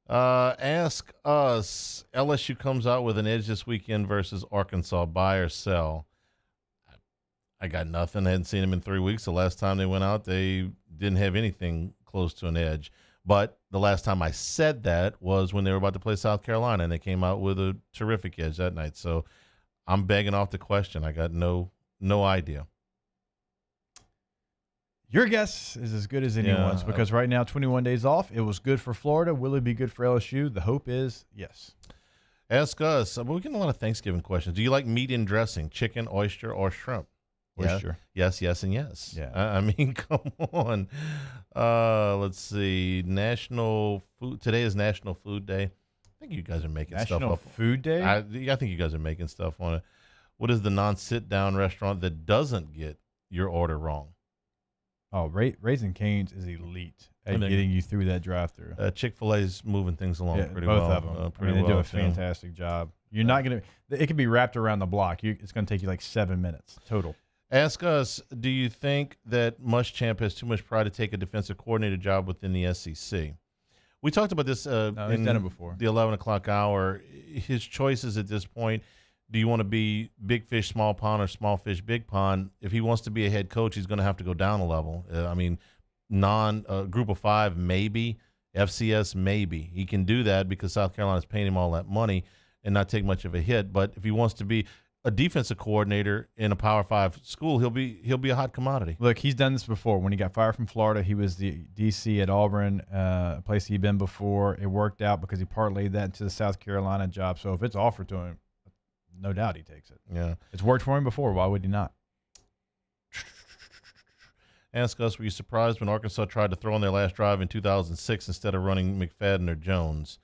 S2: Ask us. LSU comes out with an edge this weekend versus Arkansas. Buy or sell? I got nothing. I hadn't seen them in 3 weeks. The last time they went out, they didn't have anything close to an edge. But the last time I said that was when they were about to play South Carolina, and they came out with a terrific edge that night. So I'm begging off the question. I got no idea.
S3: Your guess is as good as anyone's because right now, 21 days off. It was good for Florida. Will it be good for LSU? The hope is yes.
S2: Ask us. We're getting a lot of Thanksgiving questions. Do you like meat in dressing, chicken, oyster, or shrimp?
S3: Oyster.
S2: Yeah. Yes, and yes.
S3: Yeah.
S2: I mean, come on. Let's see. Today is National Food Day. I think you guys are making stuff up.
S3: National Food Day?
S2: I think you guys are making stuff on it. What is the non-sit-down restaurant that doesn't get your order wrong?
S3: Oh, Raising Cane's is elite at getting you through that drive-through.
S2: Chick-fil-A's moving things along pretty well.
S3: Both of them. They do a fantastic job. You're not going to – it could be wrapped around the block. It's going to take you like 7 minutes total.
S2: Ask us, do you think that Muschamp has too much pride to take a defensive coordinator job within the SEC? We talked about this
S3: he's done it before.
S2: The 11 o'clock hour. His choices at this point, do you want to be big fish, small pond, or small fish, big pond? If he wants to be a head coach, he's going to have to go down a level. Group of five, maybe. FCS, maybe. He can do that because South Carolina's paying him all that money and not take much of a hit. But if he wants to be a defensive coordinator in a Power 5 school, he'll be a hot commodity.
S3: Look, he's done this before. When he got fired from Florida, he was the DC at Auburn, a place he'd been before. It worked out because he parlayed that into the South Carolina job. So if it's offered to him, no doubt he takes it.
S2: Yeah.
S3: It's worked for him before. Why would he not?
S2: Ask us, were you surprised when Arkansas tried to throw on their last drive in 2006 instead of running McFadden or Jones?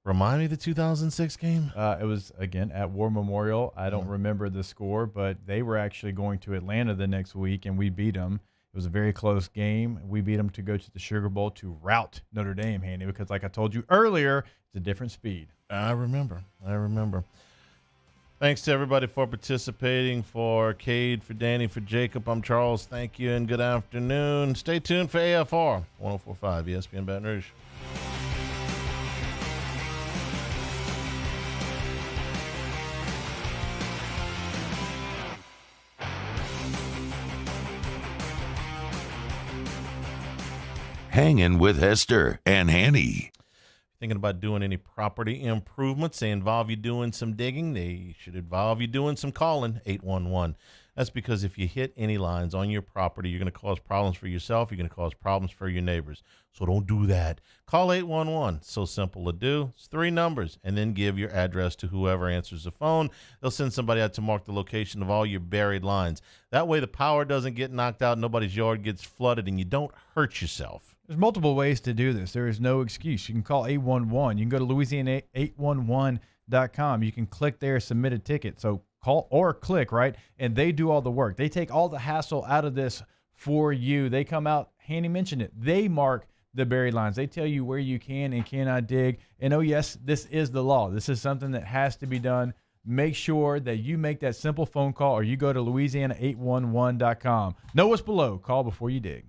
S2: Remind me of the 2006 game?
S3: It was, again, at War Memorial. I don't remember the score, but they were actually going to Atlanta the next week, and we beat them. It was a very close game. We beat them to go to the Sugar Bowl to rout Notre Dame, Hanny, because like I told you earlier, it's a different speed.
S2: I remember. Thanks to everybody for participating. For Cade, for Danny, for Jacob, I'm Charles. Thank you and good afternoon. Stay tuned for AFR 104.5 ESPN Baton Rouge.
S1: Hangin with Hester and Hanny.
S2: Thinking about doing any property improvements, they involve you doing some digging. They should involve you doing some calling, 811. That's because if you hit any lines on your property, you're going to cause problems for yourself. You're going to cause problems for your neighbors. So don't do that. Call 811. So simple to do. It's 3 numbers. And then give your address to whoever answers the phone. They'll send somebody out to mark the location of all your buried lines. That way the power doesn't get knocked out, nobody's yard gets flooded, and you don't hurt yourself.
S3: There's multiple ways to do this. There is no excuse. You can call 811. You can go to Louisiana811.com. You can click there, submit a ticket. So call or click, right? And they do all the work. They take all the hassle out of this for you. They come out, Hanny mentioned it, they mark the buried lines. They tell you where you can and cannot dig. And, oh, yes, this is the law. This is something that has to be done. Make sure that you make that simple phone call or you go to Louisiana811.com. Know what's below. Call before you dig.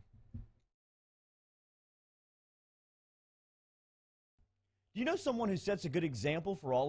S4: Do you know someone who sets a good example for all